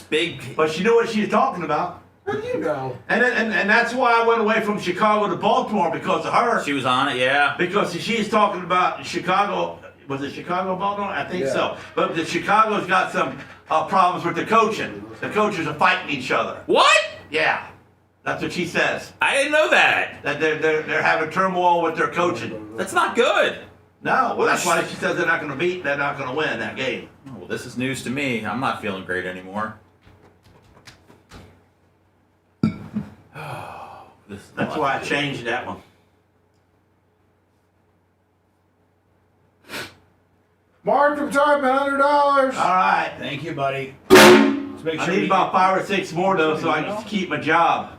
big? But you know what she's talking about. How do you know? And that's why I went away from Chicago to Baltimore, because of her. She was on it, yeah. Because she's talking about Chicago. Was it Chicago, Baltimore? I think so. But the Chicago's got some problems with the coaching. The coaches are fighting each other. What? Yeah, that's what she says. I didn't know that. That they're having turmoil with their coaching. That's not good. No, well, that's why she says they're not going to win that game. Oh, well, this is news to me. I'm not feeling great anymore. That's why I changed that one. Mark from time, $100. All right. Thank you, buddy. I need about 5 or 6 more, though, so I can keep my job.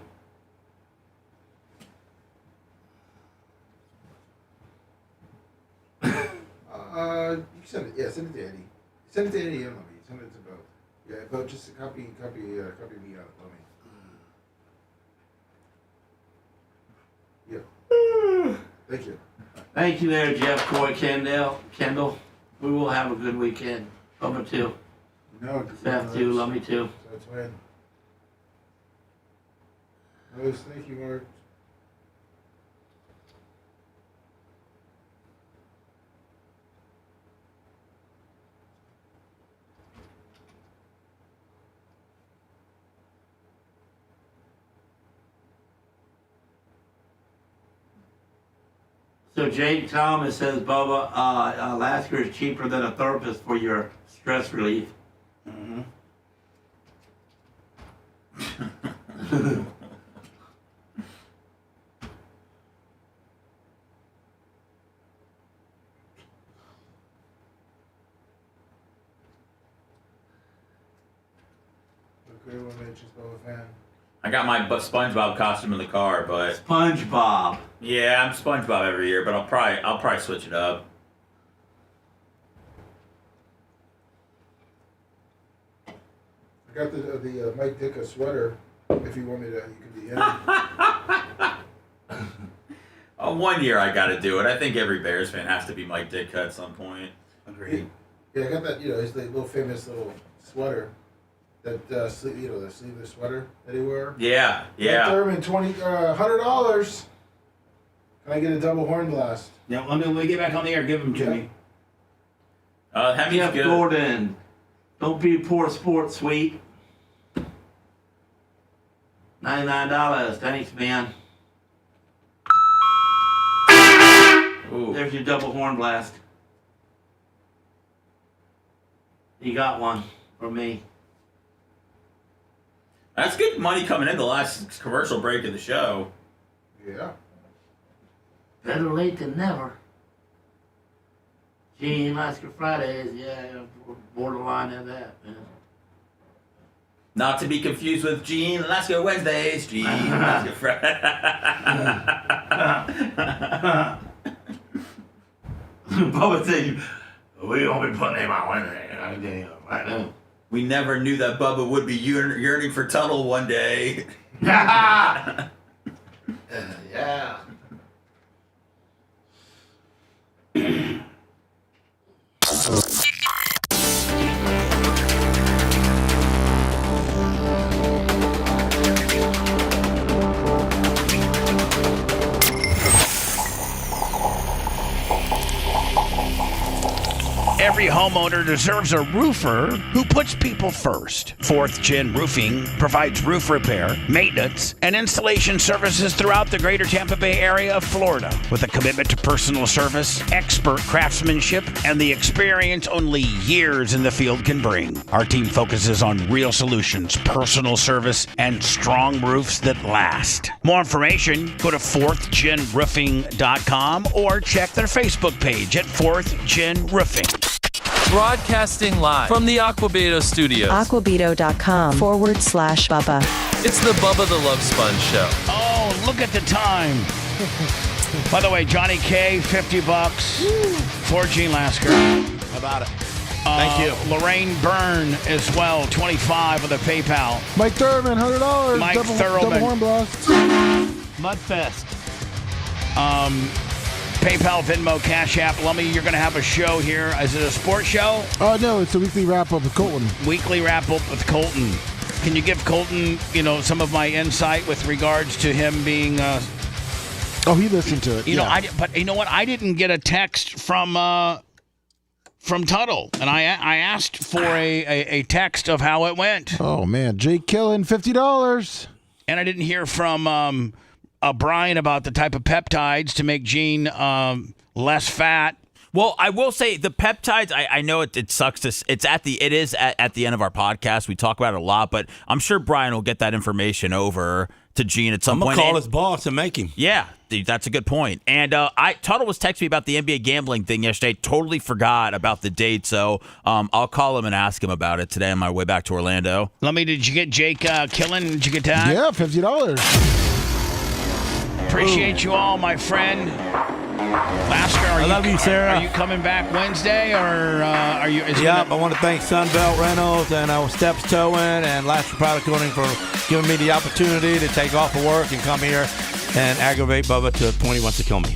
You send it. Yeah, send it to Eddie. Send it to Eddie and Lummy. Send it to both. Yeah, but just copy me on it, Lummy. Yeah. Thank you. Thank you there, Jeff, Coy, Kendall. We will have a good weekend. Bubba too. No. Seth too. Lummy too. So it's when. Rose, thank you, Mark. So Jake Thomas says, Bubba, Alaska is cheaper than a therapist for your stress relief. Mm-hmm. Okay, what made you Bubba fan? I got my SpongeBob costume in the car, but SpongeBob. Yeah, I'm SpongeBob every year, but I'll probably switch it up. I got the Mike Ditka sweater. If you want me to, you can be in. One year I got to do it. I think every Bears fan has to be Mike Ditka at some point. Agreed. Yeah, I got that. It's the little famous little sweater. That the sleeveless sweater that he wore. Yeah, yeah. Thurman, $100. Can I get a double horn blast? Yeah, when we get back on the air, give them to me. Jeff good. Gordon, don't be poor sport, sweet. $99. Thanks, man. Ooh. There's your double horn blast. You got one from me. That's good money coming in the last commercial break of the show. Yeah. Better late than never. Gene, Alaska Fridays, yeah, borderline of that, man. Not to be confused with Gene Alaska Wednesdays. Gene Alaska Fridays. Bubba said, we don't be putting him on Wednesday. Right now. We never knew that Bubba would be yearning for Tuttle one day. Yeah. Every homeowner deserves a roofer who puts people first. 4th Gen Roofing provides roof repair, maintenance, and installation services throughout the greater Tampa Bay area of Florida. With a commitment to personal service, expert craftsmanship, and the experience only years in the field can bring. Our team focuses on real solutions, personal service, and strong roofs that last. More information, go to 4thgenroofing.com or check their Facebook page at 4th Gen Roofing. Broadcasting live from the Aquabedo studios. Aquabedo.com/Bubba. It's the Bubba the Love Sponge Show. Oh, look at the time. By the way, Johnny K, $50 for Gene Lasker. How about it? Thank you. Lorraine Byrne as well, $25 with a PayPal. Mike Thurman, $100. Mike double Thurman. horn blast. Mudfest. PayPal, Venmo, Cash App. Lummy, you're going to have a show here. Is it a sports show? No, it's a weekly wrap-up with Colton. Weekly wrap-up with Colton. Can you give Colton, some of my insight with regards to him being... Oh, he listened to it. But you know what? I didn't get a text from Tuttle, and I asked for a text of how it went. Oh, man. Jake Killen, $50. And I didn't hear from Brian about the type of peptides to make Gene less fat. Well, I will say the peptides. I know it sucks. It is at the end of our podcast. We talk about it a lot, but I'm sure Brian will get that information over to Gene at some point. I'm gonna call his boss and make him. Yeah, that's a good point. And Tuttle was texting me about the NBA gambling thing yesterday. Totally forgot about the date, so I'll call him and ask him about it today on my way back to Orlando. Lummy, did you get Jake Killen? Did you get that? Yeah, $50. Appreciate you all, my friend. Lasker, I love you, Sarah. Are you coming back Wednesday, or are you? I want to thank Sunbelt Rentals and Steps Towing and Lasker Product Coating for giving me the opportunity to take off of work and come here and aggravate Bubba to the point he wants to kill me.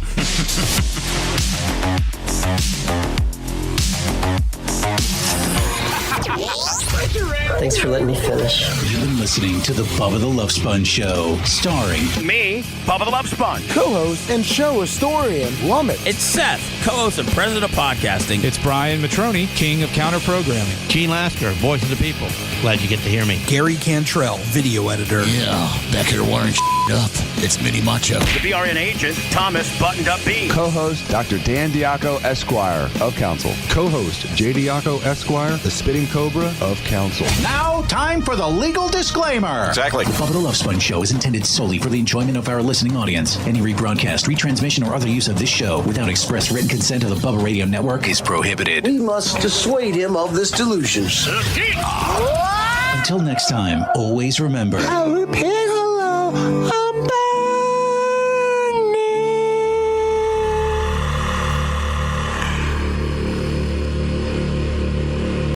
Thanks for letting me finish. You've been listening to the Bubba the Love Sponge Show, starring me, Bubba the Love Sponge, co-host and show historian, Lummit. It's Seth, co-host and president of podcasting. It's Brian Matroni, king of counter programming. Gene Lasker, voice of the people. Glad you get to hear me. Gary Cantrell, video editor. Yeah, back here wiring up. It's Mini Macho. The BRN agent, Thomas Buttoned Up B. Co-host, Dr. Dan Diaco, Esquire of Council. Co-host, J. Diaco, Esquire, the Spitting Cobra of Council. Now, time for the legal disclaimer. Exactly. The Bubba the Love Sponge Show is intended solely for the enjoyment of our listening audience. Any rebroadcast, retransmission, or other use of this show without express written consent of the Bubba Radio Network is prohibited. We must dissuade him of this delusion. Until next time, always remember... I'll repeat hello.